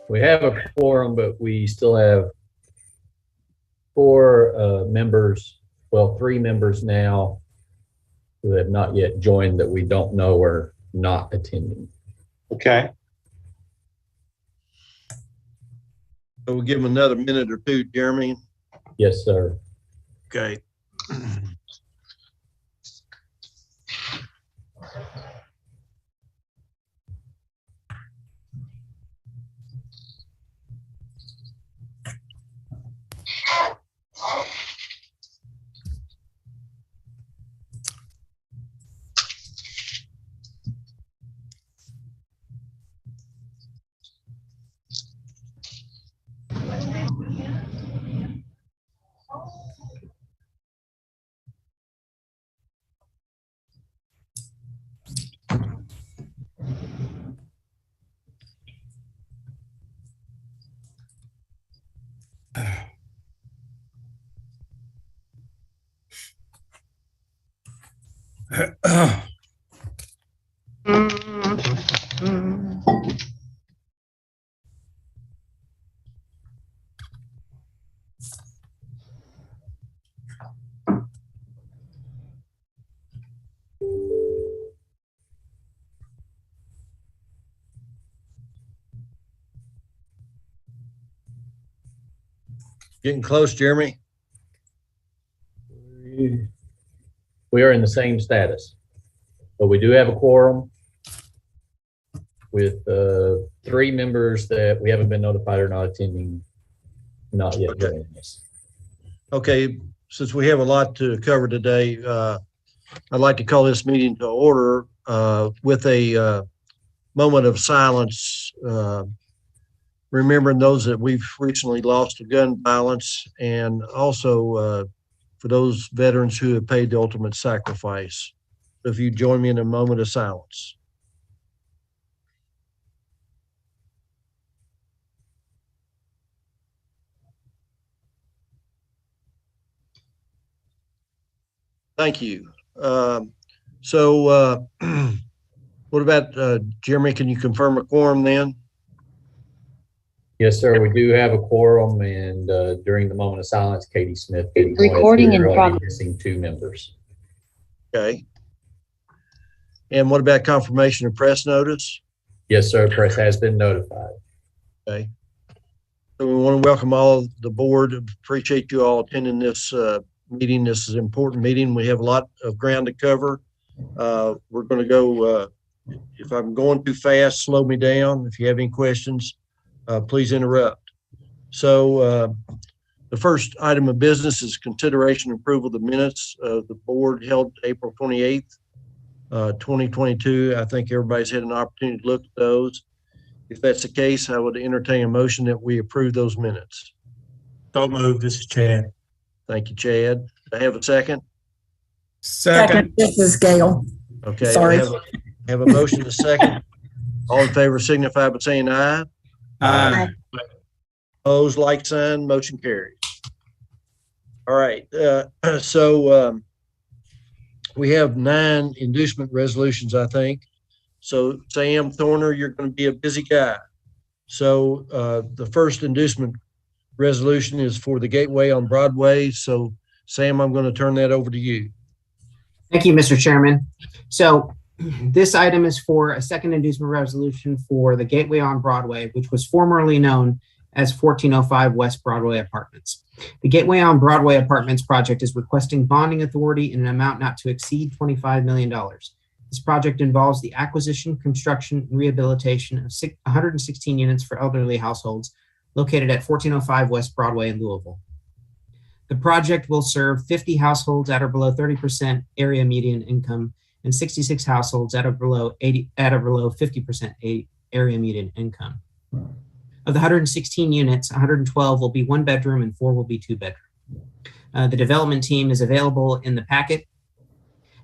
We have a quorum, but we still have four members, well, 3 members now who have not yet joined that we don't know are not attending. Okay. So we'll give them another minute or two, Jeremy. Yes, sir. Okay. Getting close, Jeremy. We are in the same status, but we do have a quorum with 3 members that we haven't been notified are not attending, not yet joining us. Okay, since we have a lot to cover today, I'd like to call this meeting to order with a moment of silence, remembering those that we've recently lost to gun violence, and also for those veterans who have paid the ultimate sacrifice. If you join me in a moment of silence. Thank you. So what about Jeremy? Can you confirm a quorum then? Yes, sir. We do have a quorum, and during the moment of silence, Katie Smith did recording in progress. Missing 2 members. Okay. And what about confirmation of press notice? Yes, sir. Press has been notified. Okay. So we want to welcome all the board. Appreciate you all attending this meeting. This is an important meeting. We have a lot of ground to cover. We're going to go, if I'm going too fast, slow me down. If you have any questions, please interrupt. So the first item of business is consideration and approval of the minutes of the board held April 28th, 2022. I think everybody's had an opportunity to look at those. If that's the case, I would entertain a motion that we approve those minutes. So moved. This is Chad. Thank you, Chad. Do I have a second? Second. This is Gail. Okay. Sorry. I have a motion to second. All in favor signify by saying aye. Aye. Opposed, like sign, motion carries. All right. So we have 9 inducement resolutions, I think. So Sam Thorner, you're going to be a busy guy. So the first inducement resolution is for the Gateway on Broadway. So Sam, I'm going to turn that over to you. Thank you, Mr. Chairman. So this item is for a second inducement resolution for the Gateway on Broadway, which was formerly known as 1405 West Broadway Apartments. The Gateway on Broadway Apartments project is requesting bonding authority in an amount not to exceed $25 million. This project involves the acquisition, construction, and rehabilitation of 116 units for elderly households located at 1405 West Broadway in Louisville. The project will serve 50 households at or below 30% area median income and 66 households at or below 50% area median income. Of the 116 units, 112 will be 1 bedroom and 4 will be 2 bedroom. The development team is available in the packet.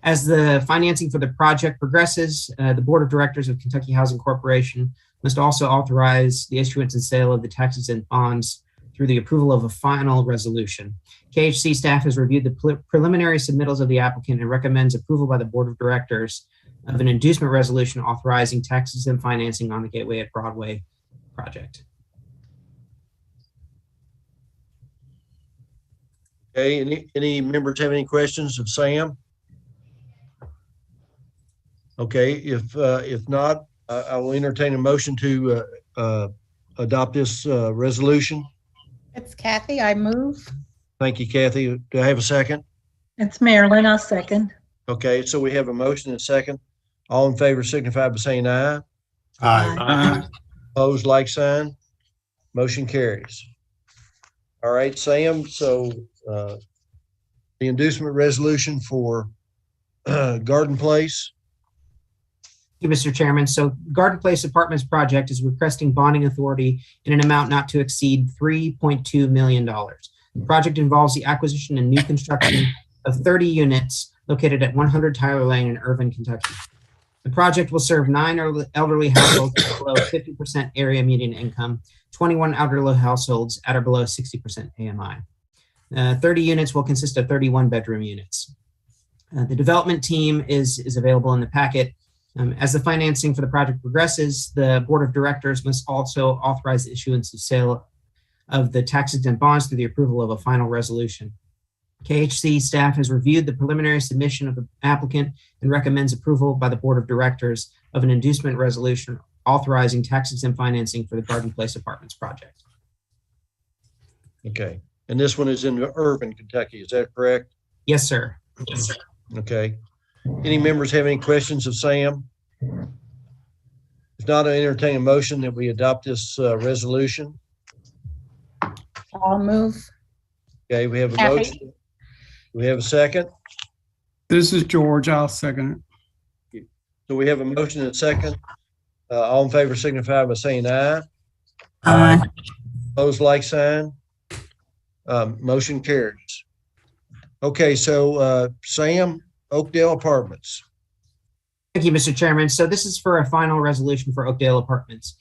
As the financing for the project progresses, the Board of Directors of Kentucky Housing Corporation must also authorize the issuance and sale of the tax-exempt bonds through the approval of a final resolution. KHC staff has reviewed the preliminary submittals of the applicant and recommends approval by the Board of Directors of an inducement resolution authorizing tax-exempt financing on the Gateway at Broadway project. Okay, any members have any questions of Sam? Okay, if not, I will entertain a motion to adopt this resolution. It's Kathy. I move. Thank you, Kathy. Do I have a second? It's Marilyn. I'll second. Okay, so we have a motion and a second. All in favor signify by saying aye. Aye. Opposed, like sign. Motion carries. All right, Sam, so the inducement resolution for Garden Place. Thank you, Mr. Chairman. So Garden Place Apartments project is requesting bonding authority in an amount not to exceed $3.2 million. The project involves the acquisition and new construction of 30 units located at 100 Tyler Lane in Irvine, Kentucky. The project will serve 9 elderly households below 50% area median income, 21 elderly households at or below 60% AMI. 30 units will consist of 31 bedroom units. The development team is available in the packet. As the financing for the project progresses, the board of directors must also authorize the issuance of sale of the tax-exempt bonds through the approval of a final resolution. KHC staff has reviewed the preliminary submission of the applicant and recommends approval by the board of directors of an inducement resolution authorizing tax-exempt financing for the Garden Place Apartments project. Okay, and this one is in Irvine, Kentucky. Is that correct? Yes, sir. Yes, sir. Okay. Any members have any questions of Sam? If not, I entertain a motion that we adopt this resolution. I'll move. Okay, we have a Kathy. motion. We have a second. This is George. I'll second it. So we have a motion and a second. All in favor signify by saying aye. Aye. Opposed, like sign. Motion carries. Okay, so Sam, Oakdale Apartments. Thank you, Mr. Chairman. So this is for a final resolution for Oakdale Apartments.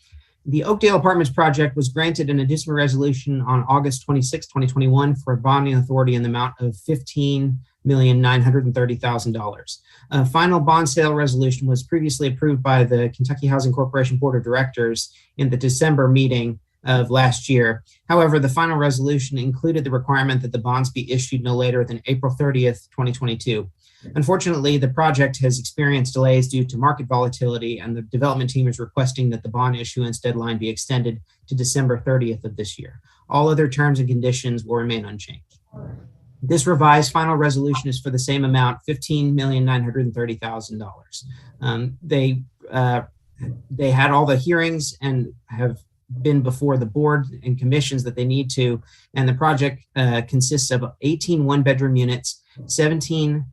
The Oakdale Apartments project was granted an inducement resolution on August 26, 2021 for a bonding authority in the amount of $15,930,000. A final bond sale resolution was previously approved by the Kentucky Housing Corporation Board of Directors in the December meeting of last year. However, the final resolution included the requirement that the bonds be issued no later than April 30th, 2022. Unfortunately, the project has experienced delays due to market volatility, and the development team is requesting that the bond issuance deadline be extended to December 30th of this year. All other terms and conditions will remain unchanged. This revised final resolution is for the same amount, $15,930,000. They had all the hearings and have been before the board and commissions that they need to, and the project consists of 18 one-bedroom units, 72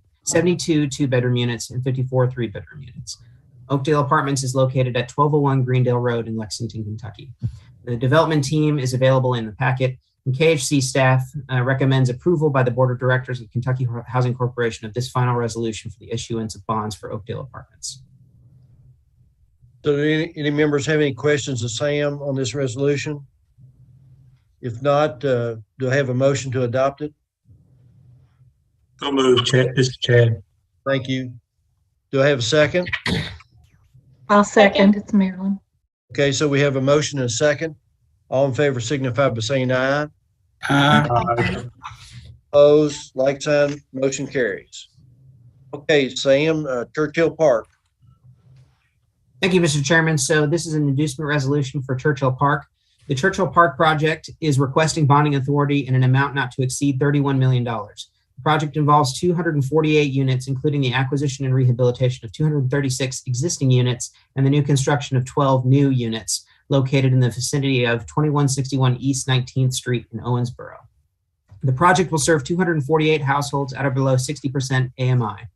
two-bedroom units, and 54 three-bedroom units. Oakdale Apartments is located at 1201 Greendale Road in Lexington, Kentucky. The development team is available in the packet, and KHC staff recommends approval by the Board of Directors of Kentucky Housing Corporation of this final resolution for the issuance of bonds for Oakdale Apartments. So do any members have any questions of Sam on this resolution? If not, do I have a motion to adopt it? So move, Chad. This is Chad. Thank you. Do I have a second? I'll second. It's Marilyn. Okay, so we have a motion and a second. All in favor signify by saying aye. Aye. Opposed, like sign, motion carries. Okay, Sam, Churchill Park. Thank you, Mr. Chairman. So this is an inducement resolution for Churchill Park. The Churchill Park project is requesting bonding authority in an amount not to exceed $31 million. The project involves 248 units, including the acquisition and rehabilitation of 236 existing units and the new construction of 12 new units located in the vicinity of 2161 East 19th Street in Owensboro. The project will serve 248 households at or below 60% AMI.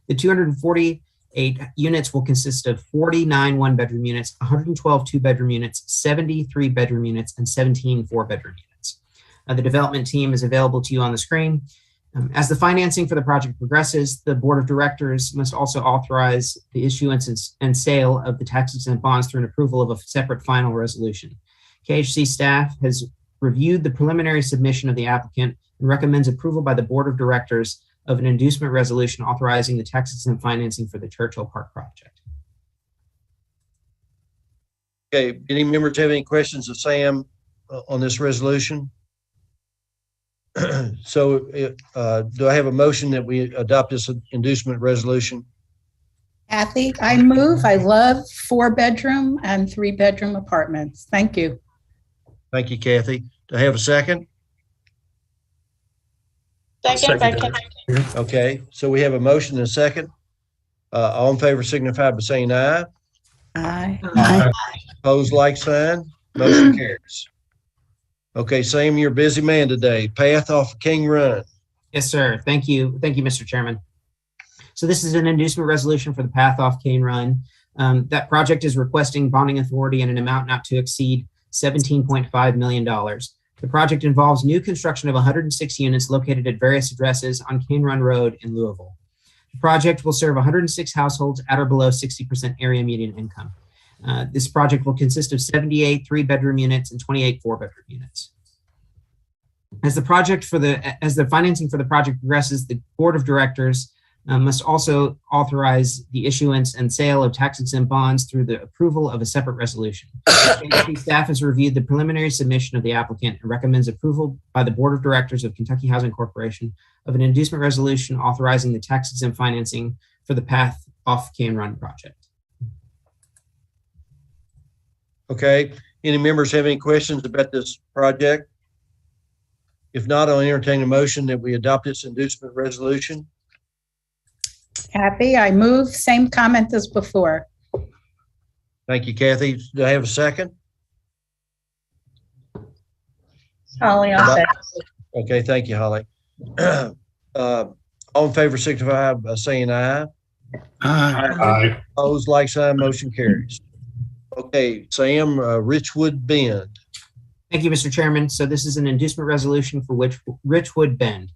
The 248 units will consist of 49 one-bedroom units, 112 two-bedroom units, 73 bedroom units, and 17 four-bedroom units. The development team is available to you on the screen. As the financing for the project progresses, the board of directors must also authorize the issuance and sale of the tax-exempt bonds through an approval of a separate final resolution. KHC staff has reviewed the preliminary submission of the applicant and recommends approval by the board of directors of an inducement resolution authorizing the tax-exempt financing for the Churchill Park project. Okay, any members have any questions of Sam on this resolution? So do I have a motion that we adopt this inducement resolution? Kathy, I move. I love 4-bedroom and 3-bedroom apartments. Thank you. Thank you, Kathy. Do I have a second? Second. Okay, so we have a motion and a second. All in favor signify by saying aye. Aye. Opposed, like sign. Motion carries. Okay, Sam, you're a busy man today. Path off King Run. Yes, sir. Thank you. Thank you, Mr. Chairman. So this is an inducement resolution for the path off Cane Run. That project is requesting bonding authority in an amount not to exceed $17.5 million. The project involves new construction of 106 units located at various addresses on Cane Run Road in Louisville. The project will serve 106 households at or below 60% area median income. This project will consist of 78 3-bedroom units and 28 4-bedroom units. As the financing for the project progresses, the board of directors must also authorize the issuance and sale of tax-exempt bonds through the approval of a separate resolution. KHC staff has reviewed the preliminary submission of the applicant and recommends approval by the board of directors of Kentucky Housing Corporation of an inducement resolution authorizing the tax-exempt financing for the path off Cane Run project. Okay, any members have any questions about this project? If not, I'll entertain a motion that we adopt this inducement resolution. Kathy, I move. Same comment as before. Thank you, Kathy. Do I have a second? Holly, I'll second. Okay, thank you, Holly. All in favor signify by saying aye. Aye. Opposed, like sign, motion carries. Okay, Sam, Richwood Bend. Thank you, Mr. Chairman. So this is an inducement resolution for Richwood Bend.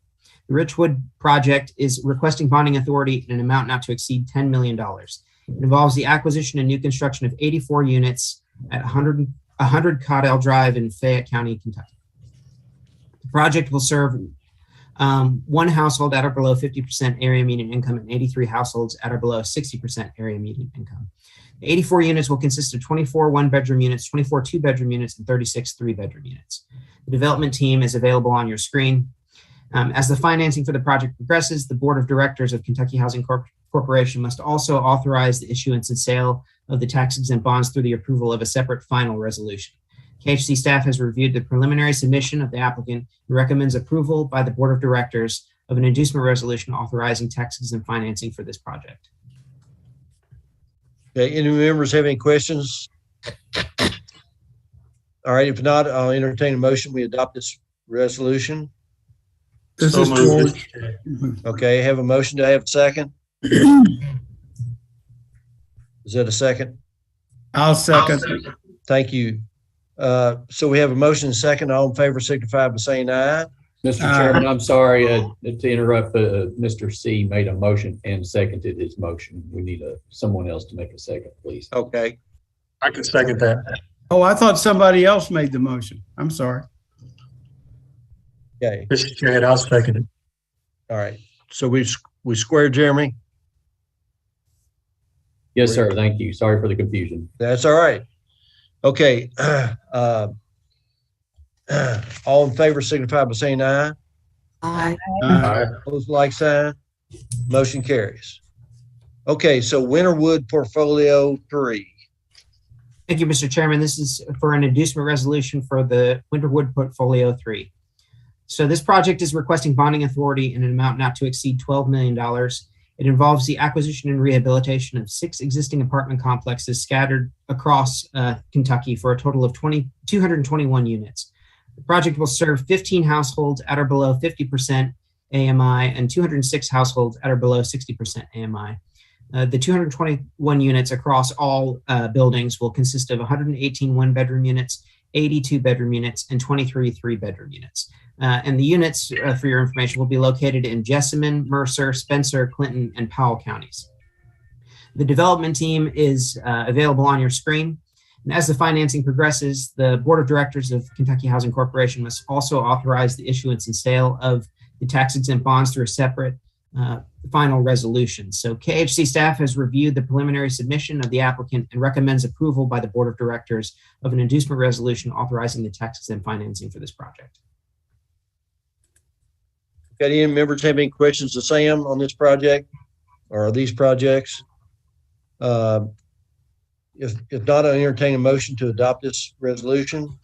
The Richwood project is requesting bonding authority in an amount not to exceed $10 million. It involves the acquisition and new construction of 84 units at 100 Caudell Drive in Fayette County, Kentucky. The project will serve one household at or below 50% area median income and 83 households at or below 60% area median income. The 84 units will consist of 24 1-bedroom units, 24 2-bedroom units, and 36 3-bedroom units. The development team is available on your screen. As the financing for the project progresses, the board of directors of Kentucky Housing Corporation must also authorize the issuance and sale of the tax-exempt bonds through the approval of a separate final resolution. KHC staff has reviewed the preliminary submission of the applicant and recommends approval by the board of directors of an inducement resolution authorizing tax-exempt financing for this project. Okay, any members have any questions? All right, if not, I'll entertain a motion. We adopt this resolution. This is George. Okay, have a motion. Do I have a second? Is that a second? I'll second. Thank you. So we have a motion and a second. All in favor signify by saying aye. Mr. Chairman, I'm sorry to interrupt. Mr. C made a motion and seconded his motion. We need someone else to make a second, please. Okay. I can second that. Oh, I thought somebody else made the motion. I'm sorry. Okay. Mr. Chair, I'll second it. All right. So we square, Jeremy? Yes, sir. Thank you. Sorry for the confusion. That's all right. Okay. All in favor signify by saying aye. Aye. Opposed, like sign. Motion carries. Okay, so Winterwood Portfolio 3. Thank you, Mr. Chairman. This is for an inducement resolution for the Winterwood Portfolio 3. So this project is requesting bonding authority in an amount not to exceed $12 million. It involves the acquisition and rehabilitation of 6 existing apartment complexes scattered across Kentucky for a total of 221 units. The project will serve 15 households at or below 50% AMI and 206 households at or below 60% AMI. The 221 units across all buildings will consist of 118 1-bedroom units, 80 2-bedroom units, and 23 3-bedroom units. And the units, for your information, will be located in Jessamine, Mercer, Spencer, Clinton, and Powell counties. The development team is available on your screen. And as the financing progresses, the board of directors of Kentucky Housing Corporation must also authorize the issuance and sale of the tax-exempt bonds through a separate final resolution. So KHC staff has reviewed the preliminary submission of the applicant and recommends approval by the board of directors of an inducement resolution authorizing the tax-exempt financing for this project. Got any members have any questions to Sam on this project or these projects? If not, I entertain a motion to adopt this resolution.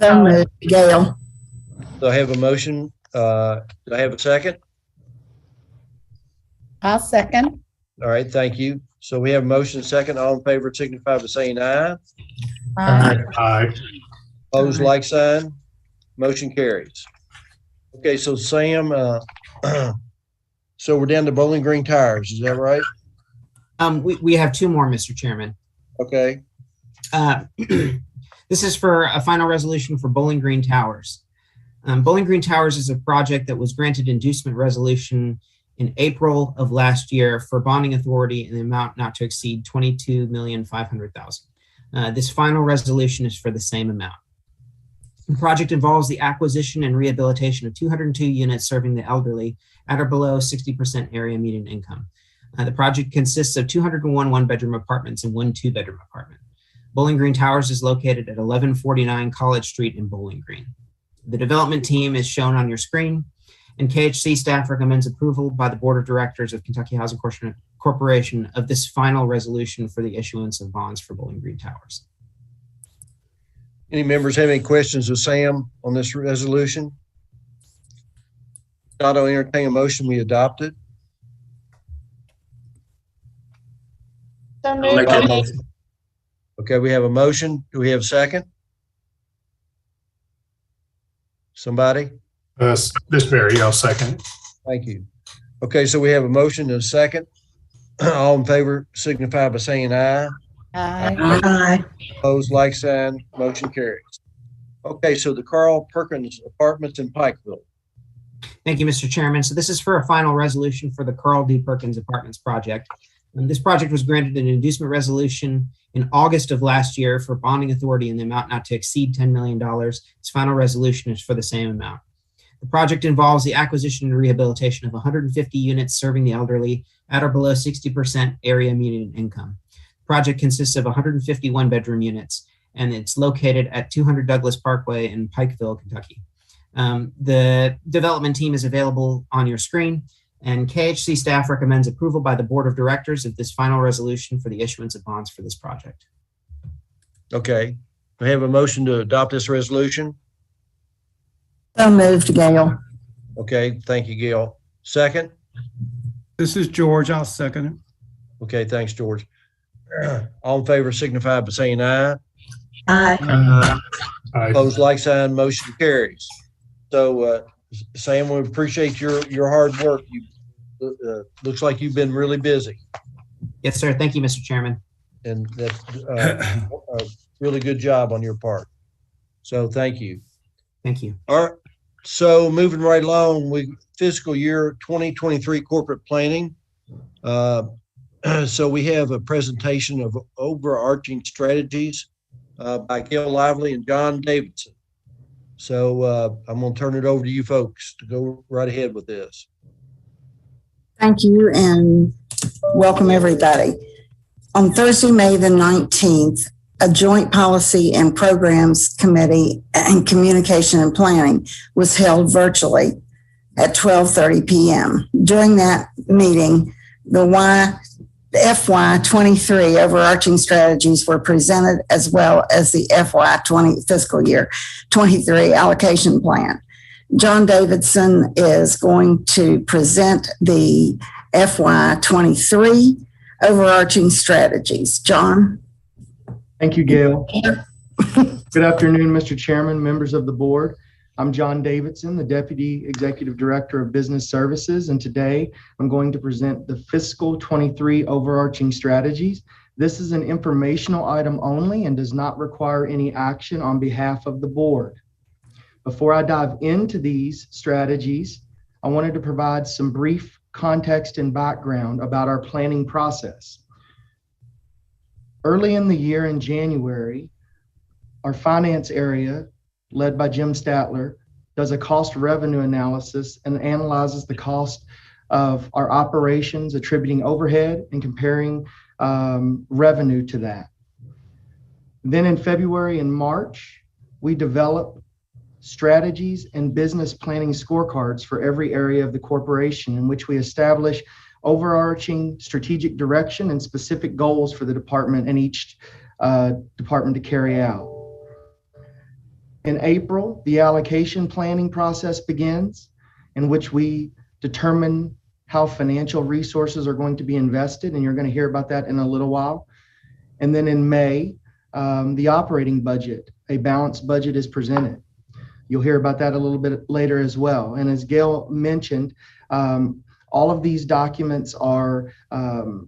So moved, Gail. Do I have a motion? Do I have a second? I'll second. All right, thank you. So we have a motion and second. All in favor signify by saying aye. Aye. Opposed, like sign. Motion carries. Okay, so Sam, so we're down to Bowling Green tires, is that right? We have two more, Mr. Chairman. Okay, This is for a final resolution for Bowling Green Towers. Bowling Green Towers is a project that was granted inducement resolution in April of last year for bonding authority in the amount not to exceed $22,500,000. This final resolution is for the same amount. The project involves the acquisition and rehabilitation of 202 units serving the elderly at or below 60% area median income. The project consists of 201 one-bedroom apartments and one two-bedroom apartment. Bowling Green Towers is located at 1149 College Street in Bowling Green. The development team is shown on your screen, and KHC staff recommends approval by the Board of Directors of Kentucky Housing Corporation of this final resolution for the issuance of bonds for Bowling Green Towers. any members have any questions of Sam on this resolution? Not, I'll entertain a motion, we adopt it. So Make moved, that Gail. motion. Okay, we have a motion. Do we have a second? Somebody? This Barry, I'll second. Thank you. Okay, so we have a motion and a second. All in favor signify by saying aye. Aye. Opposed, like sign. Motion carries. Okay, so the Carl Perkins Apartments in Pikeville. Thank you, Mr. Chairman. So this is for a final resolution for the Carl D. Perkins Apartments project. This project was granted an inducement resolution in August of last year for bonding authority in the amount not to exceed $10 million. Its final resolution is for the same amount. The project involves the acquisition and rehabilitation of 150 units serving the elderly at or below 60% area median income. The project consists of 151 bedroom units, and it's located at 200 Douglas Parkway in Pikeville, Kentucky. The development team is available on your screen, and KHC staff recommends approval by the Board of Directors of this final resolution for the issuance of bonds for this project. Okay, we have a motion to adopt this resolution. So moved, Gail. Okay, thank you, Gail. Second? This is George. I'll second it. Okay, thanks, George. All in favor signify by saying aye. Aye. Aye. Opposed, like sign. Motion carries. So, Sam, we appreciate your hard work. You looks like you've been really busy, Yes, sir. Thank you, Mr. Chairman. and that's a really good job on your part. So, thank you. Thank you. All right. So, moving right along, fiscal year 2023 corporate planning. So we have a presentation of overarching strategies by Gail Lively and John Davidson. So I'm going to turn it over to you folks to go right ahead with this. Thank you and welcome everybody. On Thursday, May the 19th, a joint policy and programs committee and communication and planning was held virtually at 12:30 p.m. During that meeting, the FY23 overarching strategies were presented, as well as the FY20 fiscal year 23 allocation plan. John Davidson is going to present the FY23 overarching strategies. John? Thank you, Gail. Good afternoon, Mr. Chairman, members of the board. I'm John Davidson, the Deputy Executive Director of Business Services, and today I'm going to present the Fiscal 23 overarching strategies. This is an informational item only and does not require any action on behalf of the board. Before I dive into these strategies, I wanted to provide some brief context and background about our planning process. Early in the year in January, our finance area, led by Jim Statler, does a cost revenue analysis and analyzes the cost of our operations, attributing overhead and comparing revenue to that. Then in February and March, we develop strategies, and business planning scorecards for every area of the corporation, in which we establish overarching strategic direction and specific goals for the department and each department to carry out. In April, the allocation planning process begins, in which we determine how financial resources are going to be invested, and you're going to hear about that in a little while. And then in May, the operating budget, a balanced budget, is presented. You'll hear about that a little bit later as well. And as Gail mentioned, all of these documents are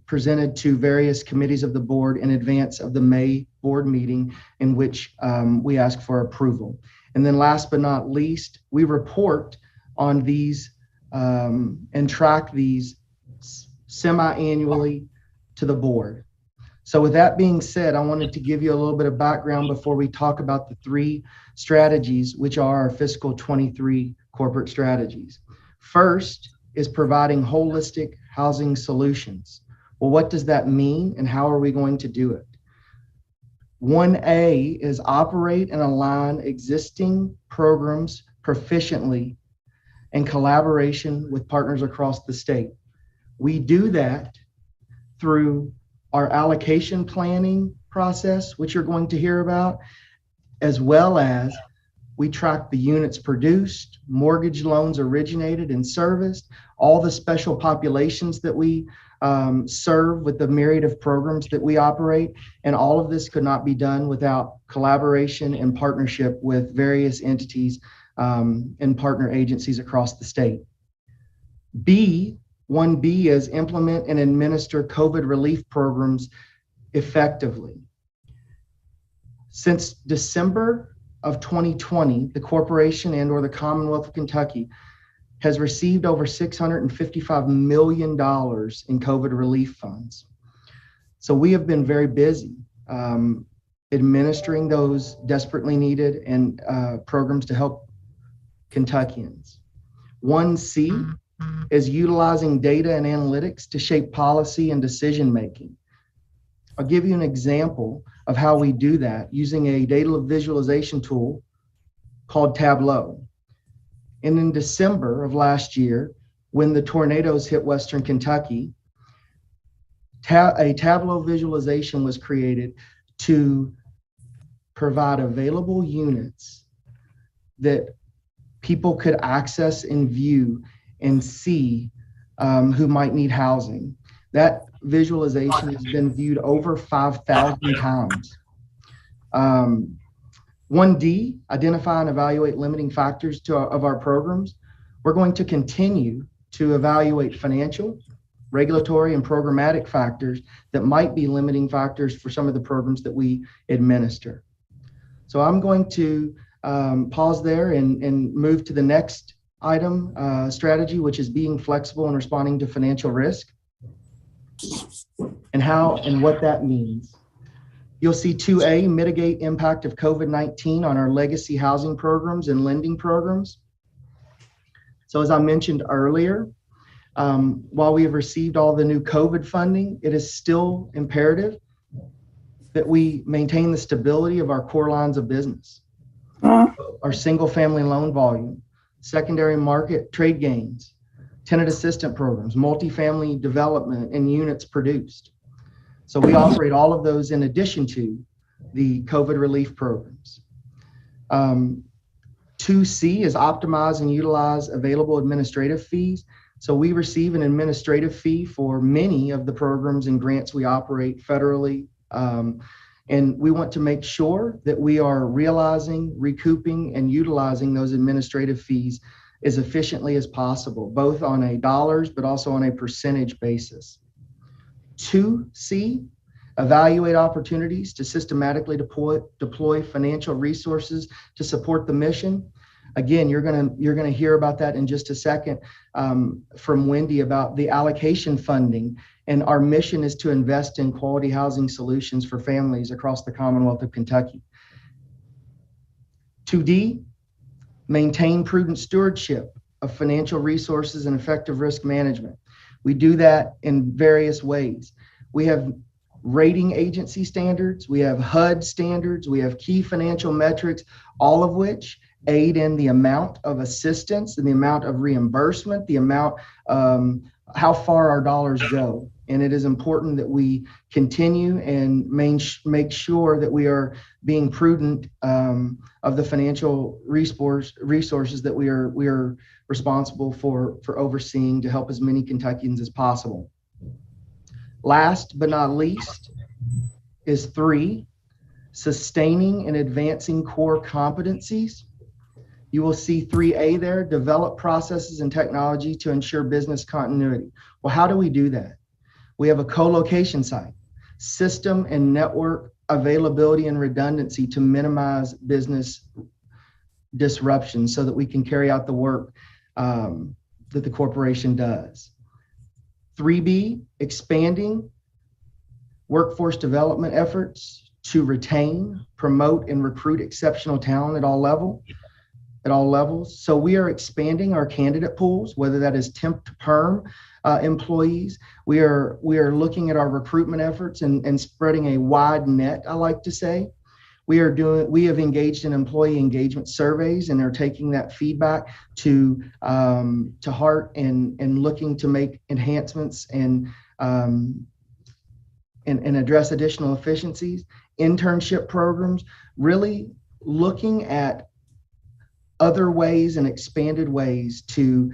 presented to various committees of the board in advance of the May board meeting, in which we ask for approval. And then last but not least, we report on these and track these semi-annually to the board. So with that being said, I wanted to give you a little bit of background before we talk about the 3 strategies, which are our fiscal 23 corporate strategies. First is providing holistic housing solutions. Well, what does that mean, and how are we going to do it? 1A is operate and align existing programs proficiently in collaboration with partners across the state. We do that through our allocation planning process, which you're going to hear about, as well as we track the units produced, mortgage loans originated and serviced, all the special populations that we serve with the myriad of programs that we operate. And all of this could not be done without collaboration and partnership with various entities and partner agencies across the state. 1B is implement and administer COVID relief programs effectively. Since December of 2020, the corporation and/or the Commonwealth of Kentucky has received over $655 million in COVID relief funds. So we have been very busy administering those desperately needed and programs to help Kentuckians. 1C is utilizing data and analytics to shape policy and decision making. I'll give you an example of how we do that using a data visualization tool called Tableau. And in December of last year, when the tornadoes hit Western Kentucky, a Tableau visualization was created to provide available units that people could access and view and see who might need housing. That visualization has been viewed over 5,000 times. 1D, identify and evaluate limiting factors of our programs. We're going to continue to evaluate financial, regulatory, and programmatic factors that might be limiting factors for some of the programs that we administer. So I'm going to pause there and move to the next item, strategy, which is being flexible and responding to financial risk, and how and what that means. You'll see 2A, mitigate impact of COVID-19 on our legacy housing programs and lending programs. So as I mentioned earlier, while we have received all the new COVID funding, it is still imperative that we maintain the stability of our core lines of business, our single family loan volume, secondary market trade gains, tenant assistant programs, multifamily development, and units produced. So we operate all of those in addition to the COVID relief programs. 2C is optimize and utilize available administrative fees. So we receive an administrative fee for many of the programs and grants we operate federally. And we want to make sure that we are realizing, recouping, and utilizing those administrative fees as efficiently as possible, both on a dollars, but also on a percentage basis. 2C, evaluate opportunities to systematically deploy financial resources to support the mission. Again, you're gonna hear about that in just a second from Wendy about the allocation funding. And our mission is to invest in quality housing solutions for families across the Commonwealth of Kentucky. 2D, maintain prudent stewardship of financial resources and effective risk management. We do that in various ways. We have rating agency standards, we have HUD standards, we have key financial metrics, all of which aid in the amount of assistance and the amount of reimbursement, the amount, how far our dollars go. And it is important that we continue and make sure that we are being prudent of the financial resources that we are responsible for overseeing to help as many Kentuckians as possible. Last but not least is 3, sustaining and advancing core competencies. You will see 3A there, develop processes and technology to ensure business continuity. Well, how do we do that? We have a co-location site, system and network availability and redundancy to minimize business disruption so that we can carry out the work that the corporation does. 3B, expanding workforce development efforts to retain, promote, and recruit exceptional talent at all levels. So we are expanding our candidate pools, whether that is temp to perm employees. We are looking at our recruitment efforts and spreading a wide net, I like to say. We have engaged in employee engagement surveys and are taking that feedback to heart and looking to make enhancements and address additional efficiencies. Internship programs, really looking at other ways and expanded ways to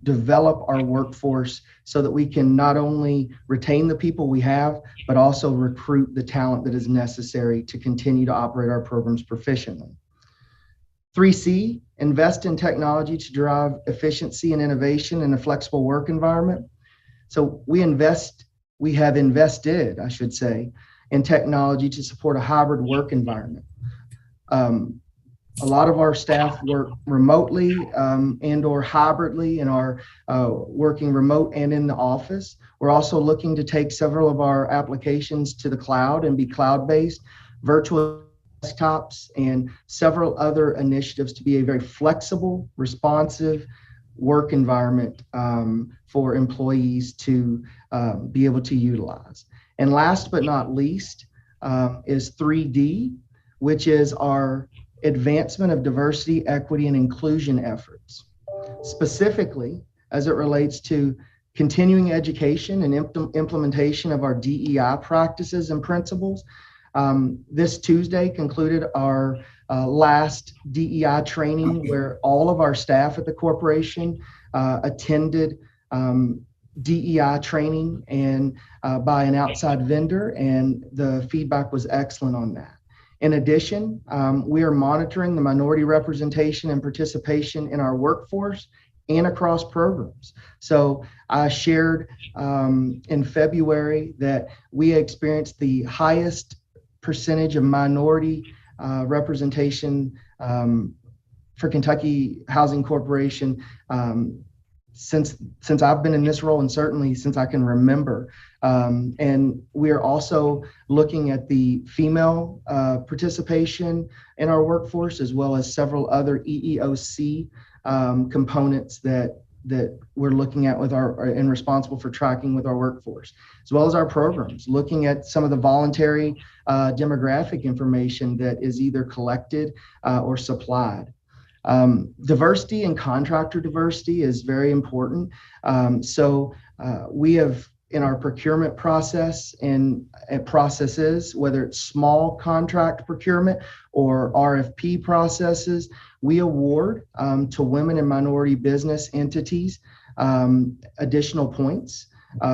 develop our workforce so that we can not only retain the people we have, but also recruit the talent that is necessary to continue to operate our programs proficiently. 3C, invest in technology to drive efficiency and innovation in a flexible work environment. So we have invested, I should say, in technology to support a hybrid work environment. A lot of our staff work remotely and or hybridly and are working remote and in the office. We're also looking to take several of our applications to the cloud and be cloud-based, virtual desktops, and several other initiatives to be a very flexible, responsive work environment for employees to be able to utilize. And last but not least is 3D, which is our advancement of diversity, equity, and inclusion efforts, specifically as it relates to continuing education and implementation of our DEI practices and principles. This Tuesday concluded our last DEI training where all of our staff at the corporation attended DEI training and by an outside vendor, and the feedback was excellent on that. In addition, we are monitoring the minority representation and participation in our workforce and across programs. So I shared in February that we experienced the highest percentage of minority representation for Kentucky Housing Corporation since I've been in this role, and certainly since I can remember. And we are also looking at the female participation in our workforce, as well as several other EEOC components that we're looking at with and responsible for tracking with our workforce, as well as our programs, looking at some of the voluntary demographic information that is either collected or supplied. Diversity and contractor diversity is very important. So we have, in our procurement process and processes, whether it's small contract procurement or RFP processes, we award to women and minority business entities additional points.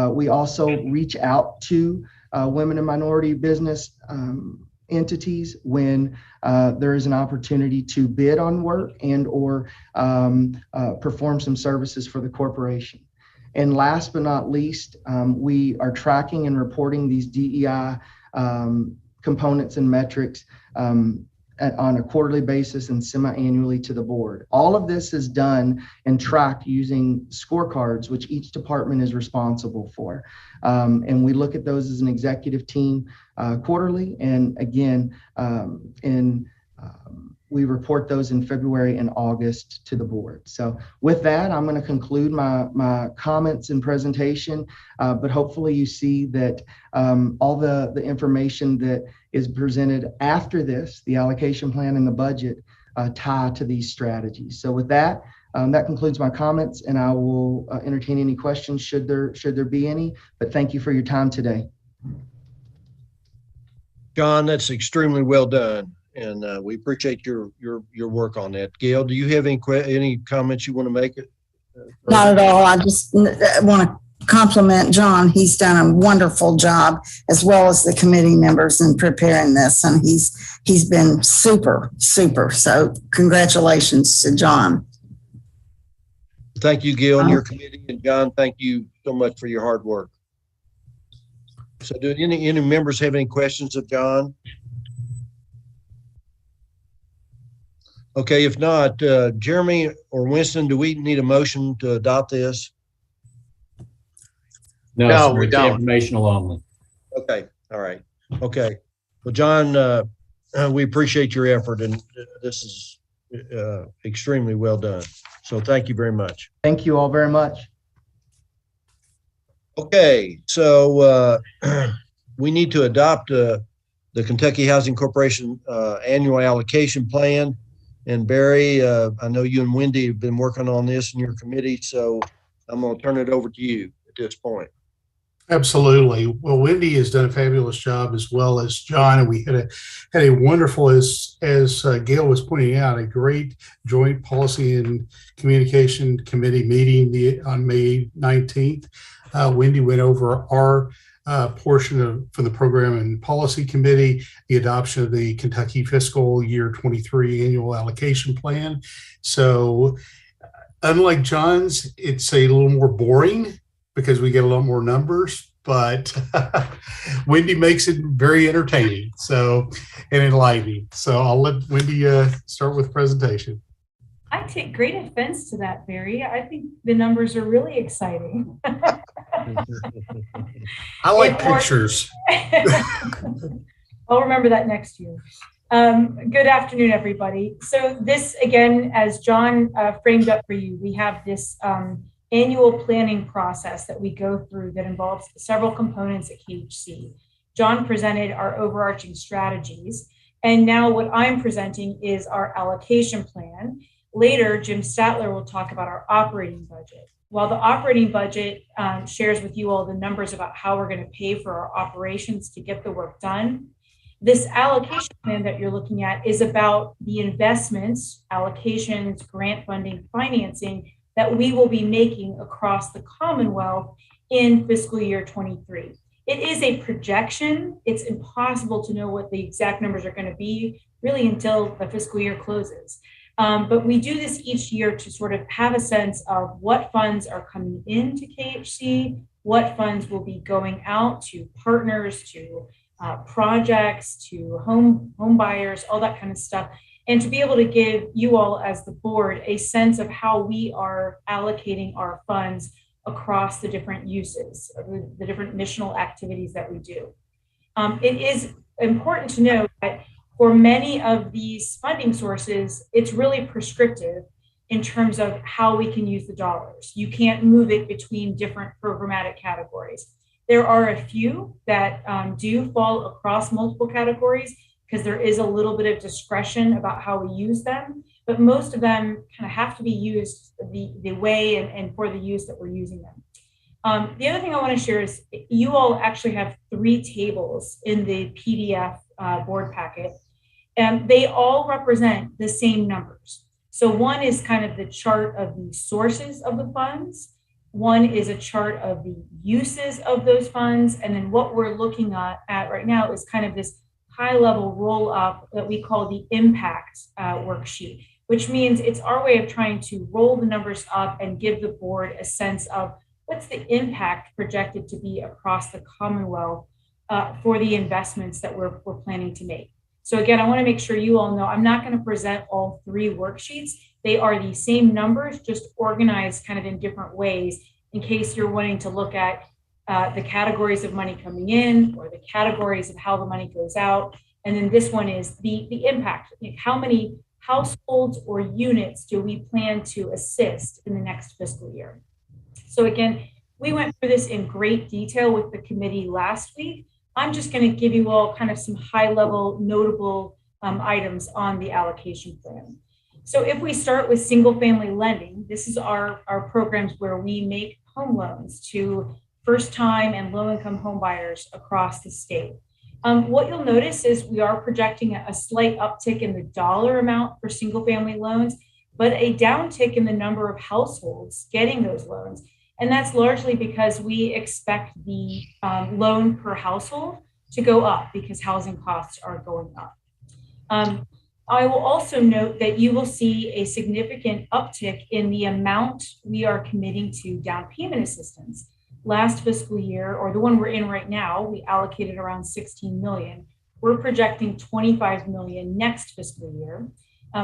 We also reach out to women and minority business entities when there is an opportunity to bid on work and or perform some services for the corporation. And last but not least, we are tracking and reporting these DEI components and metrics on a quarterly basis and semi-annually to the board. All of this is done and tracked using scorecards, which each department is responsible for. And we look at those as an executive team quarterly. And again, we report those in February and August to the board. So with that, I'm going to conclude my comments and presentation, but hopefully you see that all the information that is presented after this, the allocation plan and the budget, tie to these strategies. So with that, that concludes my comments, and I will entertain any questions should there be any, but thank you for your time today. John, that's extremely well done, and we appreciate your work on that. Gail, do you have any comments you want to make? Not at all. I just want to compliment John. He's done a wonderful job, as well as the committee members, in preparing this, and he's been super. So congratulations to John. Thank you, Gail, and your committee, and John, thank you so much for your hard work. So do any members have any questions of John? Okay, if not, Jeremy or Winston, do we need a motion to adopt this? No, No, sir, we it's don't. informational only. Okay, all right. Okay. Well, John, we appreciate your effort, and this is extremely well done. So thank you very much. Thank you all very much. Okay, so we need to adopt the Kentucky Housing Corporation annual allocation plan. And Barry, I know you and Wendy have been working on this in your committee, so I'm going to turn it over to you at this point. Absolutely. Well, Wendy has done a fabulous job, as well as John, and we had a wonderful, as Gail was pointing out, a great joint policy and communication committee meeting on May 19th. Wendy went over our portion for the program and policy committee, the adoption of the Kentucky Fiscal Year 23 annual allocation plan. So unlike John's, it's a little more boring because we get a lot more numbers, but Wendy makes it very entertaining and enlightening. So I'll let Wendy start with the presentation. I take great offense to that, Barry. I think the numbers are really exciting. I like pictures. I'll remember that next year. Good afternoon, everybody. So this, again, as John framed up for you, we have this annual planning process that we go through that involves several components at KHC. John presented our overarching strategies, and now what I'm presenting is our allocation plan. Later, Jim Statler will talk about our operating budget. While the operating budget shares with you all the numbers about how we're going to pay for our operations to get the work done, this allocation plan that you're looking at is about the investments, allocations, grant funding, financing that we will be making across the Commonwealth in fiscal year 23. It is a projection. It's impossible to know what the exact numbers are going to be really until the fiscal year closes. But we do this each year to sort of have a sense of what funds are coming into KHC, what funds will be going out to partners, to projects, to home buyers, all that kind of stuff. And to be able to give you all as the board a sense of how we are allocating our funds across the different uses, the different missional activities that we do. It is important to know that for many of these funding sources, it's really prescriptive in terms of how we can use the dollars. You can't move it between different programmatic categories. There are a few that do fall across multiple categories because there is a little bit of discretion about how we use them, but most of them kind of have to be used the way and for the use that we're using them. The other thing I want to share is you all actually have 3 tables in the PDF board packet, and they all represent the same numbers. So one is kind of the chart of the sources of the funds. One is a chart of the uses of those funds. And then what we're looking at right now is kind of this high level roll up that we call the impact worksheet, which means it's our way of trying to roll the numbers up and give the board a sense of what's the impact projected to be across the Commonwealth for the investments that we're planning to make. So again, I want to make sure you all know I'm not going to present all 3 worksheets. They are the same numbers, just organized kind of in different ways in case you're wanting to look at the categories of money coming in or the categories of how the money goes out. And then this one is the impact. How households or units do we plan to assist in the next fiscal year? So again, we went through this in great detail with the committee last week. I'm just going to give you all kind of some high-level notable items on the allocation plan. So if we start with single-family lending, this is our programs where we make home loans to first-time and low-income home buyers across the state. What you'll notice is we are projecting a slight uptick in the dollar amount for single-family loans, but a downtick in the number of households getting those loans. And that's largely because we expect the loan per household to go up because housing costs are going up. I will also note that you will see a significant uptick in the amount we are committing to down payment assistance. Last fiscal year, or the one we're in right now, we allocated around 16 million. We're projecting 25 million next fiscal year.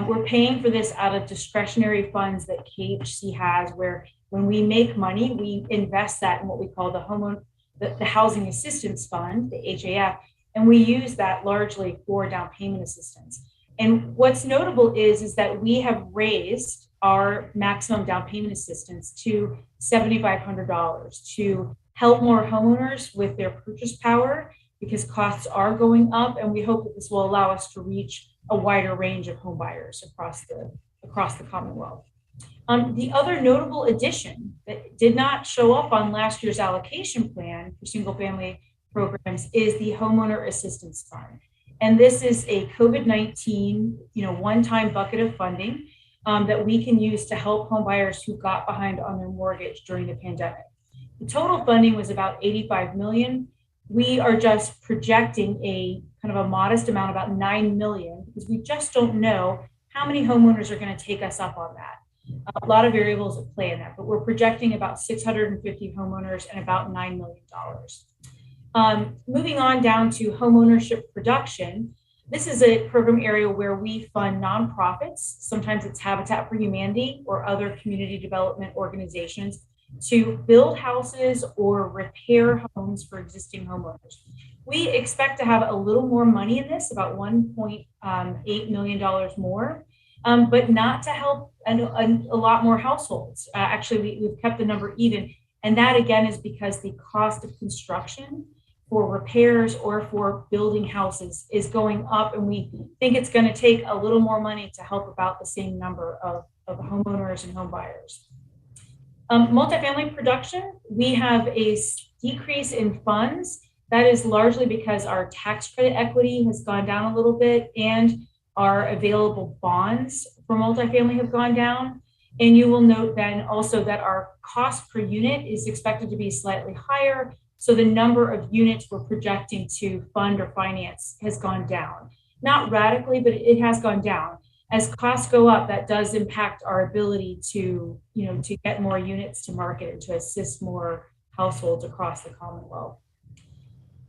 We're paying for this out of discretionary funds that KHC has, where when we make money, we invest that in what we call the Housing Assistance Fund, the HAF, and we use that largely for down payment assistance. And what's notable is that we have raised our maximum down payment assistance to $7,500 to help more homeowners with their purchase power because costs are going up, and we hope that this will allow us to reach a wider range of home buyers across the Commonwealth. The other notable addition that did not show up on last year's allocation plan for single family programs is the Homeowner Assistance Fund. And this is a COVID-19, one-time bucket of funding that we can use to help home buyers who got behind on their mortgage during the pandemic. The total funding was about 85 million. We are just projecting a kind of a modest amount, about 9 million, because we just don't know how many homeowners are going to take us up on that. A lot of variables at play in that, but we're projecting about 650 homeowners and about $9 million. Moving on down to Homeownership Production. This is a program area where we fund nonprofits. Sometimes it's Habitat for Humanity or other community development organizations to build houses or repair homes for existing homeowners. We expect to have a little more money in this, about $1.8 million more, but not to help a lot more households. Actually, we've kept the number even. And that again is because the cost of construction for repairs or for building houses is going up. And we think it's going to take a little more money to help about the same number of homeowners and home buyers. Multifamily production, we have a decrease in funds. That is largely because our tax credit equity has gone down a little bit and our available bonds for multifamily have gone down. And you will note then also that our cost per unit is expected to be slightly higher. So the number of units we're projecting to fund or finance has gone down. Not radically, but it has gone down. As costs go up, that does impact our ability to get more units to market and to assist more households across the Commonwealth.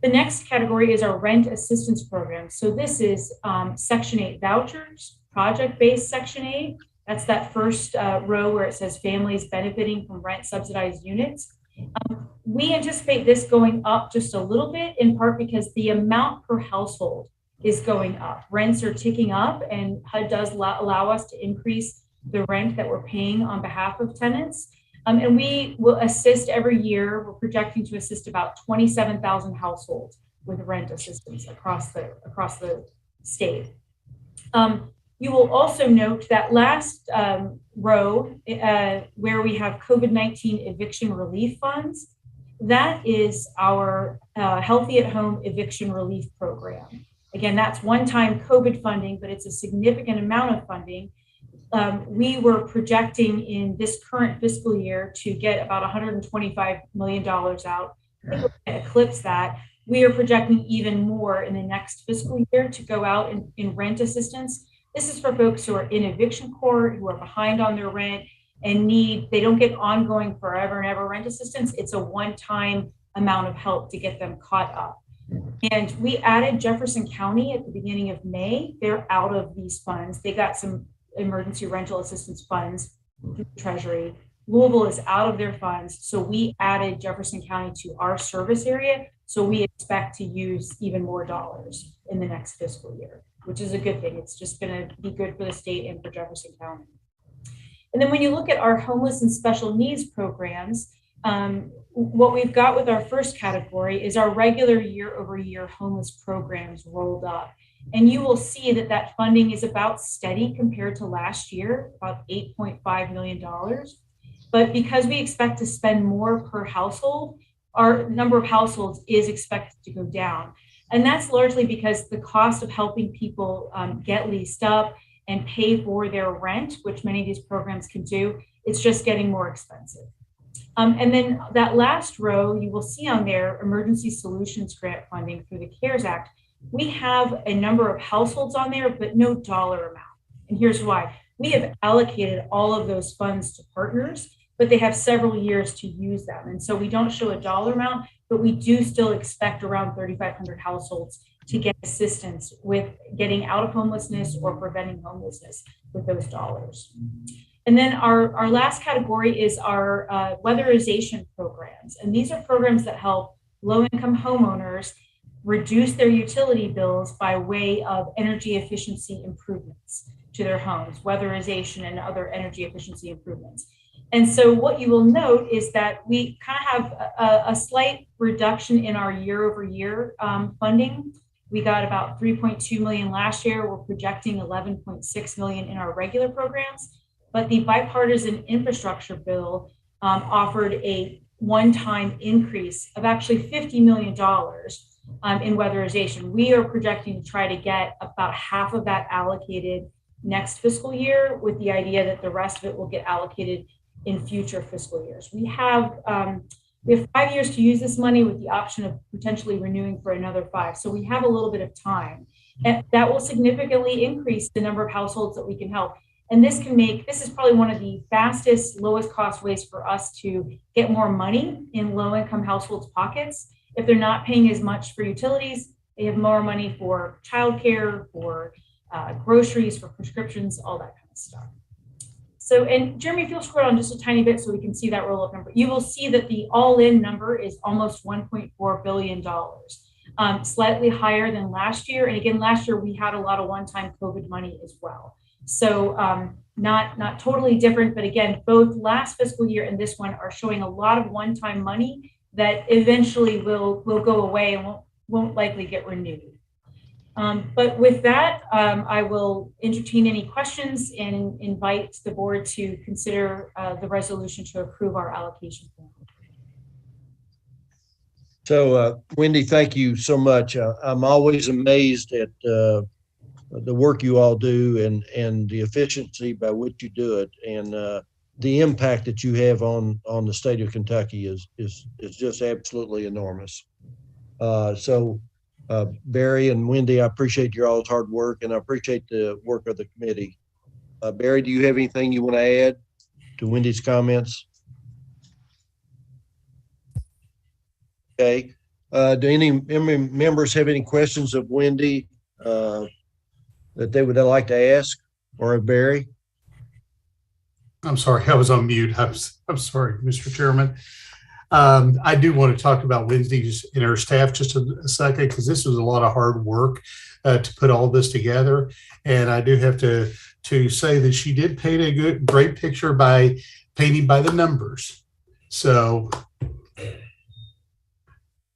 The next category is our rent assistance program. So this is Section 8 vouchers, project-based Section 8. That's that first row where it says families benefiting from rent subsidized units. We anticipate this going up just a little bit, in part because the amount per household is going up. Rents are ticking up, and HUD does allow us to increase the rent that we're paying on behalf of tenants. And we will assist every year. We're projecting to assist about 27,000 households with rent assistance across the state. You will also note that last row where we have COVID-19 eviction relief funds, that is our Healthy at Home eviction relief program. Again, that's one-time COVID funding, but it's a significant amount of funding. We were projecting in this current fiscal year to get about $125 million out. I think we're going to eclipse that. We are projecting even more in the next fiscal year to go out in rent assistance. This is for folks who are in eviction court, who are behind on their rent and they don't get ongoing forever and ever rent assistance. It's a one-time amount of help to get them caught up. And we added Jefferson County at the beginning of May. They're out of these funds. They got some emergency rental assistance funds through the Treasury. Louisville is out of their funds. So we added Jefferson County to our service area So we expect to use even more dollars in the next fiscal year, which is a good thing. It's just going to be good for the state and for Jefferson County. And then when you look at our homeless and special needs programs, what we've got with our first category is our regular year-over-year homeless programs rolled up. And you will see that that funding is about steady compared to last year, about $8.5 million. But because we expect to spend more per household, our number of households is expected to go down. And that's largely because the cost of helping people get leased up and pay for their rent, which many of these programs can do, it's just getting more expensive. And then that last row, you will see on there, Emergency Solutions Grant funding through the CARES Act. We have a number of households on there, but no dollar amount. And here's why. We have allocated all of those funds to partners, but they have several years to use them. And so we don't show a dollar amount, but we do still expect around 3,500 households to get assistance with getting out of homelessness or preventing homelessness with those dollars. And then our last category is our weatherization programs. And these are programs that help low-income homeowners reduce their utility bills by way of energy efficiency improvements to their homes, weatherization and other energy efficiency improvements. And so what you will note is that we kind of have a slight reduction in our year-over-year funding. We got about $3.2 million last year. We're projecting $11.6 million in our regular programs. But the bipartisan infrastructure bill offered a one-time increase of actually $50 million in weatherization. We are projecting to try to get about half of that allocated next fiscal year, with the idea that the rest of it will get allocated in future fiscal years. We have 5 years to use this money with the option of potentially renewing for another 5. So we have a little bit of time, and that will significantly increase the number of households that we can help. And this is probably one of the fastest, lowest cost ways for us to get more money in low income households' pockets. If they're not paying as much for utilities, they have more money for childcare, for groceries, for prescriptions, all that kind of stuff. So, and Jeremy, if you'll scroll on just a tiny bit so we can see that roll up number, you will see that the all-in number is almost $1.4 billion, slightly higher than last year. And again, last year we had a lot of one-time COVID money as well. So not totally different, but again, both last fiscal year and this one are showing a lot of one-time money that eventually will go away and won't likely get renewed. But with that, I will entertain any questions and invite the board to consider the resolution to approve our allocation plan. So, Wendy, thank you so much. I'm always amazed at the work you all do and the efficiency by which you do it, and the impact that you have on the state of Kentucky is just absolutely enormous. So Barry and Wendy, I appreciate your all's hard work, and I appreciate the work of the committee. Barry, do you have anything you want to add to Wendy's comments? Okay. Do any members have any questions of Wendy that they would like to ask, or of Barry? I'm sorry, I was on mute. I'm sorry, Mr. Chairman. I do want to talk about Wendy and her staff just a second, because this was a lot of hard work to put all this together. And I do have to say that she did paint a great picture by painting by the numbers. So,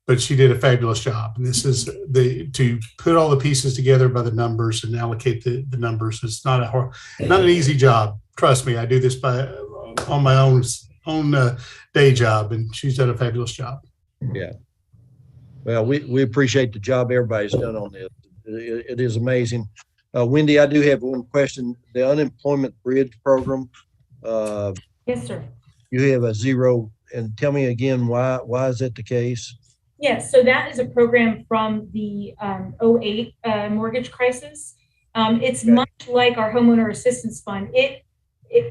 but she did a fabulous job. And this is to put all the pieces together by the numbers and allocate the numbers. It's not an easy job. Trust me, I do this on my own day job, and she's done a fabulous job. Yeah. Well, we appreciate the job everybody's done on this. It is amazing. Wendy, I do have one question. The unemployment bridge program. Yes, sir. You have a zero, and tell me again why is that the case? Yes, so that is a program from the 2008 mortgage crisis. It's okay. Much like our homeowner assistance fund.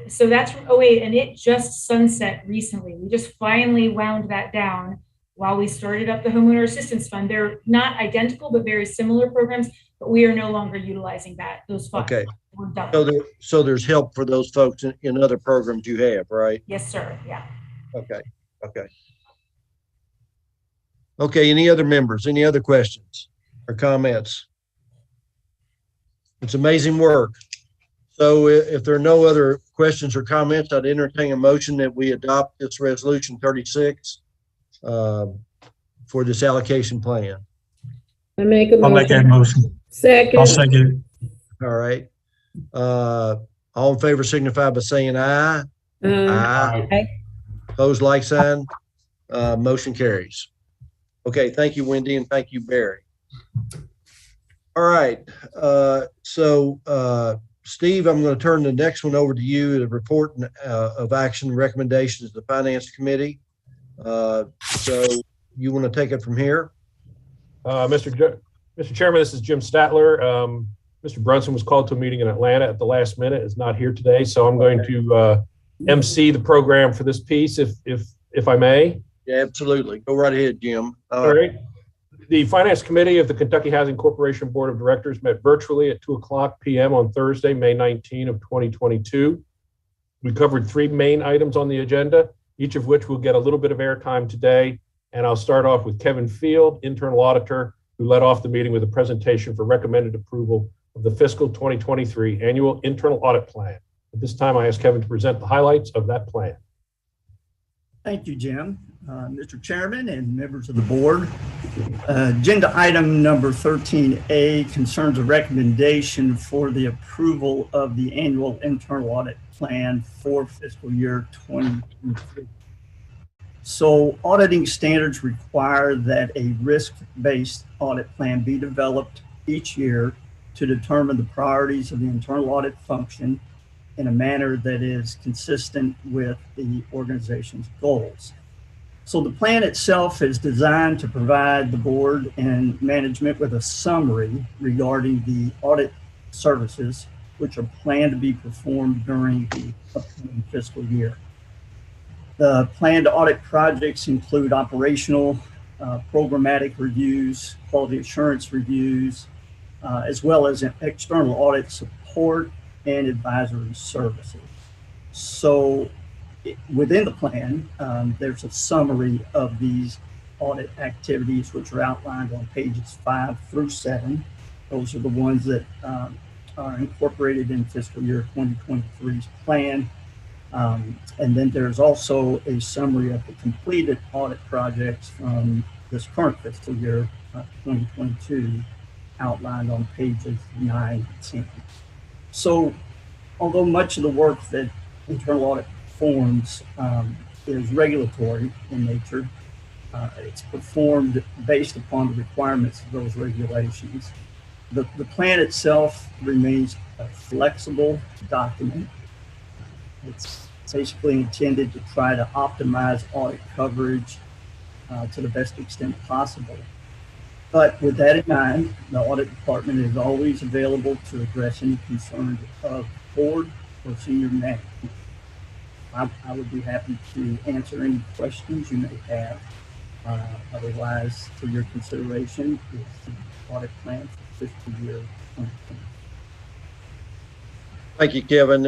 So that's from 2008, and it just sunset recently. We just finally wound that down while we started up the homeowner assistance fund. They're not identical, but very similar programs, but we are no longer utilizing those funds. Okay. We're done. So there's help for those folks in other programs you have, right? Yes, sir. Yeah. Okay. Okay, any other members, any other questions or comments? It's amazing work. So if there are no other questions or comments, I'd entertain a motion that we adopt this resolution 36 for this allocation plan. I make a motion. I'll make that motion. Second. I'll second it. All right. All in favor signify by saying aye. Aye. Opposed, like sign. Motion carries. Okay, thank you, Wendy, and thank you, Barry. All right. Steve, I'm going to turn the next one over to you, the report of action recommendations of the Finance Committee. So you want to take it from here? Mr. Chairman, this is Jim Statler. Mr. Brunson was called to a meeting in Atlanta at the last minute, is not here today, so I'm going to MC the program for this piece, if I may. Yeah, absolutely. Go right ahead, Jim. All right. The Finance Committee of the Kentucky Housing Corporation Board of Directors met virtually at 2:00 p.m. on Thursday, May 19 of 2022. We covered 3 main items on the agenda, each of which will get a little bit of airtime today. And I'll start off with Kevin Field, Internal Auditor, who led off the meeting with a presentation for recommended approval of the Fiscal 2023 Annual Internal Audit Plan. At this time, I ask Kevin to present the highlights of that plan. Thank you, Jim. Mr. Chairman and members of the board. Agenda item number 13A concerns a recommendation for the approval of the annual internal audit plan for fiscal year 2023. So auditing standards require that a risk-based audit plan be developed each year to determine the priorities of the internal audit function in a manner that is consistent with the organization's goals. So the plan itself is designed to provide the board and management with a summary regarding the audit services which are planned to be performed during the upcoming fiscal year. The planned audit projects include operational, programmatic reviews, quality assurance reviews, as well as external audit support and advisory services. So within the plan, there's a summary of these audit activities, which are outlined on pages 5 through 7. Those are the ones that are incorporated in fiscal year 2023's plan. And then there's also a summary of the completed audit projects from this current fiscal year, 2022, outlined on pages 9 and 10. So although much of the work that internal audit performs is regulatory in nature, it's performed based upon the requirements of those regulations. The plan itself remains a flexible document. It's basically intended to try to optimize audit coverage to the best extent possible. But with that in mind, the audit department is always available to address any concerns of board or senior management. I would be happy to answer any questions you may have. Otherwise, for your consideration is the audit plan for fiscal year 2020. Thank you, Kevin.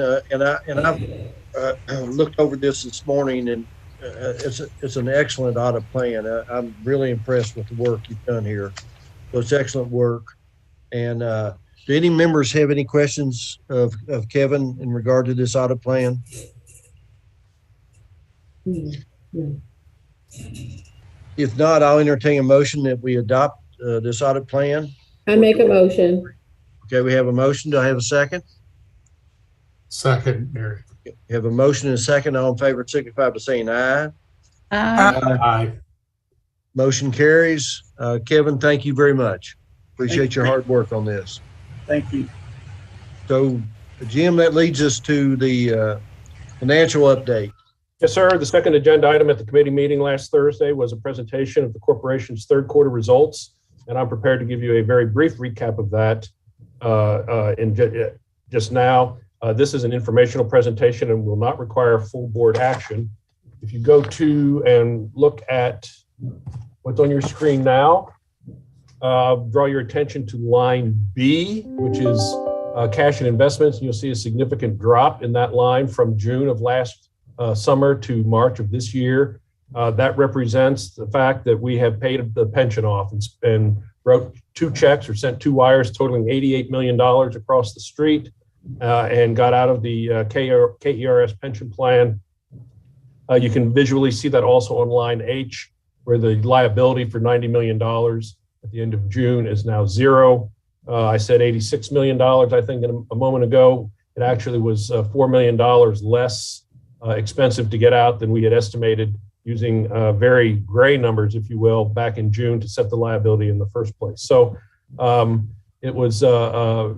I've looked over this morning, and it's an excellent audit plan. I'm really impressed with the work you've done here. So it's excellent work. And do any members have any questions of Kevin in regard to this audit plan? If not, I'll entertain a motion that we adopt this audit plan. I make a motion. Okay, we have a motion. Do I have a second? Second, Mary. We have a motion and a second. All in favor signify by saying aye. Aye. Motion carries. Kevin, thank you very much. Appreciate your hard work on this. Thank you. So, Jim, that leads us to the financial update. Yes, sir. The second agenda item at the committee meeting last Thursday was a presentation of the corporation's third quarter results, and I'm prepared to give you a very brief recap of that just now. This is an informational presentation and will not require full board action. If you go to and look at what's on your screen now, draw your attention to line B, which is cash and investments. You'll see a significant drop in that line from June of last summer to March of this year. That represents the fact that we have paid the pension off and wrote 2 checks or sent 2 wires totaling $88 million across the street and got out of the KERS pension plan. You can visually see that also on line H, where the liability for $90 million at the end of June is now 0. I said $86 million, I think, a moment ago. It actually was $4 million less expensive to get out than we had estimated, using very gray numbers, if you will, back in June to set the liability in the first place. So it was, I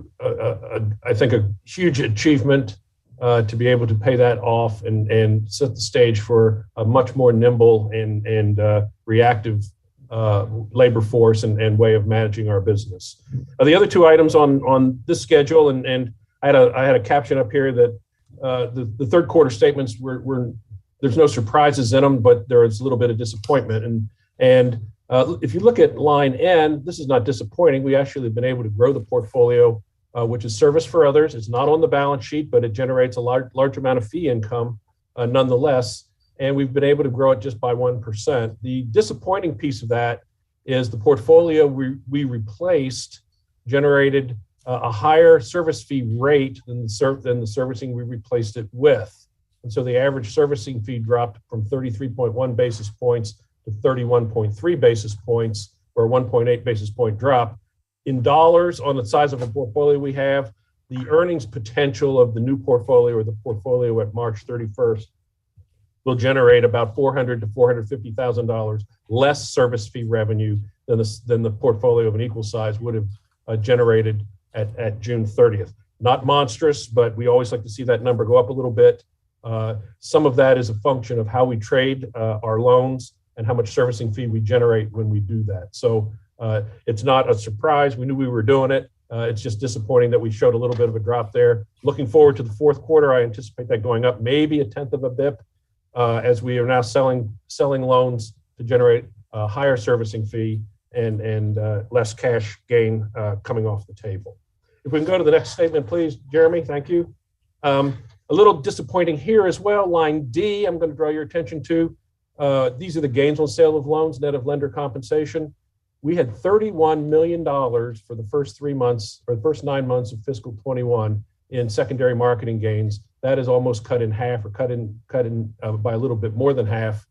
think, a huge achievement to be able to pay that off and set the stage for a much more nimble and reactive labor force and way of managing our business. The other 2 items on this schedule, and I had a caption up here that the third quarter statements were there's no surprises in them, but there is a little bit of disappointment. And if you look at line N, this is not disappointing. We actually have been able to grow the portfolio, which is service for others. It's not on the balance sheet, but it generates a large amount of fee income nonetheless. And we've been able to grow it just by 1%. The disappointing piece of that is the portfolio we replaced generated a higher service fee rate than the servicing we replaced it with. And so the average servicing fee dropped from 33.1 basis points to 31.3 basis points, or a 1.8 basis point drop. In dollars, on the size of a portfolio we have, the earnings potential of the new portfolio, or the portfolio at March 31st, will generate about $400,000 to $450,000 less service fee revenue than the portfolio of an equal size would have generated at June 30th. Not monstrous, but we always like to see that number go up a little bit. Some of that is a function of how we trade our loans and how much servicing fee we generate when we do that. So it's not a surprise. We knew we were doing it. It's just disappointing that we showed a little bit of a drop there. Looking forward to the fourth quarter, I anticipate that going up maybe 1/10 of a bip as we are now selling loans to generate a higher servicing fee and less cash gain coming off the table. If we can go to the next statement, please, Jeremy, thank you. A little disappointing here as well. Line D, I'm going to draw your attention to. These are the gains on sale of loans, net of lender compensation. We had $31 million for the first 3 months, or the first 9 months of fiscal 21 in secondary marketing gains. That is almost cut in half, or cut in by a little bit more than half,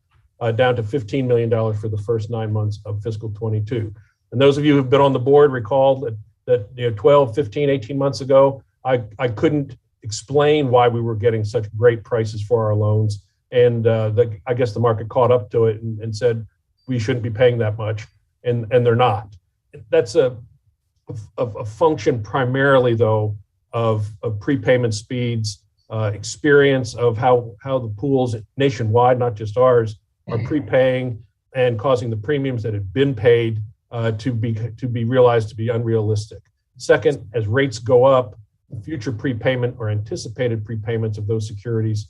down to $15 million for the first 9 months of fiscal 22. And those of you who've been on the board recall that 12, 15, 18 months ago, I couldn't explain why we were getting such great prices for our loans. And I guess the market caught up to it and said, we shouldn't be paying that much. And they're not. That's a function primarily, though, of prepayment speeds, experience of how the pools nationwide, not just ours, are prepaying and causing the premiums that had been paid to be realized to be unrealistic. Second, as rates go up, future prepayment or anticipated prepayments of those securities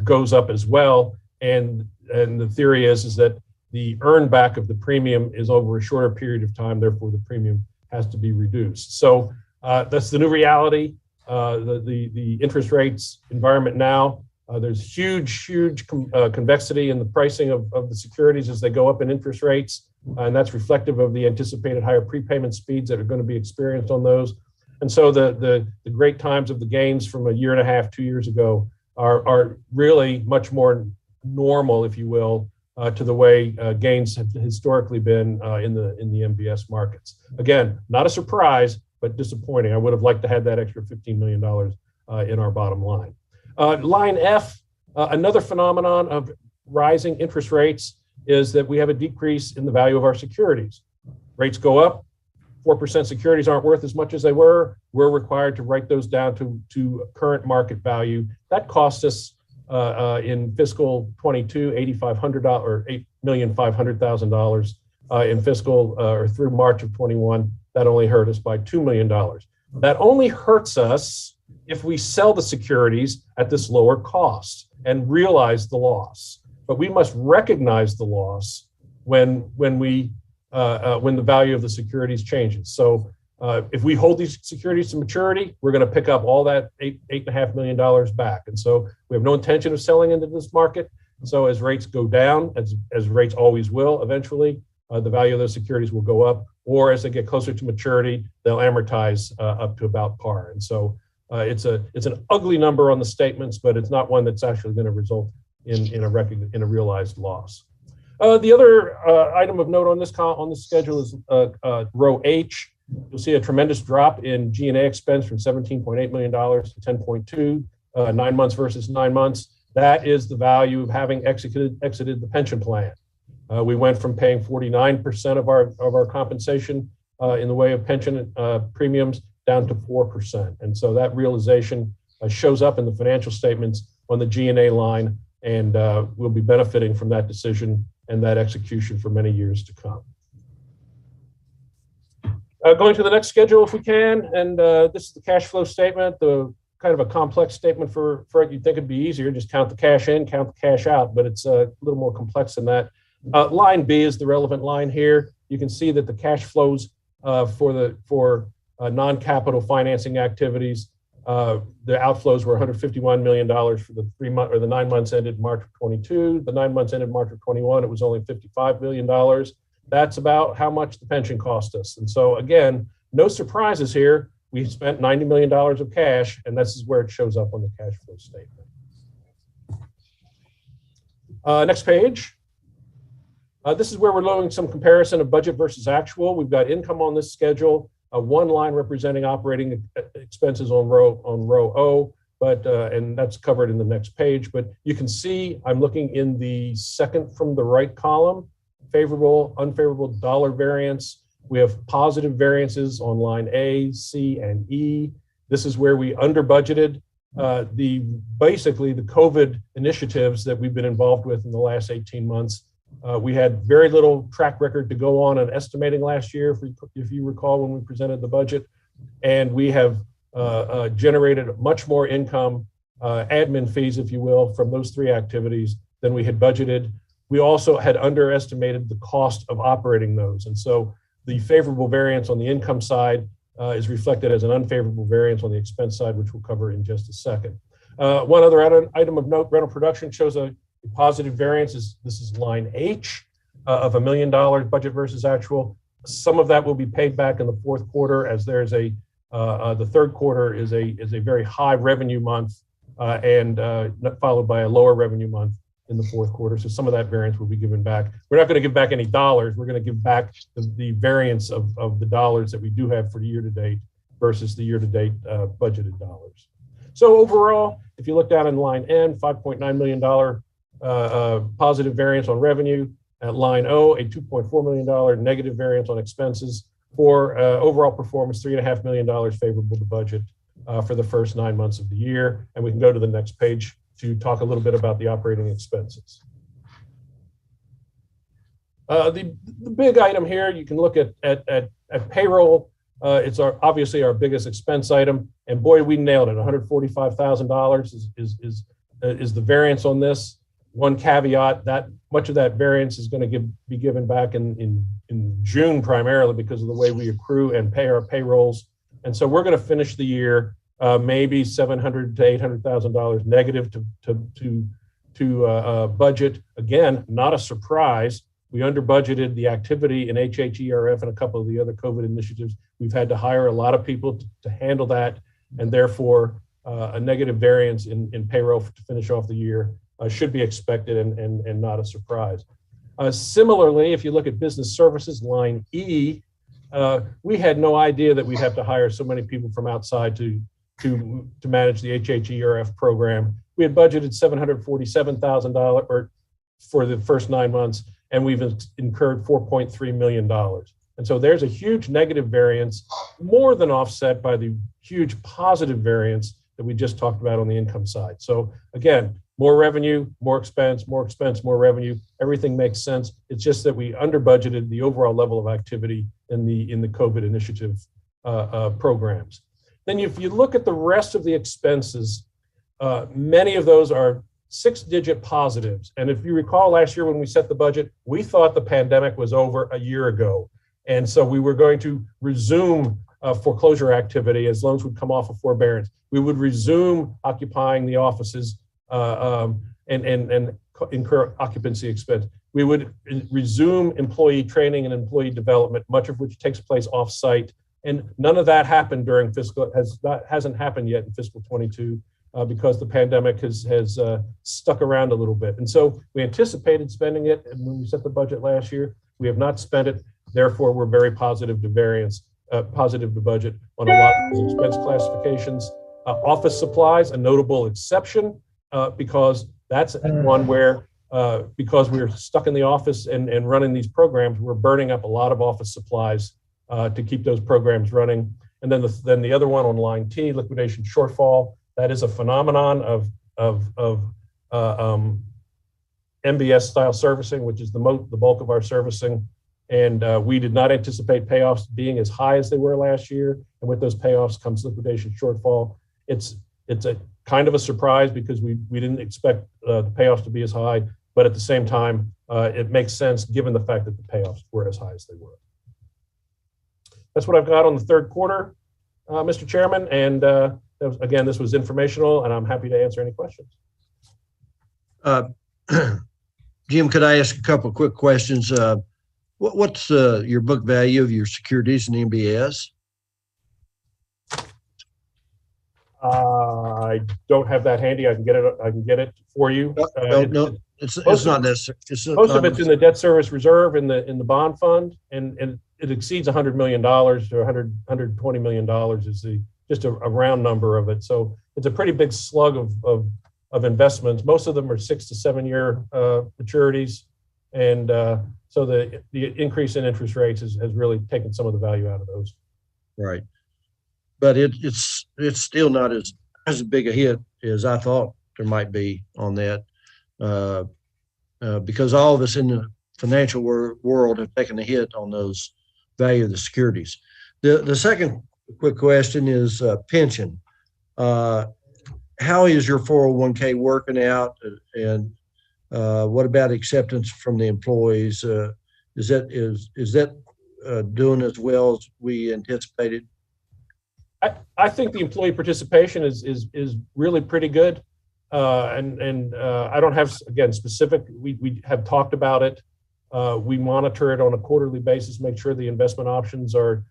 goes up as well. And the theory is that the earn back of the premium is over a shorter period of time, therefore the premium has to be reduced. So that's the new reality. The interest rates environment now, there's huge convexity in the pricing of the securities as they go up in interest rates. And that's reflective of the anticipated higher prepayment speeds that are going to be experienced on those. And so the great times of the gains from a year and a half, 2 years ago are really much more normal, if you will, to the way gains have historically been in the MBS markets. Again, not a surprise, but disappointing. I would have liked to have that extra $15 million in our bottom line. Line F, another phenomenon of rising interest rates is that we have a decrease in the value of our securities. Rates go up, 4% securities aren't worth as much as they were. We're required to write those down to current market value. That cost us in fiscal 22, $8,500 or $8,500,000 in fiscal or through March of 21. That only hurt us by $2 million. That only hurts us if we sell the securities at this lower cost and realize the loss. But we must recognize the loss when the value of the securities changes. So if we hold these securities to maturity, we're going to pick up all that $8.5 million back. And so we have no intention of selling into this market. So as rates go down, as rates always will eventually, the value of those securities will go up, or as they get closer to maturity, they'll amortize up to about par. And so it's an ugly number on the statements, but it's not one that's actually going to result in a realized loss. The other item of note on this schedule is row H. You'll see a tremendous drop in G&A expense from $17.8 million to 10.2, 9 months versus 9 months. That is the value of having exited the pension plan. We went from paying 49% of our compensation in the way of pension premiums down to 4%. And so that realization shows up in the financial statements on the G&A line, and we'll be benefiting from that decision and that execution for many years to come. Going to the next schedule if we can, and this is the cash flow statement, the kind of a complex statement for it. You'd think it'd be easier, just count the cash in, count the cash out, but it's a little more complex than that. Line B is the relevant line here. You can see that the cash flows for non-capital financing activities, the outflows were $151 million for the 9 months ended March of 22. The 9 months ended March of 21, it was only $55 million. That's about how much the pension cost us. And so again, no surprises here. We spent $90 million of cash, and this is where it shows up on the cash flow statement. Next page. This is where we're doing some comparison of budget versus actual. We've got income on this schedule, one line representing operating expenses on row O, but and that's covered in the next page. But you can see I'm looking in the second from the right column, favorable, unfavorable dollar variance. We have positive variances on line A, C, and E. This is where we under budgeted basically the COVID initiatives that we've been involved with in the last 18 months. We had very little track record to go on estimating last year, if you recall, when we presented the budget. And we have generated much more income, admin fees, if you will, from those three activities than we had budgeted. We also had underestimated the cost of operating those. And so the favorable variance on the income side is reflected as an unfavorable variance on the expense side, which we'll cover in just a second. One other item of note, rental production shows a positive variance. This is line H of $1 million budget versus actual. Some of that will be paid back in the fourth quarter, as there's the third quarter is a very high revenue month and followed by a lower revenue month in the fourth quarter. So some of that variance will be given back. We're not going to give back any dollars. We're going to give back the variance of the dollars that we do have for the year to date versus the year to date budgeted dollars. So overall, if you look down in line N, $5.9 million positive variance on revenue. At line O, a $2.4 million negative variance on expenses. For overall performance, $3.5 million favorable to budget for the first 9 months of the year. And we can go to the next page to talk a little bit about the operating expenses. The big item here, you can look at payroll. It's obviously our biggest expense item. And boy, we nailed it. $145,000 is the variance on this. One caveat, that much of that variance is going to be given back in June primarily because of the way we accrue and pay our payrolls. And so we're going to finish the year maybe $700,000 to $800,000 negative to budget. Again, not a surprise. We under budgeted the activity in HHERF and a couple of the other COVID initiatives. We've had to hire a lot of people to handle that, and therefore a negative variance in payroll to finish off the year should be expected and not a surprise. Similarly, if you look at business services, line E, we had no idea that we'd have to hire so many people from outside to manage the HHERF program. We had budgeted $747,000 for the first 9 months, and we've incurred $4.3 million. And so there's a huge negative variance, more than offset by the huge positive variance that we just talked about on the income side. So again, more revenue, more expense, more revenue. Everything makes sense. It's just that we under budgeted the overall level of activity in the COVID initiative programs. Then if you look at the rest of the expenses, many of those are 6-digit positives. And if you recall last year when we set the budget, we thought the pandemic was over a year ago. And so we were going to resume foreclosure activity as loans would come off of forbearance. We would resume occupying the offices and incur occupancy expense. We would resume employee training and employee development, much of which takes place off-site. And none of that happened during hasn't happened yet in fiscal 22 because the pandemic has stuck around a little bit. And so we anticipated spending it, and when we set the budget last year, we have not spent it. Therefore, we're very positive to budget on a lot of these expense classifications. Office supplies, a notable exception, because that's one where, because we're stuck in the office and running these programs, we're burning up a lot of office supplies to keep those programs running. And then the other one on line T, liquidation shortfall, that is a phenomenon of MBS style servicing, which is the bulk of our servicing. And we did not anticipate payoffs being as high as they were last year. And with those payoffs comes liquidation shortfall. It's a kind of a surprise because we didn't expect the payoffs to be as high, but at the same time, it makes sense given the fact that the payoffs were as high as they were. That's what I've got on the third quarter, Mr. Chairman. And again, this was informational, and I'm happy to answer any questions. Jim, could I ask a couple of quick questions? What's your book value of your securities in MBS? I don't have that handy. I can get it for you. No, it's not necessary. Most of it's in the debt service reserve in the bond fund, and it exceeds $100 million to $120 million is just a round number of it. So it's a pretty big slug of investments. Most of them are 6 to 7 year maturities, and so the increase in interest rates has really taken some of the value out of those. Right. But it's still not as big a hit as I thought there might be on that, because all of us in the financial world have taken a hit on those value of the securities. The second quick question is pension. How is your 401k working out, and what about acceptance from the employees? Is that doing as well as we anticipated? I think the employee participation is really pretty good, and I don't have, again, specific. We have talked about it. We monitor it on a quarterly basis, make sure the investment options are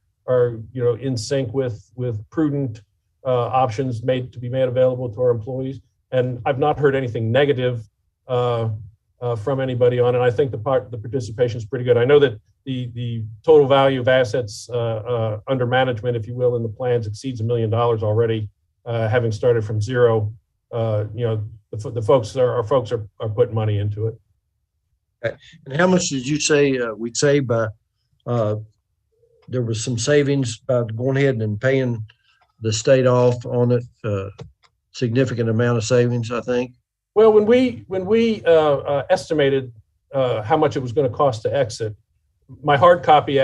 in sync with prudent options to be made available to our employees. And I've not heard anything negative from anybody on it. I think the participation is pretty good. I know that the total value of assets under management, if you will, in the plans exceeds $1 million already, having started from zero. The folks are putting money into it. Okay. And how much did you say we'd save by? There was some savings by going ahead and paying the state off on it. Significant amount of savings, I think. Well, when we estimated how much it was going to cost to exit, my hard copy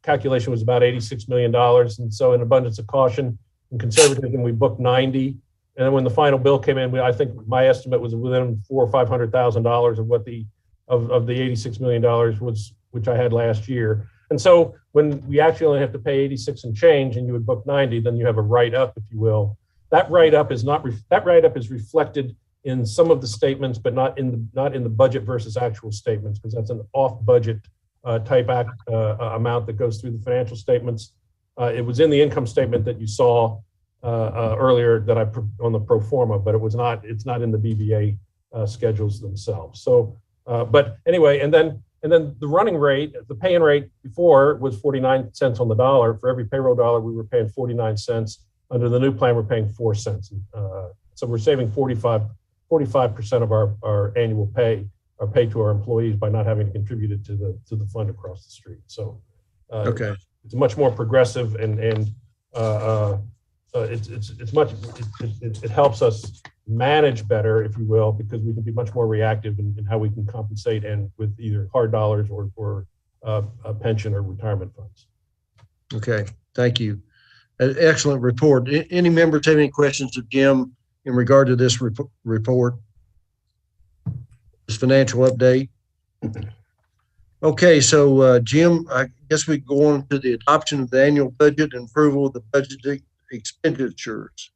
calculation was about $86 million. And so in abundance of caution and conservatism, we booked 90. And then when the final bill came in, I think my estimate was within $400,000 or $500,000 of what the $86 million was, which I had last year. And so when we actually only have to pay 86 and change, and you would book 90, then you have a write-up, if you will. That write-up is reflected in some of the statements, but not in the budget versus actual statements, because that's an off-budget type amount that goes through the financial statements. It was in the income statement that you saw earlier that I on the pro forma, but it's not in the BVA schedules themselves. So, but anyway, and then the running rate, the pay-in rate before was 49 cents on the dollar. For every payroll dollar, we were paying 49 cents. Under the new plan, we're paying 4 cents. So we're saving 45% of our annual pay to our employees by not having to contribute it to the fund across the street. So okay, it's much more progressive, and it helps us manage better, if you will, because we can be much more reactive in how we can compensate, and with either hard dollars or a pension or retirement funds. Okay, thank you. An excellent report. Any members have any questions of Jim in regard to this report, this financial update? Okay, so Jim, I guess we go on to the adoption of the annual budget and approval of the budget expenditures.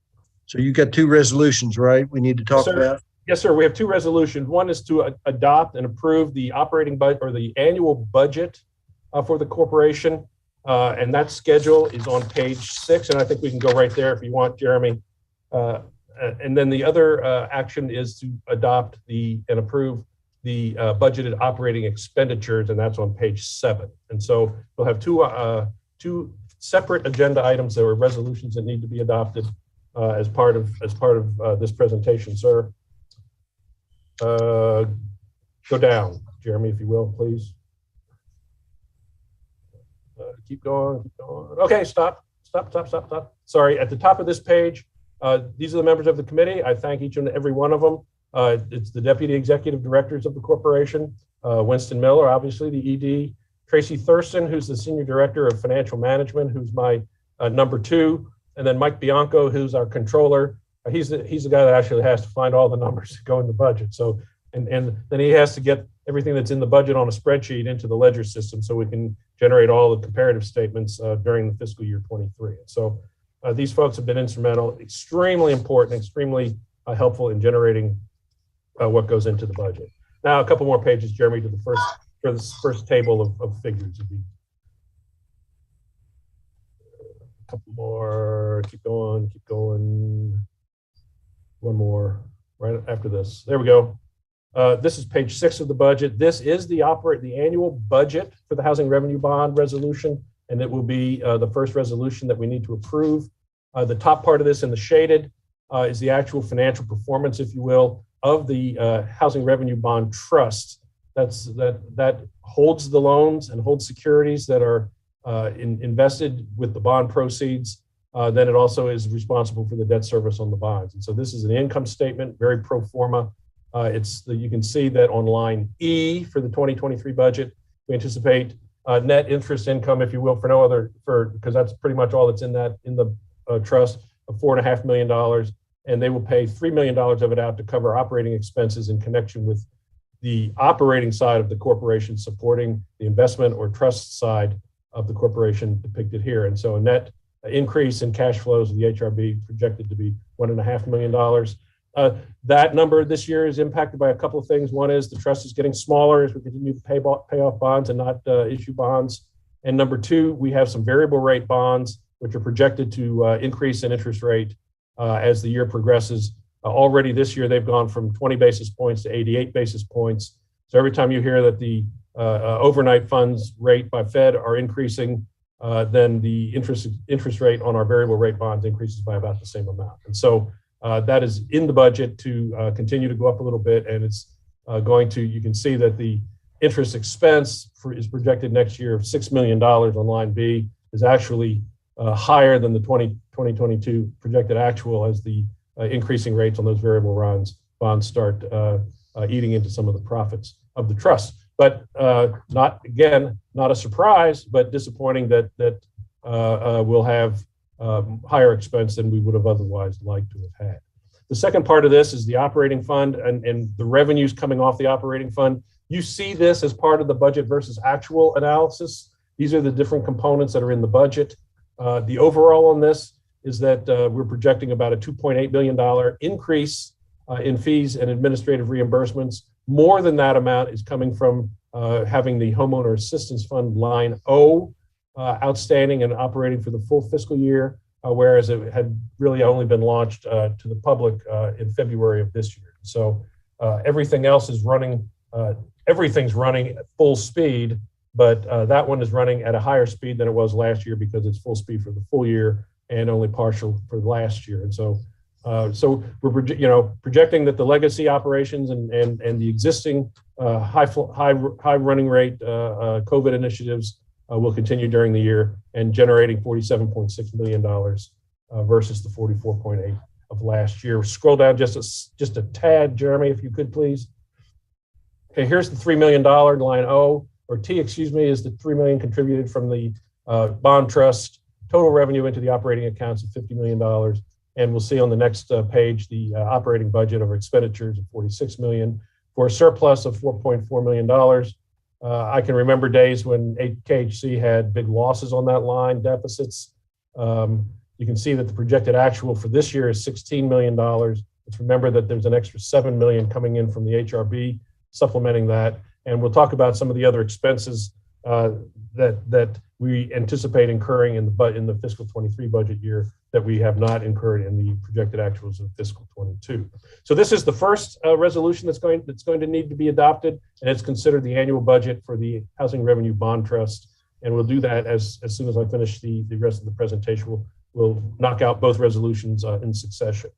So you got 2 resolutions, right? We need to talk about. Yes, sir. We have two resolutions. One is to adopt and approve the operating budget or the annual budget for the corporation. And that schedule is on page 6. And I think we can go right there if you want, Jeremy. And then the other action is to adopt and approve the budgeted operating expenditures, and that's on page 7. And so we'll have two separate agenda items. There are resolutions that need to be adopted as part of this presentation, sir. Go down, Jeremy, if you will, please. Keep going, keep going. Okay, stop. Sorry, at the top of this page, these are the members of the committee. I thank each and every one of them. It's the deputy executive directors of the corporation, Winston Miller, obviously the ED, Tracy Thurston, who's the senior director of financial management, who's my number 2, and then Mike Bianco, who's our controller. He's the guy that actually has to find all the numbers that go in the budget. So, and then he has to get everything that's in the budget on a spreadsheet into the ledger system so we can generate all the comparative statements during the fiscal year 23. So these folks have been instrumental, extremely important, extremely helpful in generating what goes into the budget. Now, a couple more pages, Jeremy, to the first table of figures. A couple more, keep going. One more right after this. There we go. This is page 6 of the budget. This is the annual budget for the housing revenue bond resolution, and it will be the first resolution that we need to approve. The top part of this in the shaded is the actual financial performance, if you will, of the housing revenue bond trust. That holds the loans and holds securities that are invested with the bond proceeds. Then it also is responsible for the debt service on the bonds. And so this is an income statement, very pro forma. You can see that on line E for the 2023 budget, we anticipate net interest income, if you will, because that's pretty much all that's in the trust, of $4.5 million. And they will pay $3 million of it out to cover operating expenses in connection with the operating side of the corporation supporting the investment or trust side of the corporation depicted here. And so a net increase in cash flows of the HRB projected to be $1.5 million. That number this year is impacted by a couple of things. One is the trust is getting smaller as we continue to pay off bonds and not issue bonds. And number 2, we have some variable rate bonds, which are projected to increase in interest rate as the year progresses. Already this year, they've gone from 20 basis points to 88 basis points. So every time you hear that the overnight funds rate by Fed are increasing, then the interest rate on our variable rate bonds increases by about the same amount. And so that is in the budget to continue to go up a little bit. And it's you can see that the interest expense is projected next year of $6 million on line B, is actually higher than the 2022 projected actual as the increasing rates on those variable bonds start eating into some of the profits of the trust. But not a surprise, but disappointing that we'll have higher expense than we would have otherwise liked to have had. The second part of this is the operating fund and the revenues coming off the operating fund. You see this as part of the budget versus actual analysis. These are the different components that are in the budget. The overall on this is that we're projecting about a $2.8 billion increase in fees and administrative reimbursements. More than that amount is coming from having the Homeowner Assistance Fund line O outstanding and operating for the full fiscal year, whereas it had really only been launched to the public in February of this year. So everything else is running, everything's running at full speed, but that one is running at a higher speed than it was last year because it's full speed for the full year and only partial for last year. And so we're projecting that the legacy operations and the existing high running rate COVID initiatives will continue during the year and generating $47.6 million versus the 44.8 of last year. Scroll down just a tad, Jeremy, if you could, please. Okay, here's the $3 million line O, or T, excuse me, is the $3 million contributed from the bond trust. Total revenue into the operating accounts of $50 million. And we'll see on the next page the operating budget of expenditures of $46 million for a surplus of $4.4 million. I can remember days when KHC had big losses on that line, deficits. You can see that the projected actual for this year is $16 million Let's remember that there's an extra 7 million coming in from the HRB supplementing that. And we'll talk about some of the other expenses that we anticipate incurring in the fiscal 23 budget year that we have not incurred in the projected actuals of fiscal 22. So this is the first resolution that's going to need to be adopted, and it's considered the annual budget for the Housing Revenue Bond Trust. And we'll do that as soon as I finish the rest of the presentation. We'll knock out both resolutions in succession.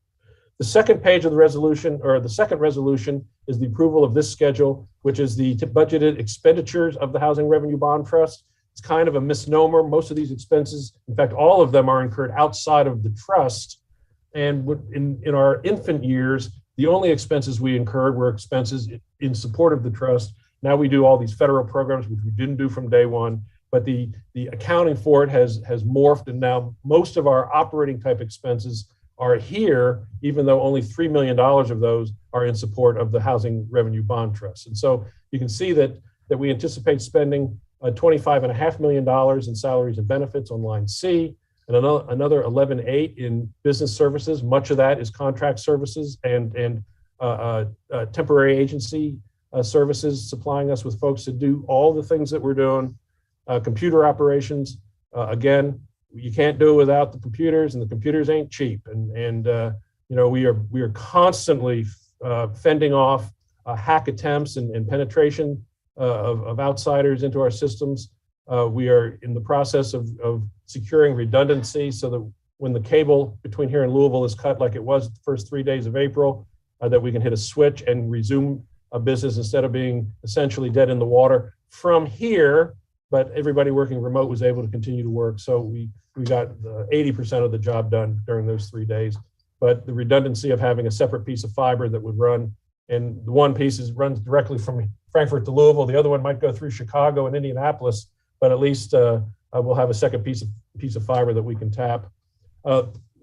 The second page of the resolution, or the second resolution, is the approval of this schedule, which is the budgeted expenditures of the Housing Revenue Bond Trust. It's kind of a misnomer. Most of these expenses, in fact, all of them are incurred outside of the trust. And in our infant years, the only expenses we incurred were expenses in support of the trust. Now we do all these federal programs, which we didn't do from day one, but the accounting for it has morphed, and now most of our operating type expenses are here, even though only $3 million of those are in support of the Housing Revenue Bond Trust. And so you can see that we anticipate spending $25.5 million in salaries and benefits on line C, and another 11.8 in business services. Much of that is contract services and temporary agency services, supplying us with folks to do all the things that we're doing. Computer operations, again, you can't do it without the computers, and the computers ain't cheap. And you know, we are constantly fending off hack attempts and penetration of outsiders into our systems. We are in the process of securing redundancy so that when the cable between here and Louisville is cut like it was the first 3 days of April, that we can hit a switch and resume a business instead of being essentially dead in the water from here. But everybody working remote was able to continue to work. So we got 80% of the job done during those 3 days. But the redundancy of having a separate piece of fiber that would run, and the one piece runs directly from Frankfurt to Louisville. The other one might go through Chicago and Indianapolis, but at least we'll have a second piece of fiber that we can tap.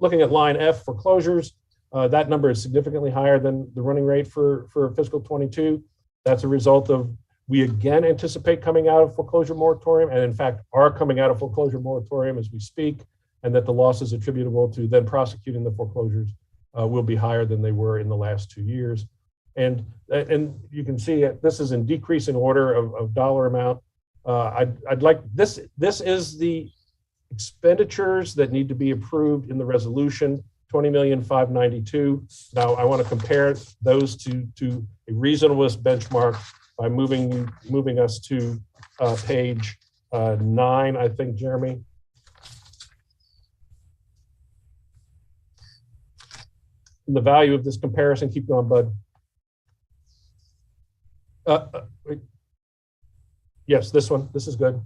Looking at line F, foreclosures, that number is significantly higher than the running rate for fiscal 22. That's a result of, we again anticipate coming out of foreclosure moratorium, and in fact are coming out of foreclosure moratorium as we speak, and that the losses attributable to then prosecuting the foreclosures will be higher than they were in the last 2 years. And you can see this is in decreasing order of dollar amount. I'd like this is the expenditures that need to be approved in the resolution, 20,592,000. Now I want to compare those to a reasonableness benchmark by moving us to page 9, I think, Jeremy. The value of this comparison, keep going, bud. Yes, this one, this is good.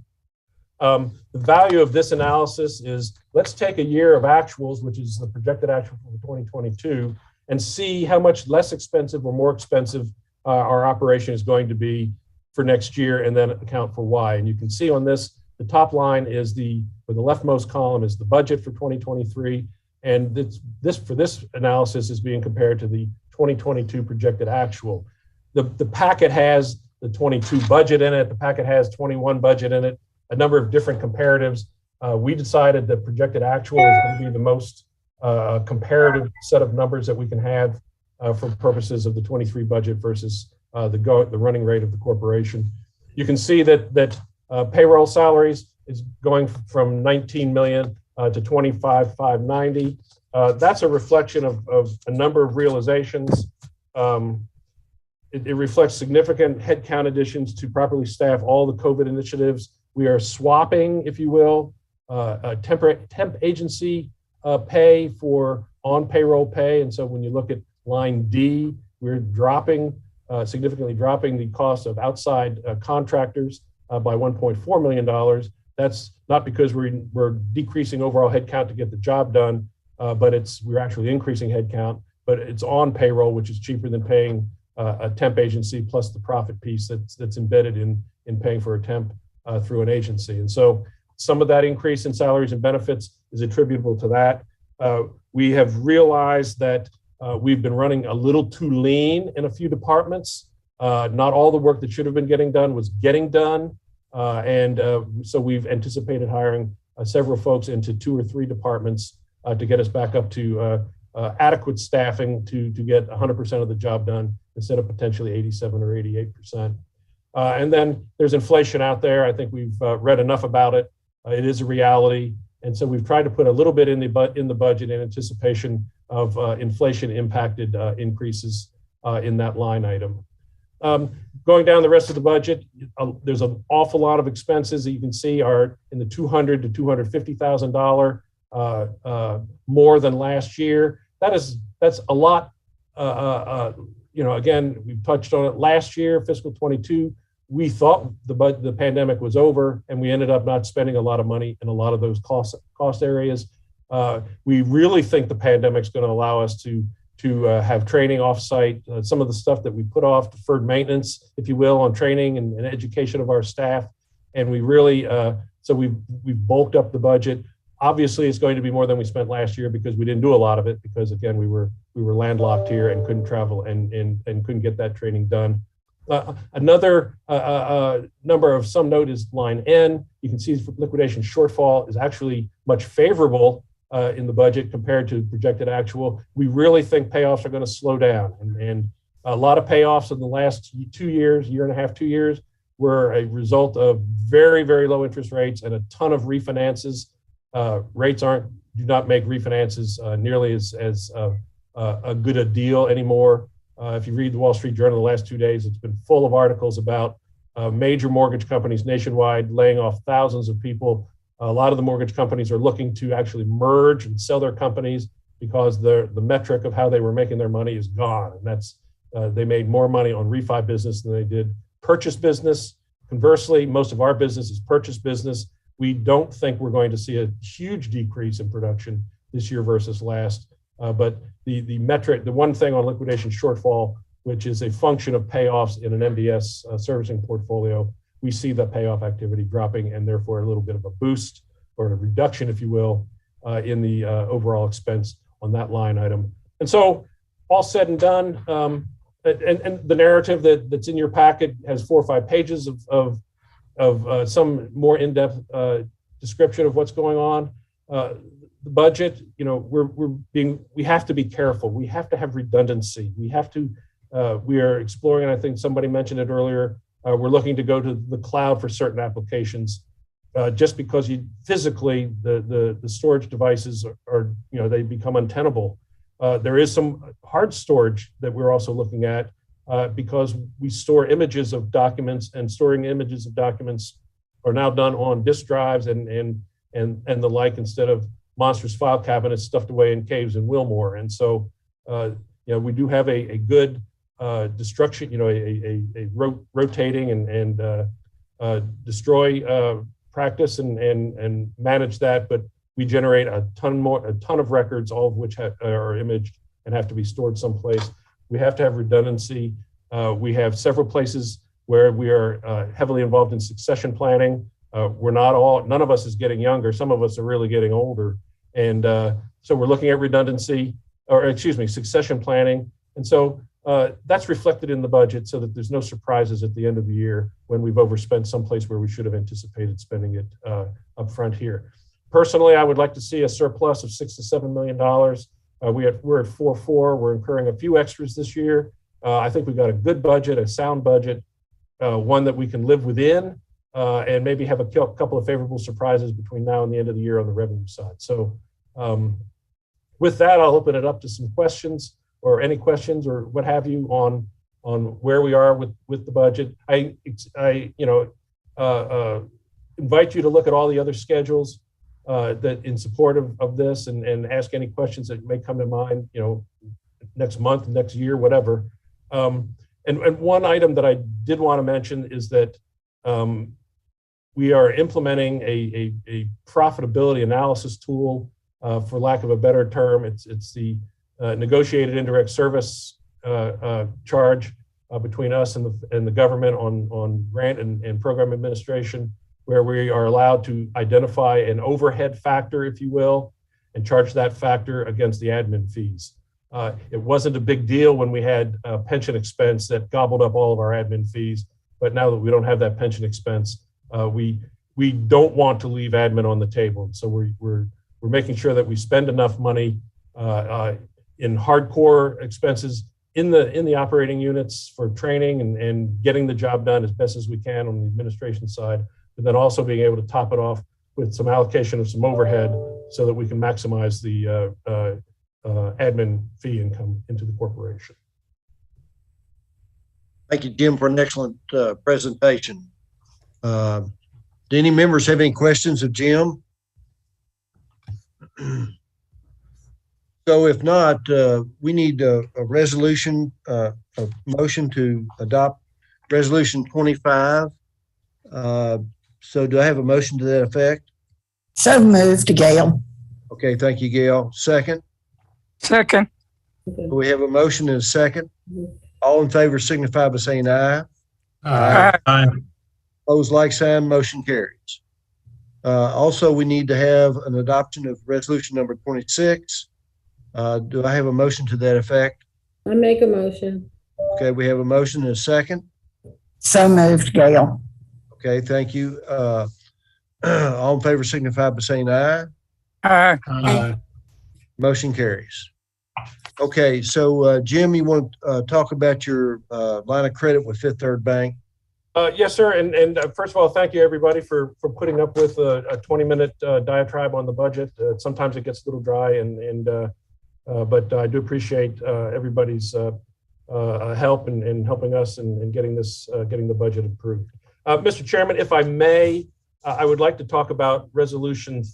The value of this analysis is, let's take a year of actuals, which is the projected actual for 2022, and see how much less expensive or more expensive our operation is going to be for next year, and then account for why. And you can see on this, the top line is the leftmost column is the budget for 2023. And this analysis is being compared to the 2022 projected actual. The packet has the 22 budget in it. The packet has 21 budget in it, a number of different comparatives. We decided that projected actual is going to be the most comparative set of numbers that we can have for purposes of the 23 budget versus the running rate of the corporation. You can see that payroll salaries is going from 19 million to 25,590. That's a reflection of a number of realizations. It reflects significant headcount additions to properly staff all the COVID initiatives. We are swapping, if you will, temp agency pay for on payroll pay. And so when you look at line D, we're significantly dropping the cost of outside contractors by $1.4 million. That's not because we're decreasing overall headcount to get the job done, but we're actually increasing headcount, but it's on payroll, which is cheaper than paying a temp agency plus the profit piece that's embedded in paying for a temp through an agency. And so some of that increase in salaries and benefits is attributable to that. We have realized that we've been running a little too lean in a few departments. Not all the work that should have been getting done was getting done. So we've anticipated hiring several folks into 2 or 3 departments to get us back up to adequate staffing to get 100% of the job done instead of potentially 87 or 88%. And then there's inflation out there. I think we've read enough about it. It is a reality. And so we've tried to put a little bit in the budget in anticipation of inflation impacted increases in that line item. Going down the rest of the budget, there's an awful lot of expenses that you can see are in the $200,000 to $250,000 more than last year. That's a lot. Again, we've touched on it last year, fiscal 22. We thought the pandemic was over, and we ended up not spending a lot of money in a lot of those cost areas. We really think the pandemic's going to allow us to have training offsite. Some of the stuff that we put off, deferred maintenance, if you will, on training and education of our staff. And we really, so we've bulked up the budget. Obviously, it's going to be more than we spent last year because we didn't do a lot of it because, again, we were landlocked here and couldn't travel and couldn't get that training done. Another number of some note is line N. You can see liquidation shortfall is actually much favorable in the budget compared to projected actual. We really think payoffs are going to slow down. And a lot of payoffs in the last 2 years, year and a half, 2 years, were a result of very, very low interest rates and a ton of refinances. Rates do not make refinances nearly as a good a deal anymore. If you read the Wall Street Journal the last 2 days, it's been full of articles about major mortgage companies nationwide laying off thousands of people. A lot of the mortgage companies are looking to actually merge and sell their companies because the metric of how they were making their money is gone. And that's they made more money on refi business than they did purchase business. Conversely, most of our business is purchase business. We don't think we're going to see a huge decrease in production this year versus last. But the metric, the one thing on liquidation shortfall, which is a function of payoffs in an MBS servicing portfolio, we see the payoff activity dropping and therefore a little bit of a boost or a reduction, if you will, in the overall expense on that line item. And so all said and done, and the narrative that's in your packet has 4 or 5 pages of some more in-depth description of what's going on. The budget, we have to be careful. We have to have redundancy. We are exploring, and I think somebody mentioned it earlier, we're looking to go to the cloud for certain applications. Just because physically the storage devices are they become untenable. There is some hard storage that we're also looking at because we store images of documents, and storing images of documents are now done on disk drives and the like, instead of monstrous file cabinets stuffed away in caves in Wilmore. And so we do have a good destruction, a rotating and destroy practice and manage that, but we generate a ton of records, all of which are imaged and have to be stored someplace. We have to have redundancy. We have several places where we are heavily involved in succession planning. None of us is getting younger. Some of us are really getting older. And so we're looking at succession planning. And so that's reflected in the budget so that there's no surprises at the end of the year when we've overspent someplace where we should have anticipated spending it up front here. Personally, I would like to see a surplus of $6 to $7 million. We're at 4.4. We're incurring a few extras this year. I think we've got a good budget, a sound budget, one that we can live within, and maybe have a couple of favorable surprises between now and the end of the year on the revenue side. So with that, I'll open it up to some questions or any questions or what have you on where we are with the budget. I invite you to look at all the other schedules that in support of this and ask any questions that may come to mind, next month, next year, whatever. And one item that I did want to mention is that we are implementing a profitability analysis tool, for lack of a better term. It's the negotiated indirect service charge between us and the government on grant and program administration, where we are allowed to identify an overhead factor, if you will, and charge that factor against the admin fees. It wasn't a big deal when we had pension expense that gobbled up all of our admin fees, but now that we don't have that pension expense, we don't want to leave admin on the table. So we're making sure that we spend enough money in hardcore expenses in the operating units for training and getting the job done as best as we can on the administration side, but then also being able to top it off with some allocation of some overhead so that we can maximize the admin fee income into the corporation. Thank you, Jim, for an excellent presentation. Do any members have any questions of Jim? So if not, we need a resolution, a motion to adopt Resolution 25. So do I have a motion to that effect? So moved, Gail. Okay, thank you, Gail. Second? Second. We have a motion and a second. All in favor signify by saying aye. Aye. Opposed, like sign, motion carries. Also, we need to have an adoption of resolution number 26. Do I have a motion to that effect? I make a motion. Okay, we have a motion and a second. So moved, Gail. Okay, thank you. All in favor signify by saying aye. Aye. Motion carries. Okay, so Jim, you want to talk about your line of credit with Fifth Third Bank? Yes, sir. And first of all, thank you everybody for putting up with a 20-minute diatribe on the budget. Sometimes it gets a little dry, but I do appreciate everybody's help in helping us in getting the budget approved. Mr. Chairman, if I may, I would like to talk about resolution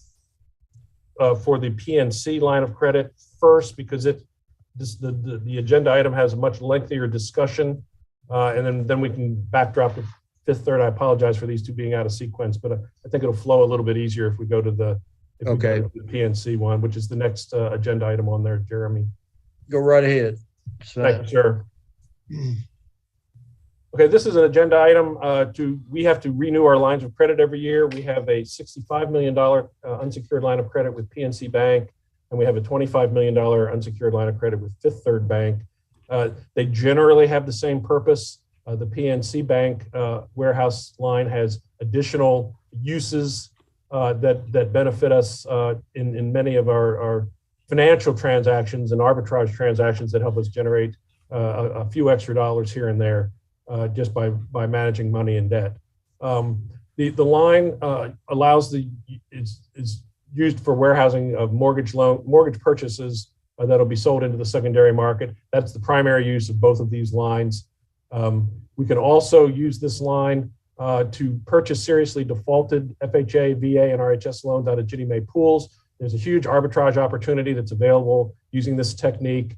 for the PNC line of credit first, because the agenda item has a much lengthier discussion, and then we can backdrop to Fifth Third. I apologize for these two being out of sequence, but I think it'll flow a little bit easier if we go to the PNC one, which is the next agenda item on there, Jeremy. Go right ahead. Thank you, sir. Okay, this is an agenda item we have to renew our lines of credit every year. We have a $65 million unsecured line of credit with PNC Bank, and we have a $25 million unsecured line of credit with Fifth Third Bank. They generally have the same purpose. The PNC Bank warehouse line has additional uses that benefit us in many of our financial transactions and arbitrage transactions that help us generate a few extra dollars here and there just by managing money and debt. The line is used for warehousing of mortgage purchases that'll be sold into the secondary market. That's the primary use of both of these lines. We can also use this line to purchase seriously defaulted FHA, VA, and RHS loans out of Ginnie Mae pools. There's a huge arbitrage opportunity that's available using this technique.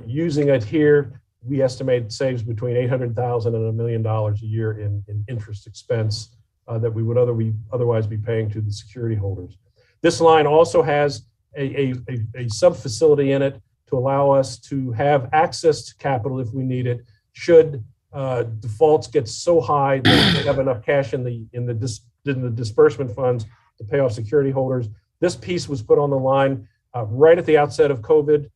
Using it here, we estimate it saves between $800,000 and $1 million a year in interest expense that we would otherwise be paying to the security holders. This line also has a sub-facility in it to allow us to have access to capital if we need it, should defaults get so high that we have enough cash in the disbursement funds to pay off security holders. This piece was put on the line right at the outset of COVID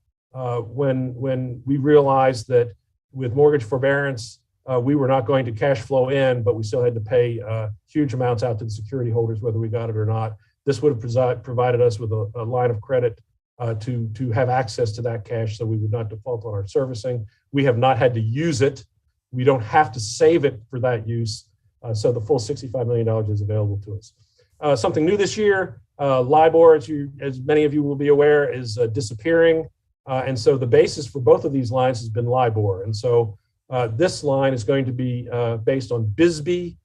when we realized that with mortgage forbearance, we were not going to cash flow in, but we still had to pay huge amounts out to the security holders, whether we got it or not. This would have provided us with a line of credit to have access to that cash so we would not default on our servicing. We have not had to use it. We don't have to save it for that use. So the full $65 million is available to us. Something new this year, LIBOR, as many of you will be aware, is disappearing. And so the basis for both of these lines has been LIBOR. And so this line is going to be based on BSBY,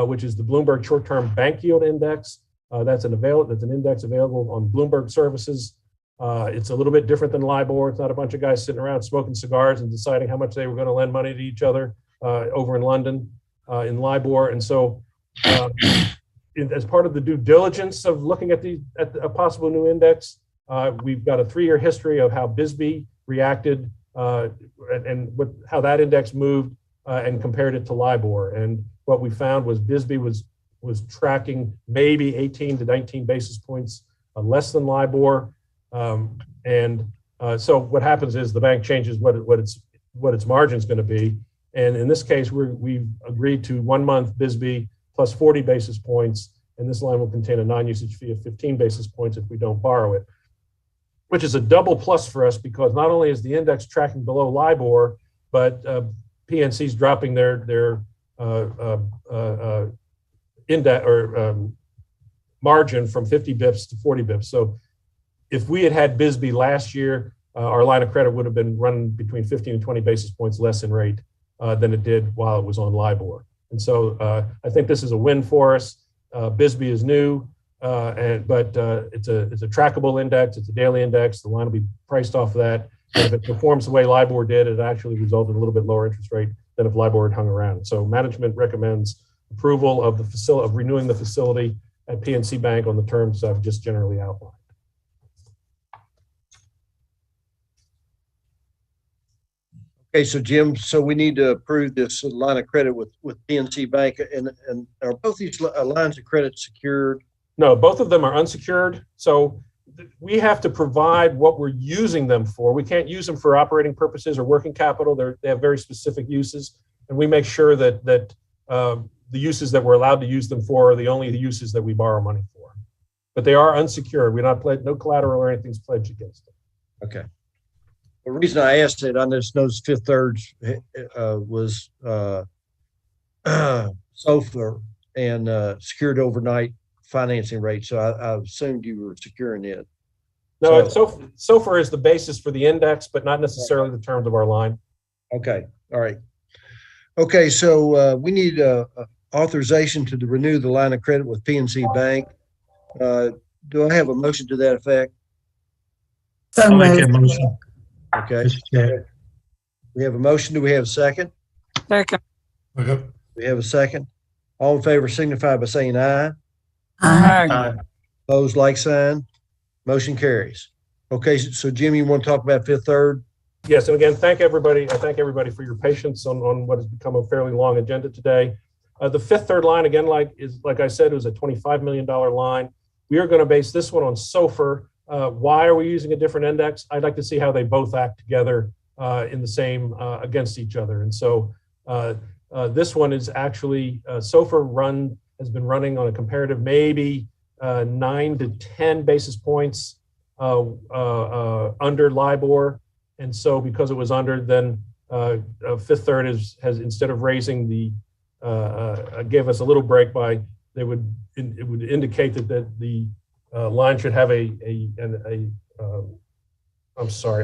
which is the Bloomberg Short-Term Bank Yield Index. That's an index available on Bloomberg services. It's a little bit different than LIBOR. It's not a bunch of guys sitting around smoking cigars and deciding how much they were going to lend money to each other over in London in LIBOR. And so as part of the due diligence of looking at a possible new index, we've got a 3-year history of how BSBY reacted and how that index moved and compared it to LIBOR. And what we found was BSBY was tracking maybe 18 to 19 basis points less than LIBOR. So what happens is the bank changes what its margin is going to be. And in this case, we've agreed to 1 month BSBY plus 40 basis points. And this line will contain a non-usage fee of 15 basis points if we don't borrow it. which is a double plus for us because not only is the index tracking below LIBOR, but PNC's dropping their index or margin from 50 bips to 40 bips. So if we had BSBY last year, our line of credit would have been running between 15 and 20 basis points less in rate than it did while it was on LIBOR. And so I think this is a win for us. BSBY is new, but it's a trackable index. It's a daily index. The line will be priced off of that. And if it performs the way LIBOR did, it actually resulted in a little bit lower interest rate than if LIBOR had hung around. So management recommends approval of of renewing the facility at PNC Bank on the terms I've just generally outlined. Okay, so Jim, so we need to approve this line of credit with PNC Bank, and are both these lines of credit secured? No, both of them are unsecured. So we have to provide what we're using them for. We can't use them for operating purposes or working capital. They have very specific uses, and we make sure that the uses that we're allowed to use them for are the only uses that we borrow money for. But they are unsecured. We're not no collateral or anything's pledged against them. Okay. The reason I asked it, I just noticed Fifth Third was SOFR and secured overnight financing rate. So I assumed you were securing it. No, SOFR is the basis for the index, but not necessarily the terms of our line. Okay. All right. Okay. So we need authorization to renew the line of credit with PNC Bank. Do I have a motion to that effect? So I'll make that moved. motion. Okay. Mr. Chair. We have a motion. Do we have a second? Okay. We have a second. All in favor signify by saying aye. Aye. Opposed, like sign. Motion carries. Okay, so Jim, you want to talk about Fifth Third? Yes, and again, thank everybody. I thank everybody for your patience on what has become a fairly long agenda today. The Fifth Third line, again, like I said, it was a $25 million line. We are going to base this one on SOFR. Why are we using a different index? I'd like to see how they both act together in the same against each other. And so this one is actually SOFR has been running on a comparative maybe 9 to 10 basis points under LIBOR. And so because it was under, then Fifth Third has instead of raising gave us a little break by it would indicate that the line should have a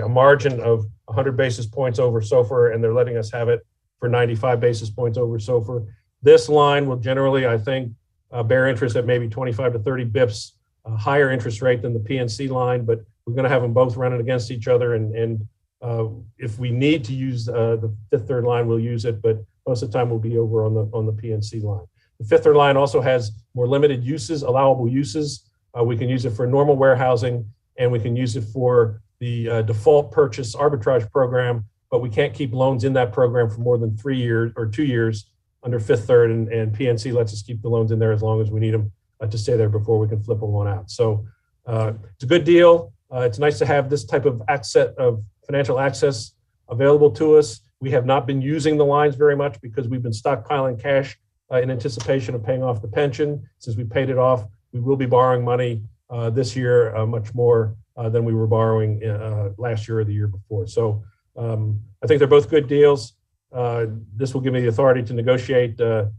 margin of 100 basis points over SOFR, and they're letting us have it for 95 basis points over SOFR. This line will generally, I think, bear interest at maybe 25 to 30 bips, higher interest rate than the PNC line, but we're going to have them both running against each other. And if we need to use the Fifth Third line, we'll use it, but most of the time we'll be over on the PNC line. The Fifth Third line also has more limited uses, allowable uses. We can use it for normal warehousing, and we can use it for the default purchase arbitrage program, but we can't keep loans in that program for more than 3 years or 2 years under Fifth Third, and PNC lets us keep the loans in there as long as we need them to stay there before we can flip them one out. So it's a good deal. It's nice to have this type of financial access available to us. We have not been using the lines very much because we've been stockpiling cash in anticipation of paying off the pension. Since we paid it off, we will be borrowing money this year, much more than we were borrowing last year or the year before. So I think they're both good deals. This will give me the authority to negotiate the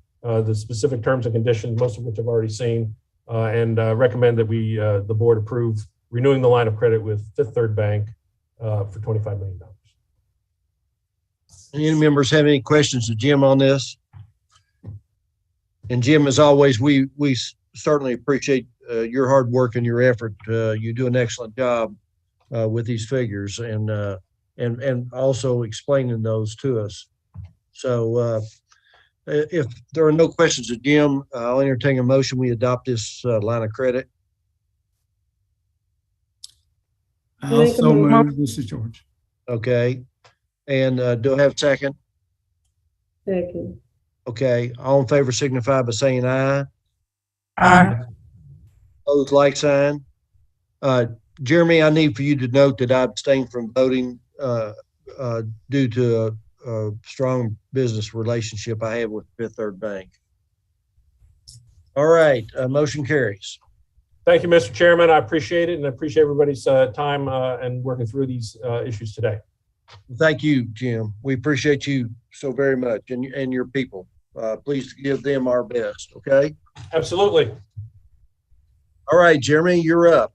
specific terms and conditions, most of which I've already seen, and recommend that the board approve renewing the line of credit with Fifth Third Bank for $25 million. Any members have any questions to Jim on this? And Jim, as always, we certainly appreciate your hard work and your effort. You do an excellent job with these figures and also explaining those to us. So if there are no questions to Jim, I'll entertain a motion. We adopt this line of credit. Also move, this is George. Okay. And do I have a second? Second. Okay. All in favor signify by saying aye. Aye. Opposed, like sign. Jeremy, I need for you to note that I abstained from voting due to a strong business relationship I have with Fifth Third Bank. All right, motion carries. Thank you, Mr. Chairman. I appreciate it, and I appreciate everybody's time and working through these issues today. Thank you, Jim. We appreciate you so very much and your people. Please give them our best, okay? Absolutely. All right, Jeremy, you're up.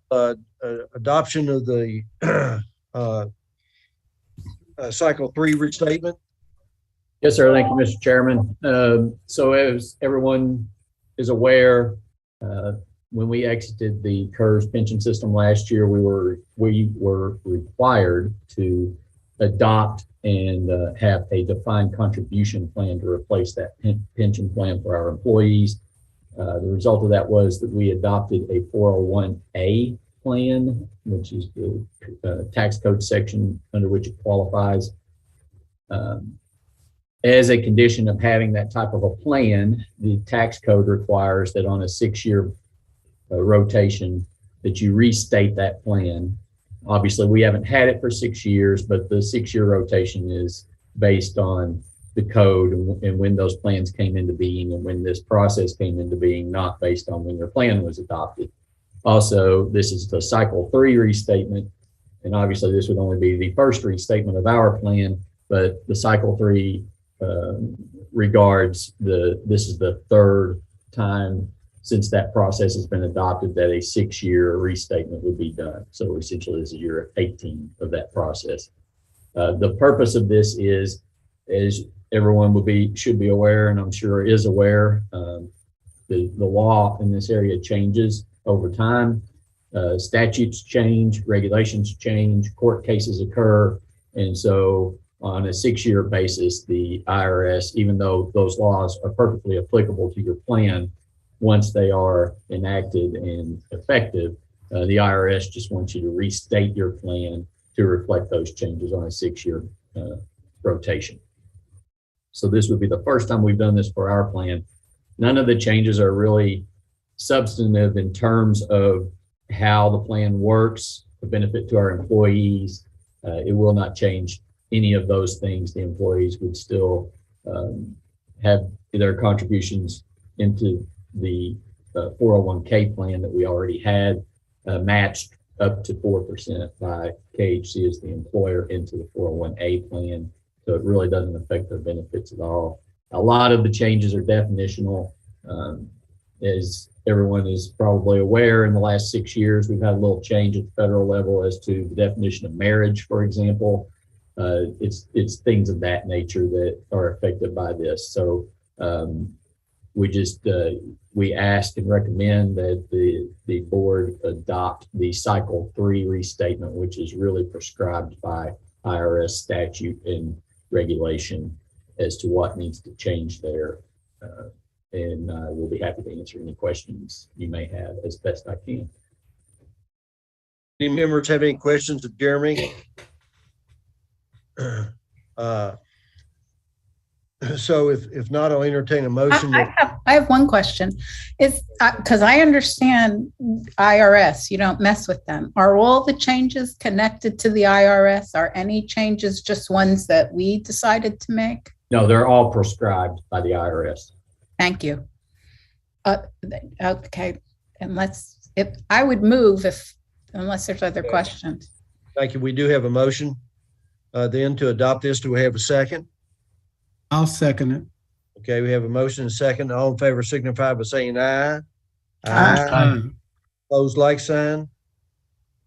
Adoption of the Cycle 3 restatement. Yes, sir. Thank you, Mr. Chairman. So as everyone is aware, when we exited the CURS pension system last year, we were required to adopt and have a defined contribution plan to replace that pension plan for our employees. The result of that was that we adopted a 401A plan, which is the tax code section under which it qualifies. As a condition of having that type of a plan, the tax code requires that on a 6-year rotation that you restate that plan. Obviously, we haven't had it for 6 years, but the 6-year rotation is based on the code and when those plans came into being and when this process came into being, not based on when your plan was adopted. Also, this is the Cycle 3 restatement, and obviously this would only be the first restatement of our plan, but the Cycle 3 regards this is the third time since that process has been adopted that a 6-year restatement would be done. So essentially this is year 18 of that process. The purpose of this is, as everyone should be aware, and I'm sure is aware, the law in this area changes over time. Statutes change, regulations change, court cases occur, and so on a 6-year basis, the IRS, even though those laws are perfectly applicable to your plan, once they are enacted and effective, the IRS just wants you to restate your plan to reflect those changes on a 6-year rotation. So this would be the first time we've done this for our plan. None of the changes are really substantive in terms of how the plan works, the benefit to our employees. It will not change any of those things. The employees would still have their contributions into the 401k plan that we already had matched up to 4% by KHC as the employer into the 401a plan. So it really doesn't affect their benefits at all. A lot of the changes are definitional. As everyone is probably aware, in the last 6 years, we've had a little change at the federal level as to the definition of marriage, for example. It's things of that nature that are affected by this. So we ask and recommend that the board adopt the Cycle 3 restatement, which is really prescribed by IRS statute and regulation as to what needs to change there. And we'll be happy to answer any questions you may have as best I can. Any members have any questions of Jeremy? So if not, I'll entertain a motion. I have one question. Is because I understand IRS, you don't mess with them. Are all the changes connected to the IRS? Are any changes just ones that we decided to make? No, they're all prescribed by the IRS. Thank you. Okay, I would move unless there's other questions. Thank you. We do have a motion then to adopt this. Do we have a second? I'll second it. Okay, we have a motion and a second. All in favor signify by saying aye. Aye. Opposed, like sign.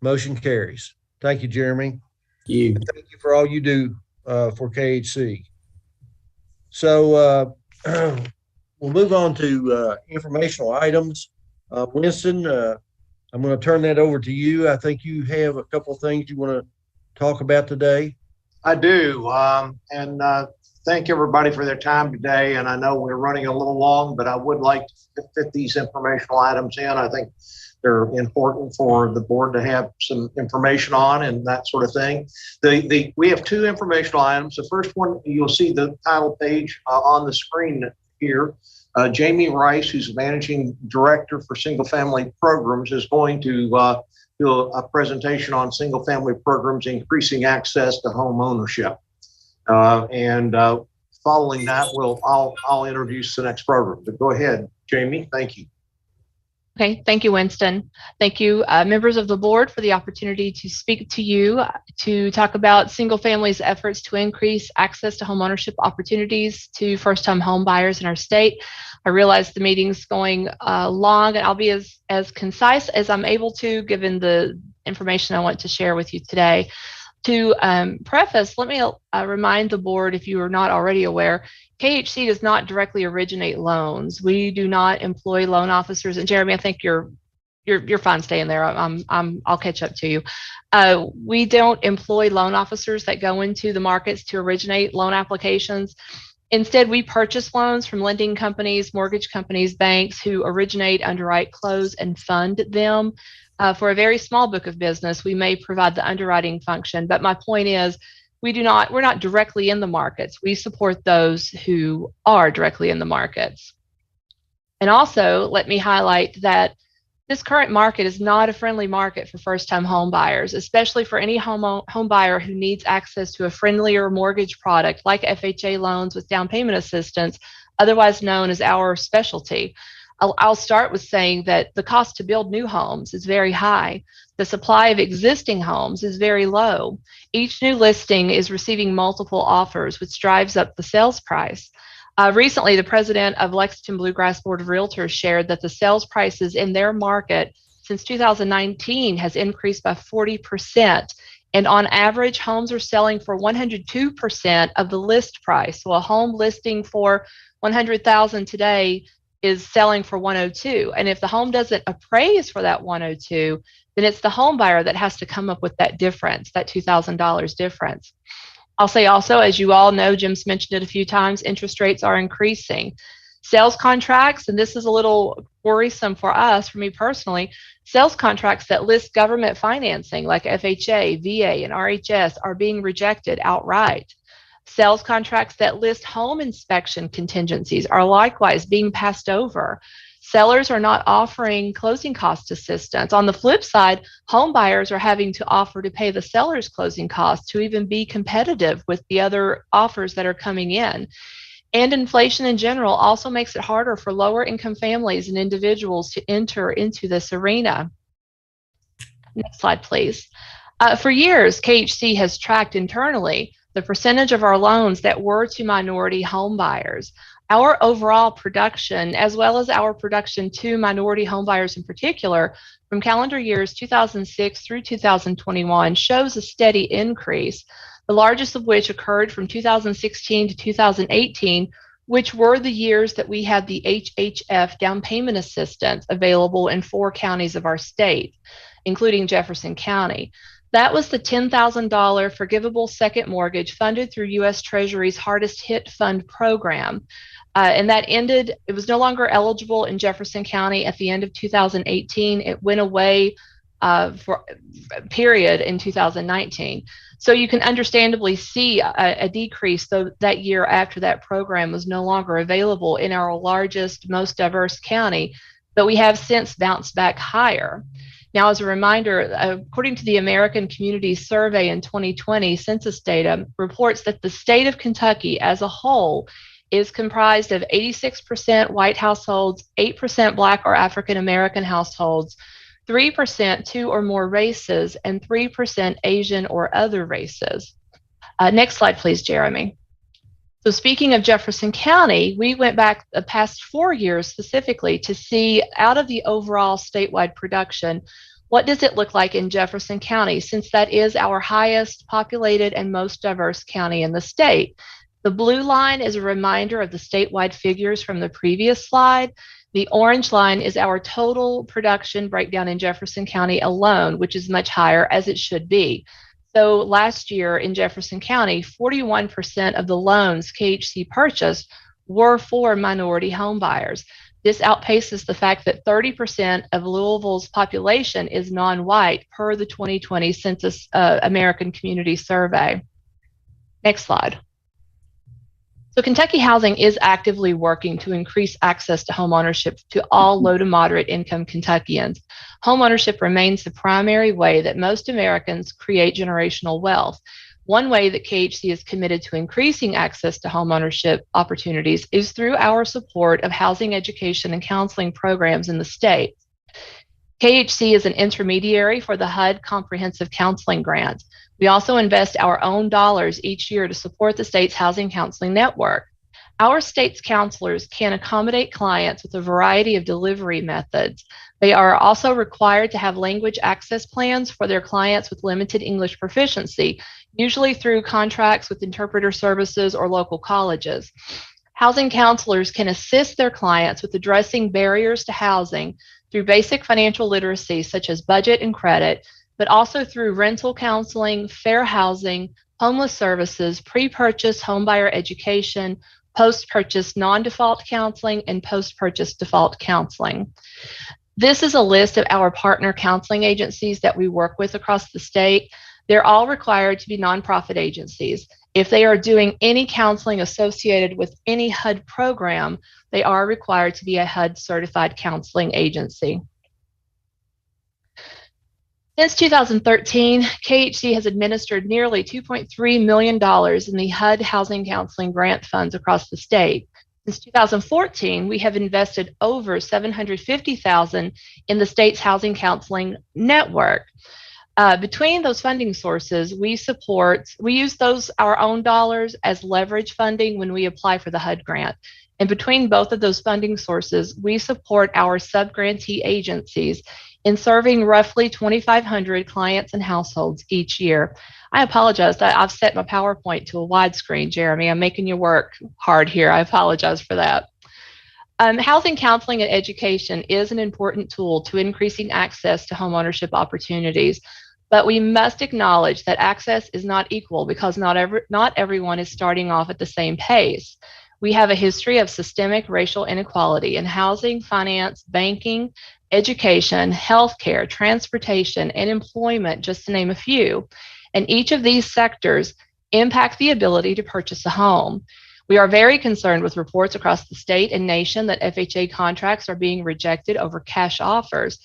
Motion carries. Thank you, Jeremy. Thank you. Thank you for all you do for KHC. So we'll move on to informational items. Winston, I'm going to turn that over to you. I think you have a couple of things you want to talk about today. I do. And thank everybody for their time today. And I know we're running a little long, but I would like to fit these informational items in. I think they're important for the board to have some information on and that sort of thing. We have two informational items. The first one, you'll see the title page on the screen here. Jamie Rice, who's Managing Director for Single Family Programs, is going to do a presentation on single family programs, increasing access to home ownership. And following that, I'll introduce the next program. But go ahead, Jamie. Thank you. Okay, thank you, Winston. Thank you, members of the board, for the opportunity to speak to you to talk about single families' efforts to increase access to homeownership opportunities to first-time home buyers in our state. I realize the meeting's going long, and I'll be as concise as I'm able to, given the information I want to share with you today. To preface, let me remind the board, if you are not already aware, KHC does not directly originate loans. We do not employ loan officers. And Jeremy, I think you're fine staying there. I'll catch up to you. We don't employ loan officers that go into the markets to originate loan applications. Instead, we purchase loans from lending companies, mortgage companies, banks who originate, underwrite, close, and fund them. For a very small book of business, we may provide the underwriting function, but my point is, we're not directly in the markets. We support those who are directly in the markets. And also, let me highlight that this current market is not a friendly market for first-time home buyers, especially for any home buyer who needs access to a friendlier mortgage product like FHA loans with down payment assistance, otherwise known as our specialty. I'll start with saying that the cost to build new homes is very high. The supply of existing homes is very low. Each new listing is receiving multiple offers, which drives up the sales price. Recently, the president of Lexington Bluegrass Board of Realtors shared that the sales prices in their market since 2019 has increased by 40%. And on average, homes are selling for 102% of the list price. So a home listing for $100,000 today is selling for 102. And if the home doesn't appraise for that 102, then it's the home buyer that has to come up with that difference, that $2,000 difference. I'll say also, as you all know, Jim's mentioned it a few times, interest rates are increasing. Sales contracts, and this is a little worrisome for us, for me personally, sales contracts that list government financing like FHA, VA, and RHS are being rejected outright. Sales contracts that list home inspection contingencies are likewise being passed over. Sellers are not offering closing cost assistance. On the flip side, home buyers are having to offer to pay the seller's closing costs to even be competitive with the other offers that are coming in. And inflation in general also makes it harder for lower income families and individuals to enter into this arena. Next slide, please. For years, KHC has tracked internally the percentage of our loans that were to minority home buyers. Our overall production, as well as our production to minority home buyers in particular, from calendar years 2006 through 2021, shows a steady increase, the largest of which occurred from 2016 to 2018, which were the years that we had the HHF down payment assistance available in 4 counties of our state, including Jefferson County. That was the $10,000 forgivable second mortgage funded through U.S. Treasury's Hardest Hit Fund program. And that ended, it was no longer eligible in Jefferson County at the end of 2018. It went away for a period in 2019. So you can understandably see a decrease that year after that program was no longer available in our largest, most diverse county, but we have since bounced back higher. Now, as a reminder, according to the American Community Survey in 2020, census data reports that the state of Kentucky as a whole is comprised of 86% white households, 8% Black or African American households, 3% 2 or more races, and 3% Asian or other races. Next slide, please, Jeremy. So speaking of Jefferson County, we went back the past 4 years specifically to see, out of the overall statewide production, what does it look like in Jefferson County, since that is our highest populated and most diverse county in the state. The blue line is a reminder of the statewide figures from the previous slide. The orange line is our total production breakdown in Jefferson County alone, which is much higher, as it should be. So last year in Jefferson County, 41% of the loans KHC purchased were for minority home buyers. This outpaces the fact that 30% of Louisville's population is non-white per the 2020 Census American Community Survey. Next slide. So Kentucky Housing is actively working to increase access to homeownership to all low to moderate income Kentuckians. Homeownership remains the primary way that most Americans create generational wealth. One way that KHC is committed to increasing access to homeownership opportunities is through our support of housing education and counseling programs in the state. KHC is an intermediary for the HUD Comprehensive Counseling Grant. We also invest our own dollars each year to support the state's housing counseling network. Our state's counselors can accommodate clients with a variety of delivery methods. They are also required to have language access plans for their clients with limited English proficiency, usually through contracts with interpreter services or local colleges. Housing counselors can assist their clients with addressing barriers to housing through basic financial literacy, such as budget and credit, but also through rental counseling, fair housing, homeless services, pre-purchase homebuyer education, post-purchase non-default counseling, and post-purchase default counseling. This is a list of our partner counseling agencies that we work with across the state. They're all required to be nonprofit agencies. If they are doing any counseling associated with any HUD program, they are required to be a HUD certified counseling agency. Since 2013, KHC has administered nearly $2.3 million in the HUD housing counseling grant funds across the state. Since 2014, we have invested over $750,000 in the state's housing counseling network. Between those funding sources, we use our own dollars as leverage funding when we apply for the HUD grant. And between both of those funding sources, we support our subgrantee agencies in serving roughly 2,500 clients and households each year. I apologize that I've set my PowerPoint to a widescreen, Jeremy. I'm making you work hard here. I apologize for that. Housing counseling and education is an important tool to increasing access to homeownership opportunities, but we must acknowledge that access is not equal because not everyone is starting off at the same pace. We have a history of systemic racial inequality in housing, finance, banking, education, healthcare, transportation, and employment, just to name a few. And each of these sectors impact the ability to purchase a home. We are very concerned with reports across the state and nation that FHA contracts are being rejected over cash offers.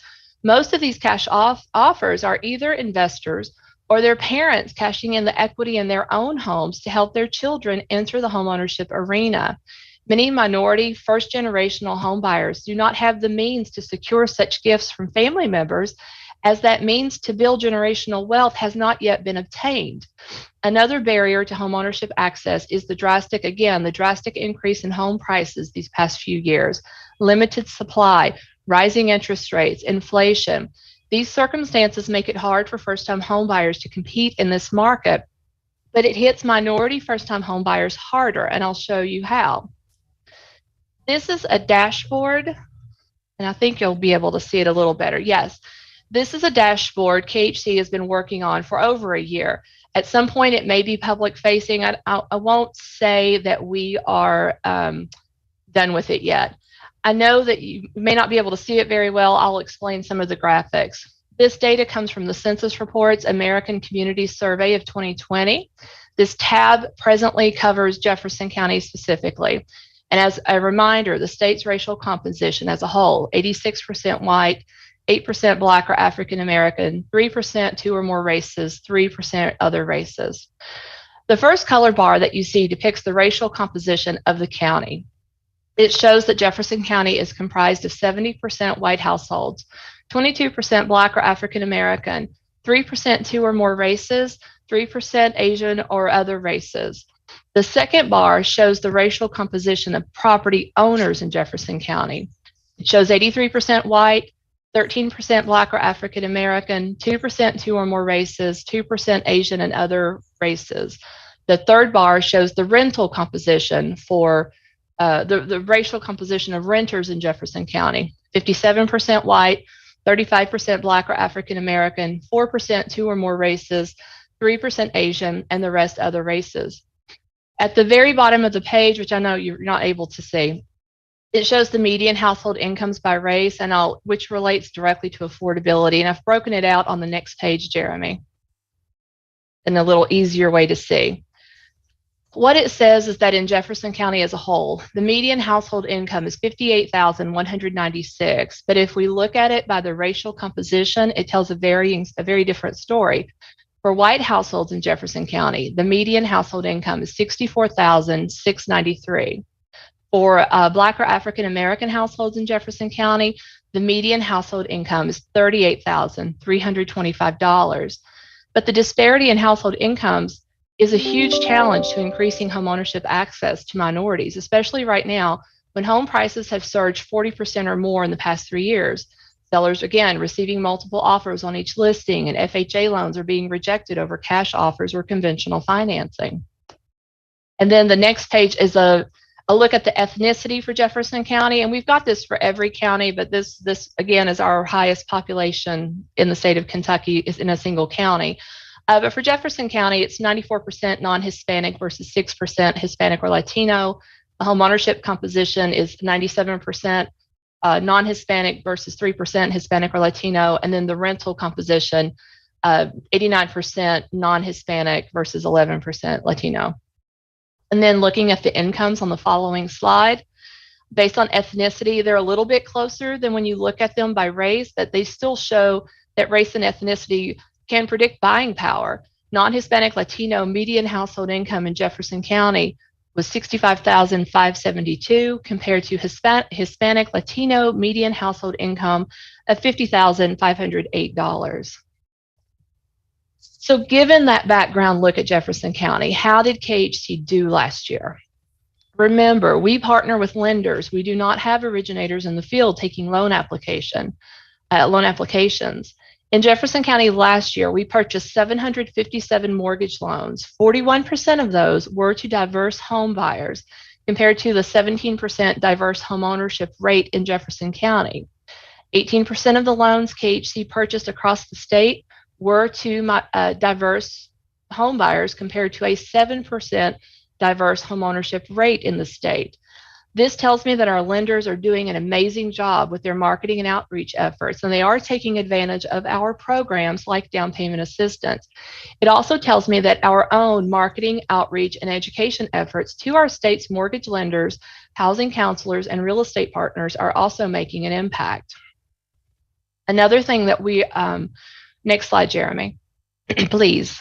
Most of these cash offers are either investors or their parents cashing in the equity in their own homes to help their children enter the homeownership arena. Many minority first-generational homebuyers do not have the means to secure such gifts from family members, as that means to build generational wealth has not yet been obtained. Another barrier to homeownership access is the drastic increase in home prices these past few years, limited supply, rising interest rates, inflation. These circumstances make it hard for first-time homebuyers to compete in this market, but it hits minority first-time homebuyers harder, and I'll show you how. This is a dashboard, and I think you'll be able to see it a little better. Yes, this is a dashboard KHC has been working on for over a year. At some point, it may be public-facing. I won't say that we are done with it yet. I know that you may not be able to see it very well. I'll explain some of the graphics. This data comes from the Census Reports American Community Survey of 2020. This tab presently covers Jefferson County specifically. And as a reminder, the state's racial composition as a whole, 86% white, 8% Black or African American, 3% two or more races, 3% other races. The first color bar that you see depicts the racial composition of the county. It shows that Jefferson County is comprised of 70% white households, 22% Black or African American, 3% two or more races, 3% Asian or other races. The second bar shows the racial composition of property owners in Jefferson County. It shows 83% white, 13% Black or African American, 2% two or more races, 2% Asian and other races. The third bar shows the rental composition for the racial composition of renters in Jefferson County. 57% white, 35% Black or African American, 4% two or more races, 3% Asian, and the rest other races. At the very bottom of the page, which I know you're not able to see, it shows the median household incomes by race, which relates directly to affordability. And I've broken it out on the next page, Jeremy, in a little easier way to see. What it says is that in Jefferson County as a whole, the median household income is $58,196. But if we look at it by the racial composition, it tells a very different story. For white households in Jefferson County, the median household income is $64,693. For Black or African American households in Jefferson County, the median household income is $38,325. But the disparity in household incomes is a huge challenge to increasing homeownership access to minorities, especially right now when home prices have surged 40% or more in the past 3 years. Sellers, again, receiving multiple offers on each listing, and FHA loans are being rejected over cash offers or conventional financing. And then the next page is a look at the ethnicity for Jefferson County. And we've got this for every county, but this again is our highest population in the state of Kentucky is in a single county. But for Jefferson County, it's 94% non-Hispanic versus 6% Hispanic or Latino. The home ownership composition is 97% non-Hispanic versus 3% Hispanic or Latino. And then the rental composition, 89% non-Hispanic versus 11% Latino. And then looking at the incomes on the following slide, based on ethnicity, they're a little bit closer than when you look at them by race, but they still show that race and ethnicity can predict buying power. Non-Hispanic Latino median household income in Jefferson County was $65,572 compared to Hispanic Latino median household income of $50,508. So given that background look at Jefferson County, how did KHC do last year? Remember, we partner with lenders. We do not have originators in the field taking loan applications. In Jefferson County last year, we purchased 757 mortgage loans. 41% of those were to diverse home buyers, compared to the 17% diverse home ownership rate in Jefferson County. 18% of the loans KHC purchased across the state were to diverse home buyers, compared to a 7% diverse home ownership rate in the state. This tells me that our lenders are doing an amazing job with their marketing and outreach efforts, and they are taking advantage of our programs like down payment assistance. It also tells me that our own marketing, outreach, and education efforts to our state's mortgage lenders, housing counselors, and real estate partners are also making an impact. Another thing that we, next slide, Jeremy, please.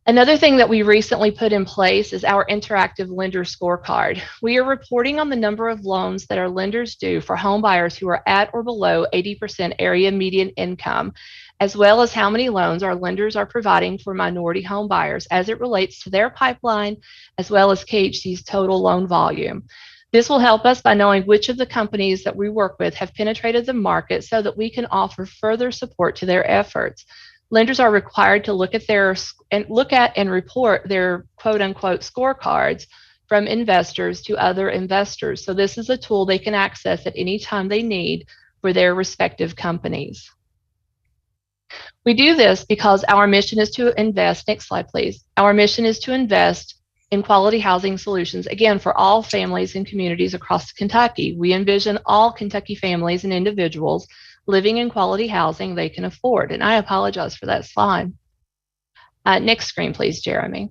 Another thing that we recently put in place is our interactive lender scorecard. We are reporting on the number of loans that our lenders do for home buyers who are at or below 80% area median income, as well as how many loans our lenders are providing for minority home buyers as it relates to their pipeline, as well as KHC's total loan volume. This will help us by knowing which of the companies that we work with have penetrated the market so that we can offer further support to their efforts. Lenders are required to look at and report their quote unquote scorecards from investors to other investors. So this is a tool they can access at any time they need for their respective companies. We do this because our mission is to invest, next slide please. Our mission is to invest in quality housing solutions, again, for all families and communities across Kentucky. We envision all Kentucky families and individuals living in quality housing they can afford. And I apologize for that slide. Next screen, please, Jeremy.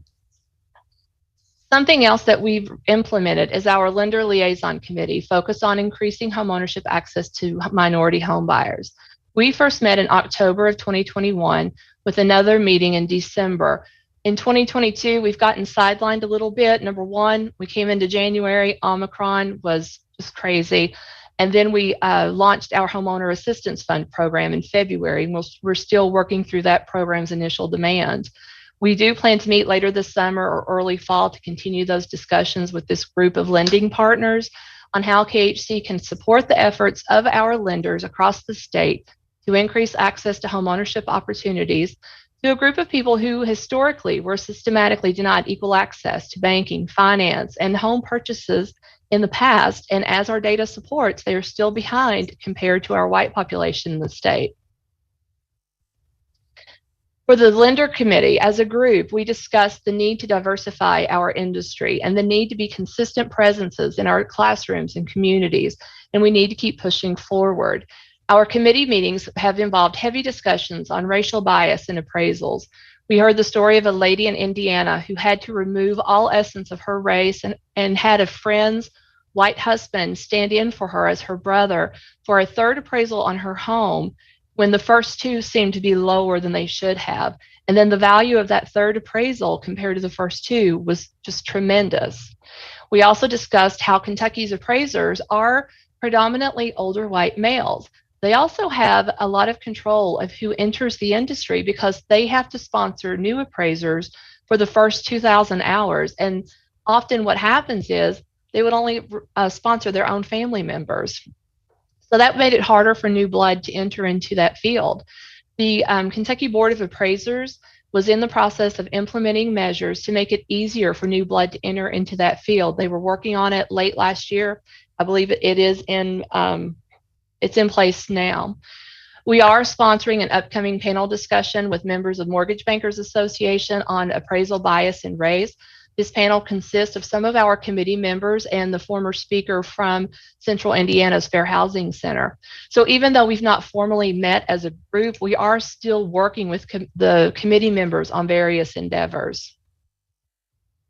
Something else that we've implemented is our Lender Liaison Committee focused on increasing homeownership access to minority home buyers. We first met in October of 2021 with another meeting in December. In 2022, we've gotten sidelined a little bit. Number one, we came into January, Omicron was just crazy. And then we launched our Homeowner Assistance Fund program in February, and we're still working through that program's initial demand. We do plan to meet later this summer or early fall to continue those discussions with this group of lending partners on how KHC can support the efforts of our lenders across the state to increase access to homeownership opportunities to a group of people who historically were systematically denied equal access to banking, finance, and home purchases in the past, and as our data supports, they are still behind compared to our white population in the state. For the Lender Committee, as a group, we discussed the need to diversify our industry and the need to be consistent presences in our classrooms and communities, and we need to keep pushing forward. Our committee meetings have involved heavy discussions on racial bias and appraisals. We heard the story of a lady in Indiana who had to remove all essence of her race and had a friend's white husband stand in for her as her brother for a third appraisal on her home when the first two seemed to be lower than they should have. And then the value of that third appraisal compared to the first two was just tremendous. We also discussed how Kentucky's appraisers are predominantly older white males. They also have a lot of control of who enters the industry because they have to sponsor new appraisers for the first 2,000 hours. And often what happens is they would only sponsor their own family members. So that made it harder for new blood to enter into that field. The Kentucky Board of Appraisers was in the process of implementing measures to make it easier for new blood to enter into that field. They were working on it late last year. I believe it is it's in place now. We are sponsoring an upcoming panel discussion with members of Mortgage Bankers Association on appraisal bias and race. This panel consists of some of our committee members and the former speaker from Central Indiana's Fair Housing Center. So even though we've not formally met as a group, we are still working with the committee members on various endeavors.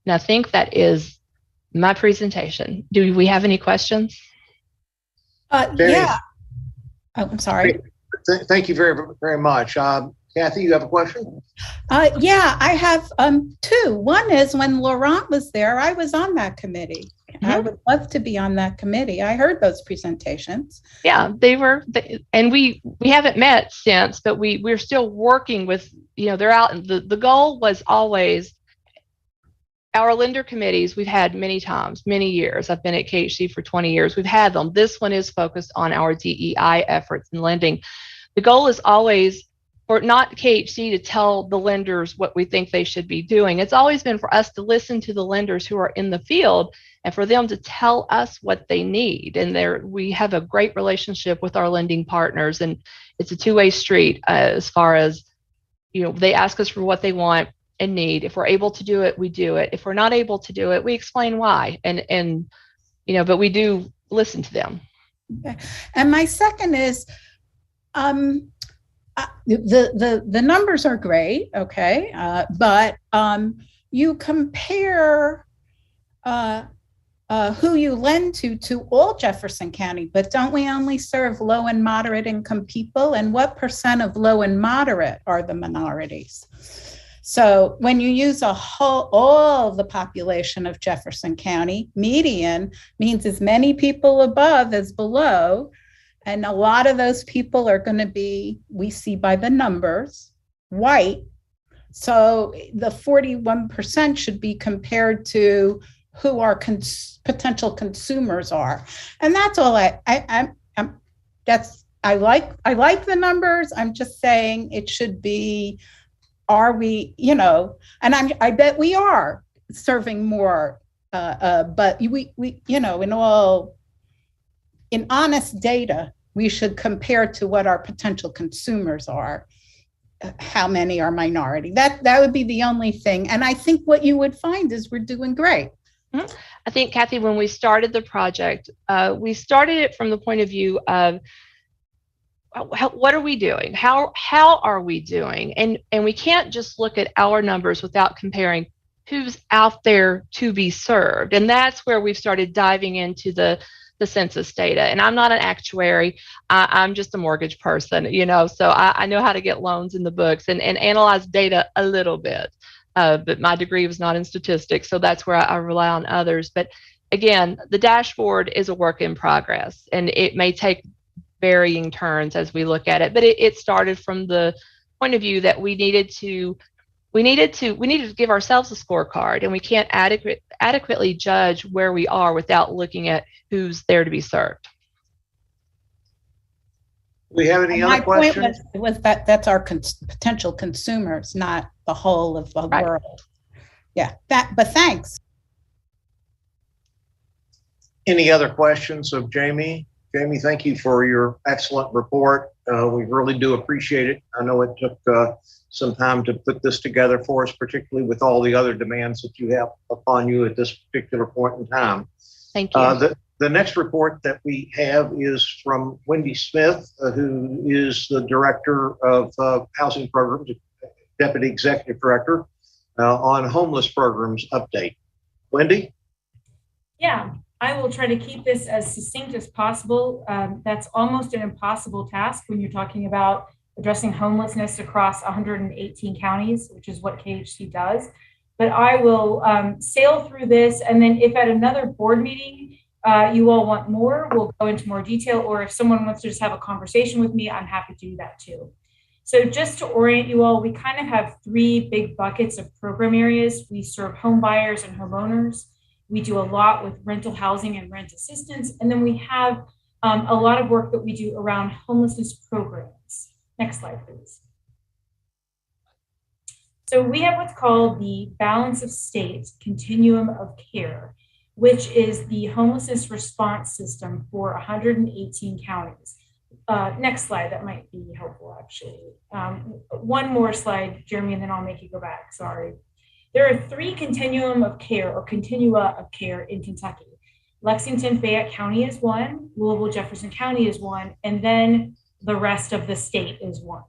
And I think that is my presentation. Do we have any questions? Yeah. Oh, I'm sorry. Thank you very, very much. Kathy, you have a question? Yeah, I have two. One is when Laurent was there, I was on that committee. I would love to be on that committee. I heard those presentations. Yeah, and we haven't met since, but we're still working with, they're out. The goal was always our lender committees. We've had many times, many years. I've been at KHC for 20 years. We've had them. This one is focused on our DEI efforts in lending. The goal is always for not KHC to tell the lenders what we think they should be doing. It's always been for us to listen to the lenders who are in the field and for them to tell us what they need. And we have a great relationship with our lending partners, and it's a two-way street as far as, they ask us for what they want and need. If we're able to do it, we do it. If we're not able to do it, we explain why. And but we do listen to them. Okay. And my second is, the numbers are great, okay, but you compare who you lend to all Jefferson County, but don't we only serve low and moderate income people? And what % of low and moderate are the minorities? So when you use all the population of Jefferson County, median means as many people above as below. And a lot of those people are going to be, we see by the numbers, white. So the 41% should be compared to who our potential consumers are. And that's all I like the numbers. I'm just saying it should be, are we, and I bet we are serving more, but we in honest data, we should compare to what our potential consumers are, how many are minority. That would be the only thing. And I think what you would find is we're doing great. I think, Kathy, when we started the project, we started it from the point of view of what are we doing? How are we doing? And we can't just look at our numbers without comparing who's out there to be served. And that's where we've started diving into the census data. And I'm not an actuary. I'm just a mortgage person, so I know how to get loans in the books and analyze data a little bit. But my degree was not in statistics, so that's where I rely on others. But again, the dashboard is a work in progress, and it may take varying turns as we look at it. But it started from the point of view that we needed to give ourselves a scorecard, and we can't adequately judge where we are without looking at who's there to be served. Do we have any other questions? My point was that that's our potential consumers, not the whole of the world. Yeah, but thanks. Any other questions of Jamie? Jamie, thank you for your excellent report. We really do appreciate it. I know it took some time to put this together for us, particularly with all the other demands that you have upon you at this particular point in time. Thank you. The next report that we have is from Wendy Smith, who is the Director of Housing Programs, Deputy Executive Director, on homeless programs update. Wendy? Yeah, I will try to keep this as succinct as possible. That's almost an impossible task when you're talking about addressing homelessness across 118 counties, which is what KHC does. But I will sail through this, and then if at another board meeting you all want more, we'll go into more detail, or if someone wants to just have a conversation with me, I'm happy to do that too. So just to orient you all, we kind of have three big buckets of program areas. We serve home buyers and homeowners. We do a lot with rental housing and rent assistance. And then we have a lot of work that we do around homelessness programs. Next slide, please. So we have what's called the Balance of State Continuum of Care, which is the homelessness response system for 118 counties. Next slide, that might be helpful actually. One more slide, Jeremy, and then I'll make you go back, sorry. There are three continuum of care or continua of care in Kentucky. Lexington, Fayette County is one, Louisville, Jefferson County is one, and then the rest of the state is one.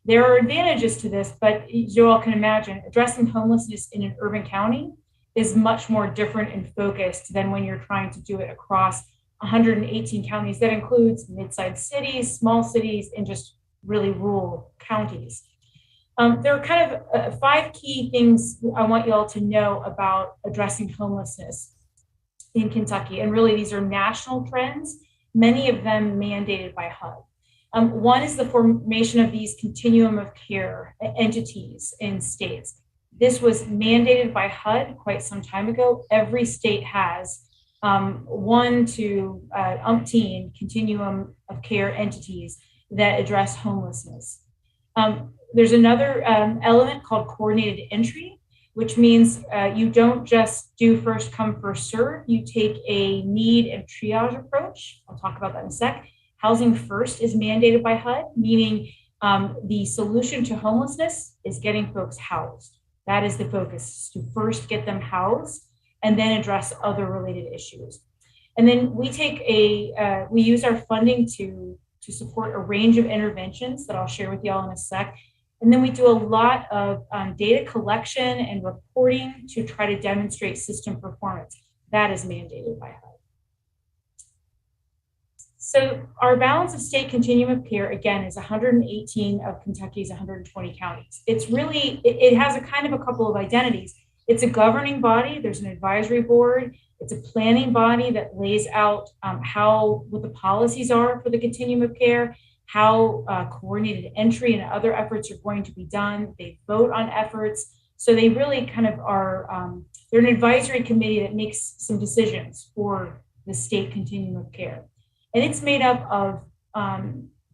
There are advantages to this, but as you all can imagine, addressing homelessness in an urban county is much more different and focused than when you're trying to do it across 118 counties. That includes mid-sized cities, small cities, and just really rural counties. There are kind of 5 key things I want you all to know about addressing homelessness in Kentucky. And really, these are national trends, many of them mandated by HUD. One is the formation of these continuum of care entities in states. This was mandated by HUD quite some time ago. Every state has 1 to umpteen continuum of care entities that address homelessness. There's another element called coordinated entry, which means you don't just do first come, first serve. You take a need and triage approach. I'll talk about that in a sec. Housing first is mandated by HUD, meaning the solution to homelessness is getting folks housed. That is the focus, to first get them housed and then address other related issues. And then we take we use our funding to support a range of interventions that I'll share with y'all in a sec. And then we do a lot of data collection and reporting to try to demonstrate system performance. That is mandated by HUD. So our balance of state continuum of care, again, is 118 of Kentucky's 120 counties. It's really, it has a kind of a couple of identities. It's a governing body, there's an advisory board, it's a planning body that lays out what the policies are for the continuum of care, how coordinated entry and other efforts are going to be done. They vote on efforts. So they really kind of are, they're an advisory committee that makes some decisions for the state continuum of care. And it's made up of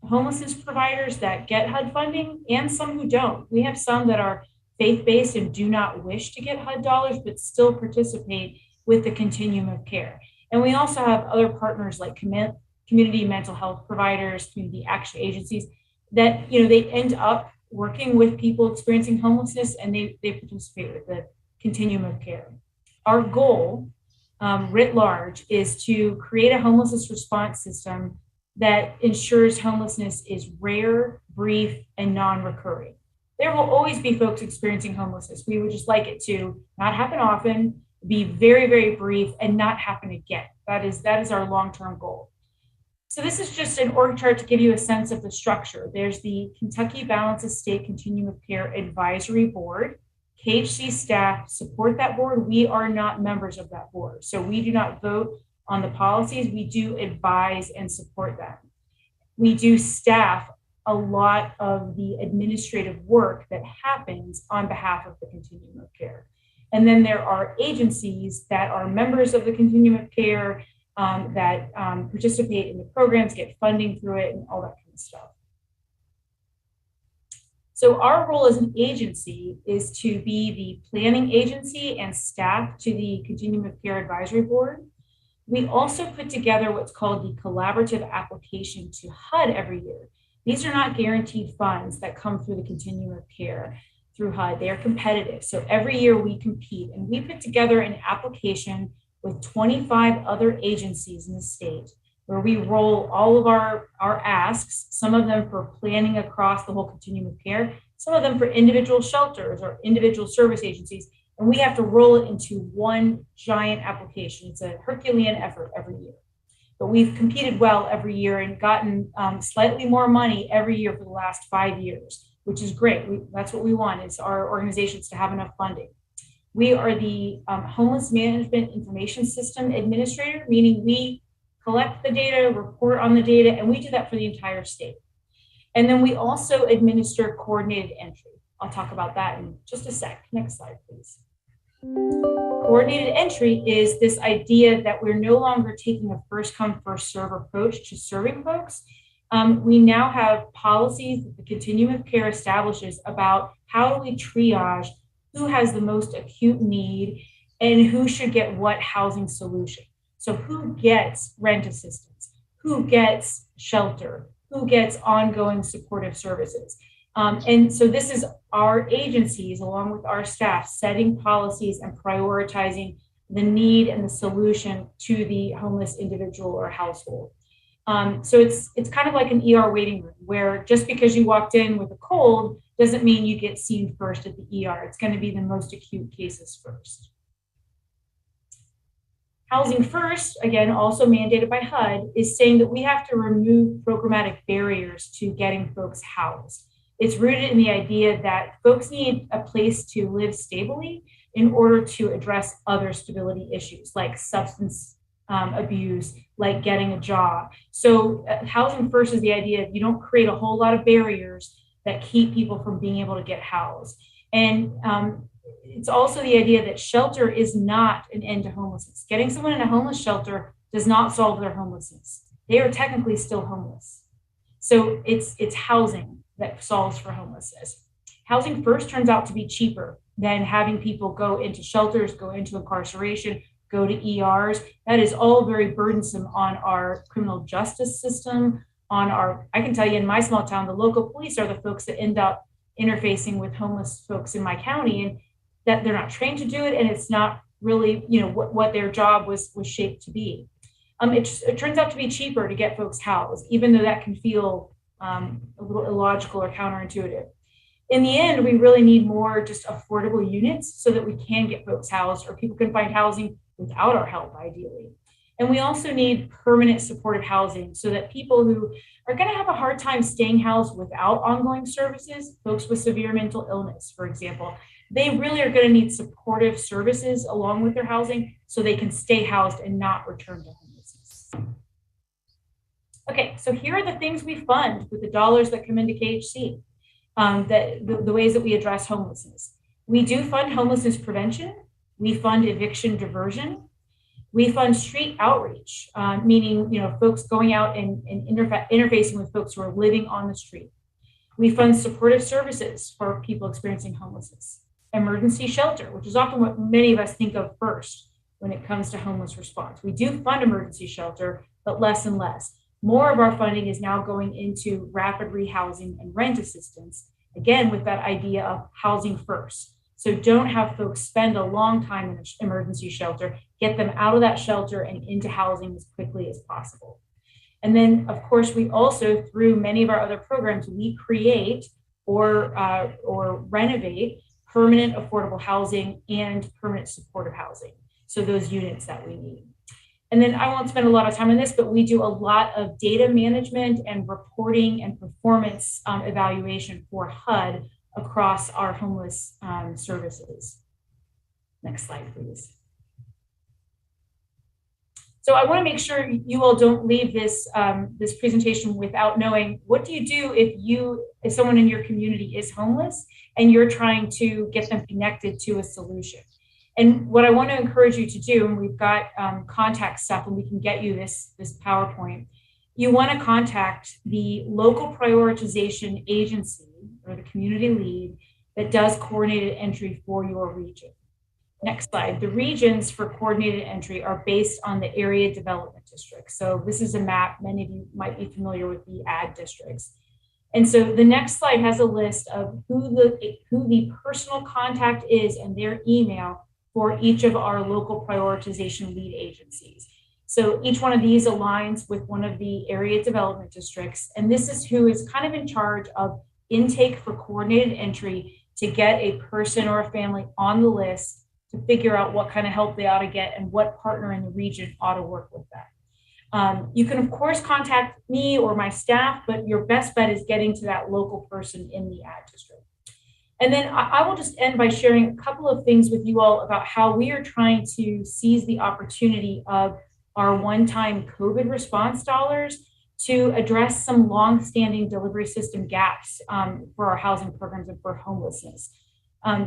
homelessness providers that get HUD funding and some who don't. We have some that are faith-based and do not wish to get HUD dollars, but still participate with the continuum of care. And we also have other partners like community mental health providers, community action agencies that, they end up working with people experiencing homelessness and they participate with the continuum of care. Our goal, writ large, is to create a homelessness response system that ensures homelessness is rare, brief, and non-recurring. There will always be folks experiencing homelessness. We would just like it to not happen often, be very, very brief, and not happen again. That is our long-term goal. So this is just an org chart to give you a sense of the structure. There's the Kentucky Balance of State Continuum of Care Advisory Board. KHC staff support that board. We are not members of that board. So we do not vote on the policies. We do advise and support them. We do staff a lot of the administrative work that happens on behalf of the continuum of care. And then there are agencies that are members of the continuum of care that participate in the programs, get funding through it, and all that kind of stuff. So our role as an agency is to be the planning agency and staff to the Continuum of Care Advisory Board. We also put together what's called the collaborative application to HUD every year. These are not guaranteed funds that come through the Continuum of Care through HUD. They are competitive. So every year we compete, and we put together an application with 25 other agencies in the state where we roll all of our asks, some of them for planning across the whole continuum of care, some of them for individual shelters or individual service agencies, and we have to roll it into one giant application. It's a Herculean effort every year. But we've competed well every year and gotten slightly more money every year for the last 5 years, which is great. That's what we want, is our organizations to have enough funding. We are the Homeless Management Information System Administrator, meaning we collect the data, report on the data, and we do that for the entire state. And then we also administer coordinated entry. I'll talk about that in just a sec. Next slide, please. Coordinated entry is this idea that we're no longer taking a first come, first serve approach to serving folks. We now have policies that the Continuum of Care establishes about how do we triage who has the most acute need and who should get what housing solution. So who gets rent assistance, who gets shelter, who gets ongoing supportive services. And so this is our agencies, along with our staff, setting policies and prioritizing the need and the solution to the homeless individual or household. So it's kind of like an ER waiting room, where just because you walked in with a cold doesn't mean you get seen first at the ER. It's going to be the most acute cases first. Housing First, again, also mandated by HUD, is saying that we have to remove programmatic barriers to getting folks housed. It's rooted in the idea that folks need a place to live stably in order to address other stability issues like substance abuse, like getting a job. So Housing First is the idea that you don't create a whole lot of barriers that keep people from being able to get housed. And it's also the idea that shelter is not an end to homelessness. Getting someone in a homeless shelter does not solve their homelessness. They are technically still homeless. So it's housing that solves for homelessness. Housing First turns out to be cheaper than having people go into shelters, go into incarceration, go to ERs. That is all very burdensome on our criminal justice system, on our, I can tell you in my small town, the local police are the folks that end up interfacing with homeless folks in my county, and that they're not trained to do it, and it's not really, you know, what their job was shaped to be. It turns out to be cheaper to get folks housed, even though that can feel a little illogical or counterintuitive. In the end, we really need more just affordable units so that we can get folks housed, or people can find housing without our help, ideally. And we also need permanent supportive housing so that people who are going to have a hard time staying housed without ongoing services, folks with severe mental illness, for example, they really are going to need supportive services along with their housing so they can stay housed and not return to homelessness. Okay, so here are the things we fund with the dollars that come into KHC, the ways that we address homelessness. We do fund homelessness prevention. We fund eviction diversion. We fund street outreach, meaning, you know, folks going out and interfacing with folks who are living on the street. We fund supportive services for people experiencing homelessness. Emergency shelter, which is often what many of us think of first when it comes to homeless response. We do fund emergency shelter, but less and less. More of our funding is now going into rapid rehousing and rent assistance, again, with that idea of housing first. So don't have folks spend a long time in an emergency shelter, get them out of that shelter and into housing as quickly as possible. And then, of course, we also, through many of our other programs, we create or renovate permanent affordable housing and permanent supportive housing. So those units that we need. And then I won't spend a lot of time on this, but we do a lot of data management and reporting and performance evaluation for HUD across our homeless services. Next slide, please. So I want to make sure you all don't leave this this presentation without knowing, what do you do if someone in your community is homeless and you're trying to get them connected to a solution? And what I want to encourage you to do, and we've got contact stuff and we can get you this PowerPoint, you want to contact the local prioritization agency or the community lead that does coordinated entry for your region. Next slide. The regions for coordinated entry are based on the area development district. So this is a map. Many of you might be familiar with the AD districts. And so the next slide has a list of who the personal contact is and their email for each of our local prioritization lead agencies. So each one of these aligns with one of the area development districts. And this is who is kind of in charge of intake for coordinated entry to get a person or a family on the list to figure out what kind of help they ought to get and what partner in the region ought to work with that. You can, of course, contact me or my staff, but your best bet is getting to that local person in the ad district. And then I will just end by sharing a couple of things with you all about how we are trying to seize the opportunity of our one-time COVID response dollars to address some long-standing delivery system gaps for our housing programs and for homelessness.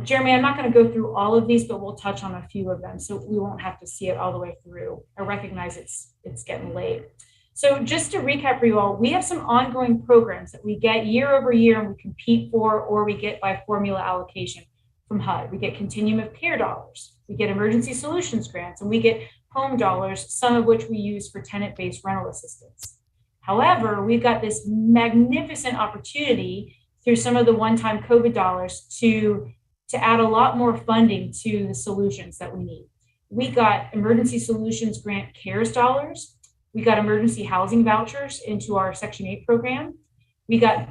Jeremy, I'm not going to go through all of these, but we'll touch on a few of them so we won't have to see it all the way through. I recognize it's getting late. So just to recap for you all, we have some ongoing programs that we get year over year and we compete for, or we get by formula allocation from HUD. We get Continuum of Care dollars, we get emergency solutions grants, and we get home dollars, some of which we use for tenant-based rental assistance. However, we've got this magnificent opportunity through some of the one-time COVID dollars to add a lot more funding to the solutions that we need. We got emergency solutions grant CARES dollars. We got emergency housing vouchers into our Section 8 program. We got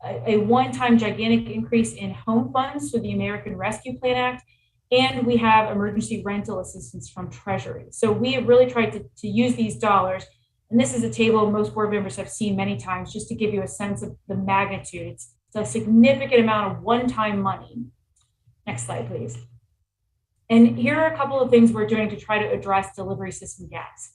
a one-time gigantic increase in home funds through the American Rescue Plan Act, and we have emergency rental assistance from Treasury. So we have really tried to use these dollars, and this is a table most board members have seen many times just to give you a sense of the magnitude. It's a significant amount of one-time money. Next slide, please. And here are a couple of things we're doing to try to address delivery system gaps.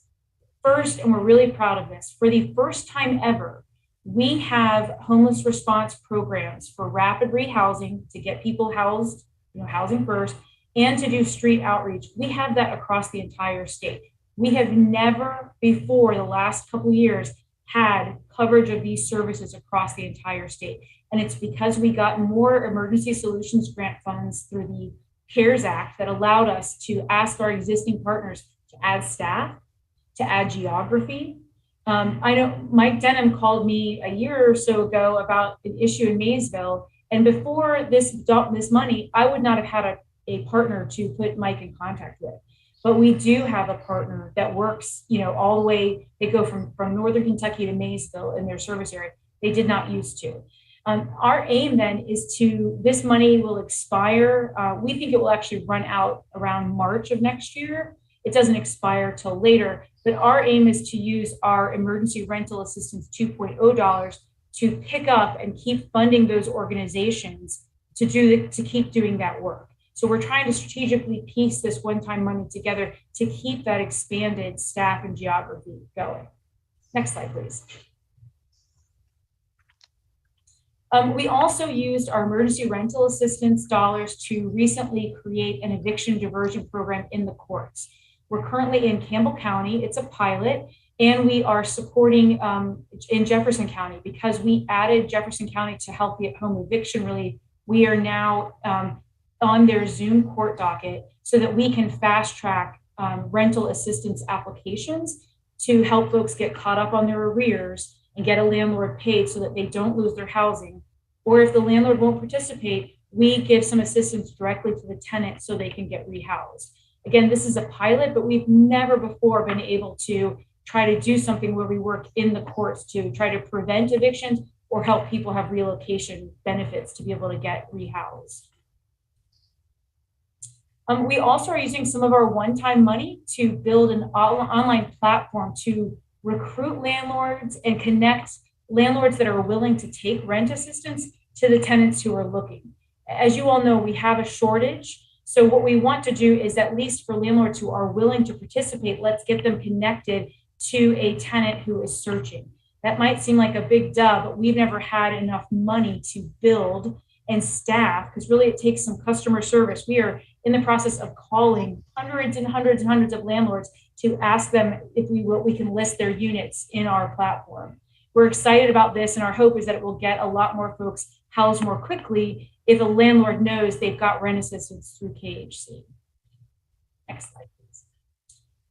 First, and we're really proud of this, for the first time ever, we have homeless response programs for rapid rehousing to get people housed, housing first, and to do street outreach. We have that across the entire state. We have never before the last couple of years had coverage of these services across the entire state. And it's because we got more emergency solutions grant funds through the CARES Act that allowed us to ask our existing partners to add staff, to add geography. I know Mike Denham called me a year or so ago about an issue in Maysville. And before this money, I would not have had a partner to put Mike in contact with. But we do have a partner that works, all the way, they go from Northern Kentucky to Maysville in their service area. They did not used to. Our aim then is this money will expire. We think it will actually run out around March of next year. It doesn't expire till later, but our aim is to use our emergency rental assistance 2.0 dollars to pick up and keep funding those organizations to keep doing that work. So we're trying to strategically piece this one-time money together to keep that expanded staff and geography going. Next slide, please. We also used our emergency rental assistance dollars to recently create an eviction diversion program in the courts. We're currently in Campbell County, it's a pilot, and we are supporting in Jefferson County because we added Jefferson County to help the at-home eviction relief. We are now on their Zoom court docket so that we can fast track rental assistance applications to help folks get caught up on their arrears and get a landlord paid so that they don't lose their housing. Or if the landlord won't participate, we give some assistance directly to the tenant so they can get rehoused. Again, this is a pilot, but we've never before been able to try to do something where we work in the courts to try to prevent evictions or help people have relocation benefits to be able to get rehoused. We also are using some of our one-time money to build an online platform to recruit landlords and connect landlords that are willing to take rent assistance to the tenants who are looking. As you all know, we have a shortage. So what we want to do is, at least for landlords who are willing to participate, let's get them connected to a tenant who is searching. That might seem like a big duh, but we've never had enough money to build and staff, because really it takes some customer service. We are in the process of calling hundreds and hundreds and hundreds of landlords to ask them if we can list their units in our platform. We're excited about this, and our hope is that it will get a lot more folks housed more quickly if a landlord knows they've got rent assistance through KHC. Next slide, please.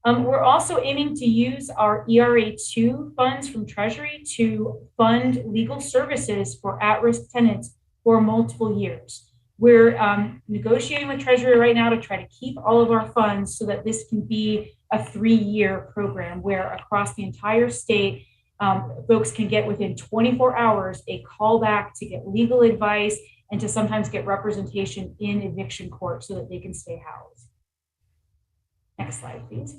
We're also aiming to use our ERA2 funds from Treasury to fund legal services for at-risk tenants for multiple years. We're negotiating with Treasury right now to try to keep all of our funds so that this can be a 3-year program where across the entire state, folks can get within 24 hours a call back to get legal advice and to sometimes get representation in eviction court so that they can stay housed. Next slide, please.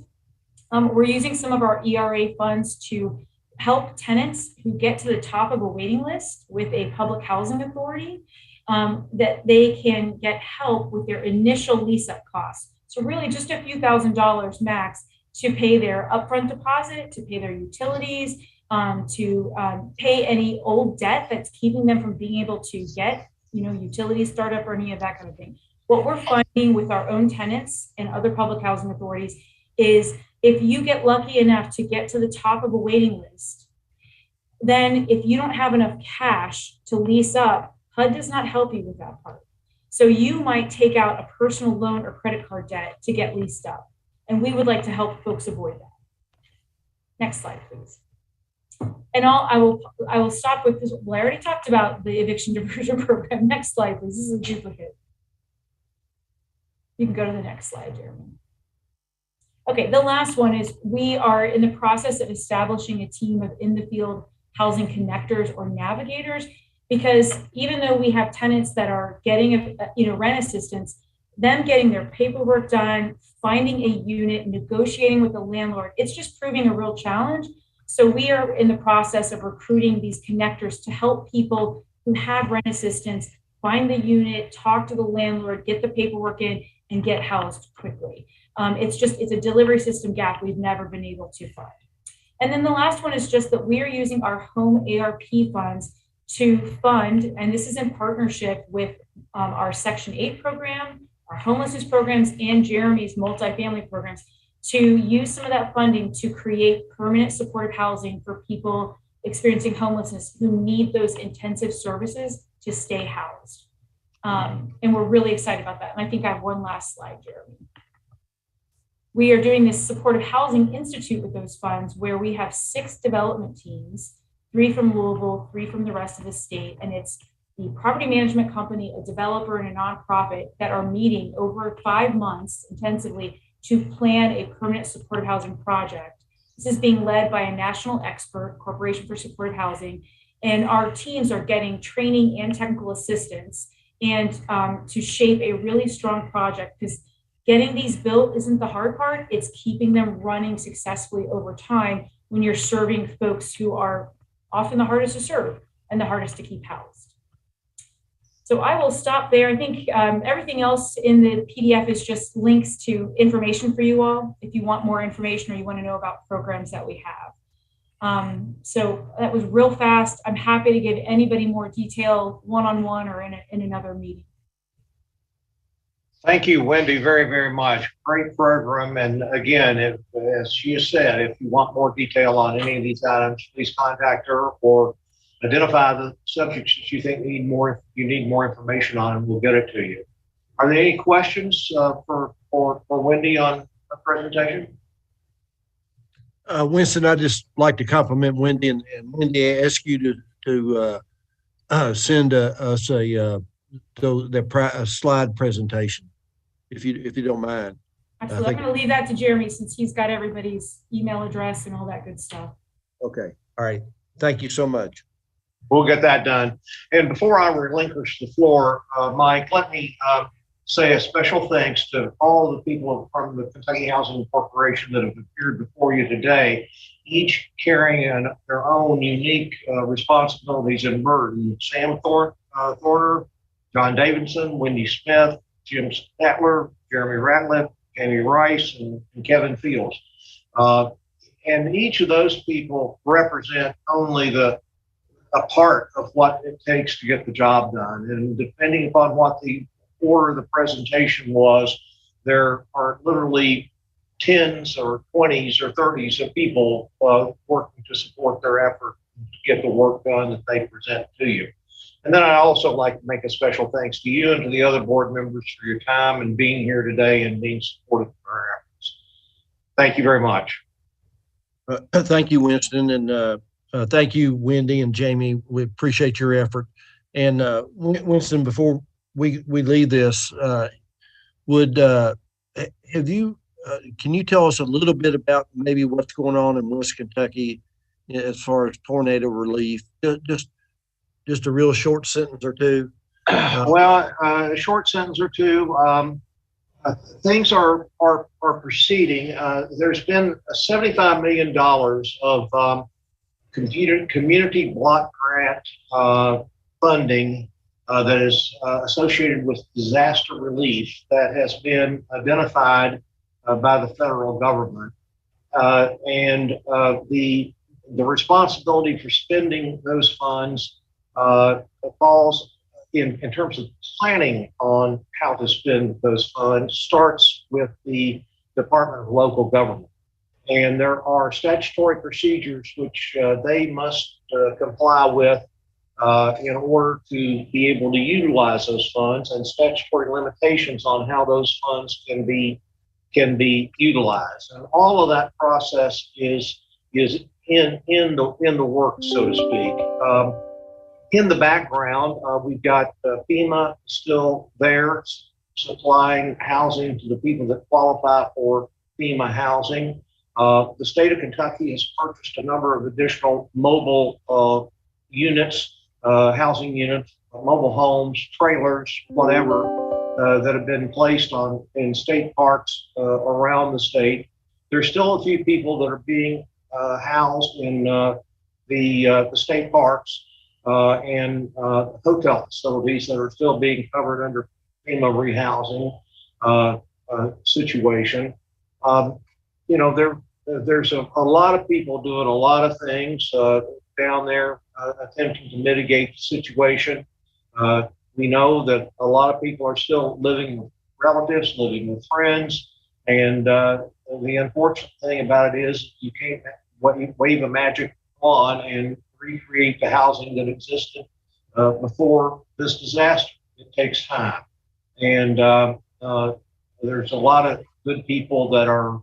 We're using some of our ERA funds to help tenants who get to the top of a waiting list with a public housing authority. that they can get help with their initial lease-up costs. So really just a few $1,000s max to pay their upfront deposit, to pay their utilities, to pay any old debt that's keeping them from being able to get, utilities startup or any of that kind of thing. What we're finding with our own tenants and other public housing authorities is if you get lucky enough to get to the top of a waiting list, then if you don't have enough cash to lease up, HUD does not help you with that part. So you might take out a personal loan or credit card debt to get leased up. And we would like to help folks avoid that. Next slide, please. And I will stop with this. Well, I already talked about the eviction diversion program. Next slide, please. This is a duplicate. You can go to the next slide, Jeremy. Okay, the last one is we are in the process of establishing a team of in-the-field housing connectors or navigators, because even though we have tenants that are getting rent assistance, them getting their paperwork done, finding a unit, negotiating with the landlord, it's just proving a real challenge. So we are in the process of recruiting these connectors to help people who have rent assistance find the unit, talk to the landlord, get the paperwork in, and get housed quickly. It's a delivery system gap we've never been able to find. And then the last one is just that we are using our home ARP funds to fund, and this is in partnership with our Section 8 program, our homelessness programs, and Jeremy's multifamily programs, to use some of that funding to create permanent supportive housing for people experiencing homelessness who need those intensive services to stay housed. And we're really excited about that. And I think I have one last slide, Jeremy. We are doing this Supportive Housing Institute with those funds, where we have 6 development teams, 3 from Louisville, 3 from the rest of the state. And it's the property management company, a developer, and a nonprofit that are meeting over 5 months intensively to plan a permanent supportive housing project. This is being led by a national expert, Corporation for Supportive Housing, and our teams are getting training and technical assistance and to shape a really strong project, because getting these built isn't the hard part, it's keeping them running successfully over time when you're serving folks who are often the hardest to serve and the hardest to keep housed. So I will stop there. I think everything else in the PDF is just links to information for you all if you want more information or you want to know about programs that we have. So that was real fast. I'm happy to give anybody more detail one-on-one or in another meeting. Thank you, Wendy, very, very much. Great program. And again, as you said, if you want more detail on any of these items, please contact her or identify the subjects that you think you need more information on, and we'll get it to you. Are there any questions for Wendy on the presentation? Winston, I'd just like to compliment Wendy, and Wendy, I ask you to send us a slide presentation, if you don't mind. Absolutely. I'm going to leave that to Jeremy since he's got everybody's email address and all that good stuff. Okay. All right. Thank you so much. We'll get that done. And before I relinquish the floor, Mike, let me say a special thanks to all the people from the Kentucky Housing Corporation that have appeared before you today, each carrying their own unique responsibilities and burden. Sam Thorner, John Davidson, Wendy Smith, Jim Statler, Jeremy Ratliff, Jamie Rice, and Kevin Fields. And each of those people represent only a part of what it takes to get the job done. And depending upon what the order of the presentation was, there are literally 10s or 20s or 30s of people working to support their effort to get the work done that they present to you. And then I also like to make a special thanks to you and to the other board members for your time and being here today and being supportive of our efforts. Thank you very much. Thank you, Winston, and thank you, Wendy and Jamie. We appreciate your effort. And Winston, before we leave this, can you tell us a little bit about maybe what's going on in West Kentucky as far as tornado relief? Just a real short sentence or two. Well, a short sentence or two. Things are proceeding. There's been $75 million of community block grant funding that is associated with disaster relief that has been identified by the federal government. And the responsibility for spending those funds falls in terms of planning on how to spend those funds starts with the Department of Local Government. And there are statutory procedures which they must comply with in order to be able to utilize those funds, and statutory limitations on how those funds can be utilized. And all of that process is in the works, so to speak. In the background, we've got FEMA still there supplying housing to the people that qualify for FEMA housing. The state of Kentucky has purchased a number of additional mobile units, housing units, mobile homes, trailers, whatever, that have been placed in state parks around the state. There's still a few people that are being housed in the state parks and hotel facilities that are still being covered under FEMA rehousing situation. You know, there's a lot of people doing a lot of things down there attempting to mitigate the situation. We know that a lot of people are still living with relatives, living with friends, and the unfortunate thing about it is you can't wave a magic wand and recreate the housing that existed before this disaster. It takes time, and there's a lot of good people that are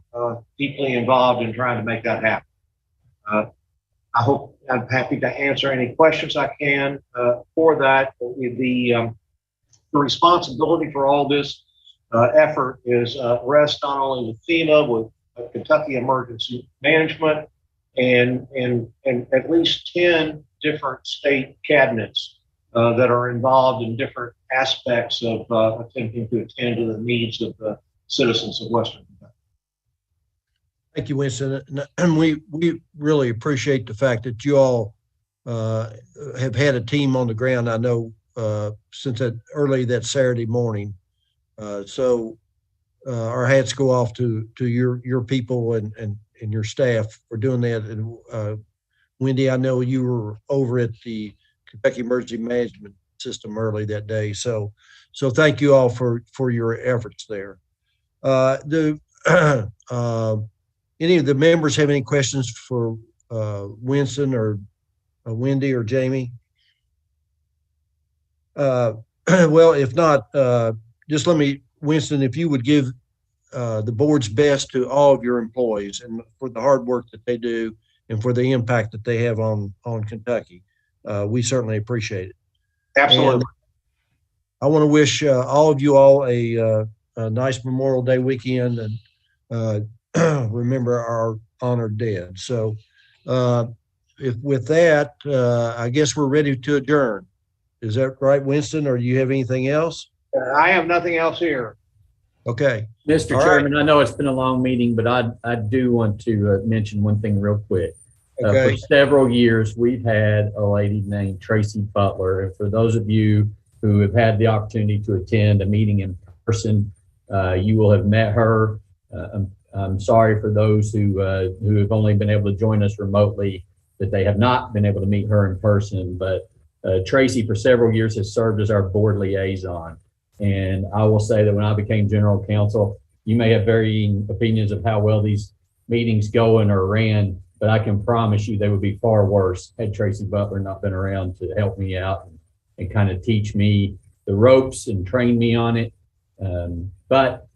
deeply involved in trying to make that happen. I'm happy to answer any questions I can for that. The responsibility for all this effort is rests not only with FEMA, with Kentucky Emergency Management, and at least 10 different state cabinets that are involved in different aspects of attempting to attend to the needs of the citizens of Western Kentucky. Thank you, Winston. And we really appreciate the fact that you all have had a team on the ground, I know, since early that Saturday morning. So our hats go off to your people and your staff for doing that. And Wendy, I know you were over at the Kentucky Emergency Management System early that day. So thank you all for your efforts there. Any of the members have any questions for Winston or Wendy or Jamie? Well, if not, just let me, Winston, if you would give the board's best to all of your employees and for the hard work that they do and for the impact that they have on Kentucky. We certainly appreciate it. Absolutely. And I want to wish all of you all a nice Memorial Day weekend and remember our honored dead. So with that, I guess we're ready to adjourn. Is that right, Winston, or do you have anything else? I have nothing else here. Okay. Mr. All Chairman, right. I know it's been a long meeting, but I do want to mention one thing real quick. Okay. For several years, we've had a lady named Tracy Butler. And for those of you who have had the opportunity to attend a meeting in person, you will have met her. I'm sorry for those who have only been able to join us remotely that they have not been able to meet her in person. But Tracy, for several years, has served as our board liaison. And I will say that when I became general counsel, you may have varying opinions of how well these meetings go and are ran, but I can promise you they would be far worse had Tracy Butler not been around to help me out and kind of teach me the ropes and train me on it. But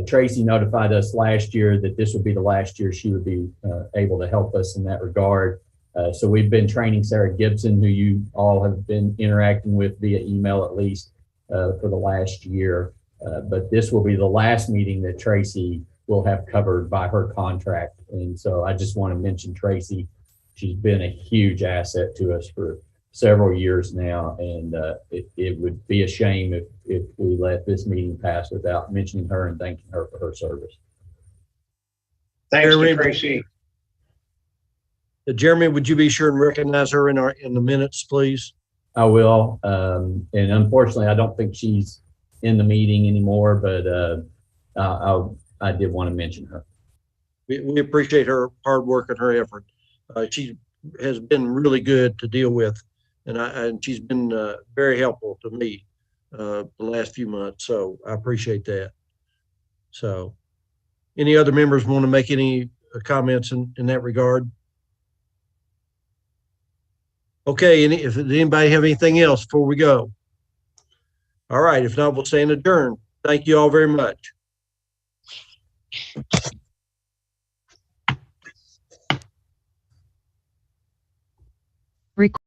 Tracy notified us last year that this would be the last year she would be able to help us in that regard. So we've been training Sarah Gibson, who you all have been interacting with via email at least for the last year. But this will be the last meeting that Tracy will have covered by her contract. And so I just want to mention Tracy. She's been a huge asset to us for several years now. And it would be a shame if we let this meeting pass without mentioning her and thanking her for her service. Thanks to Tracy. Jeremy, would you be sure and recognize her in the minutes, please? I will. And unfortunately, I don't think she's in the meeting anymore, but I did want to mention her. We appreciate her hard work and her effort. She has been really good to deal with, and she's been very helpful to me the last few months. So I appreciate that. So, any other members want to make any comments in that regard? Okay, if anybody have anything else before we go? All right, if not, we'll stand adjourned. Thank you all very much.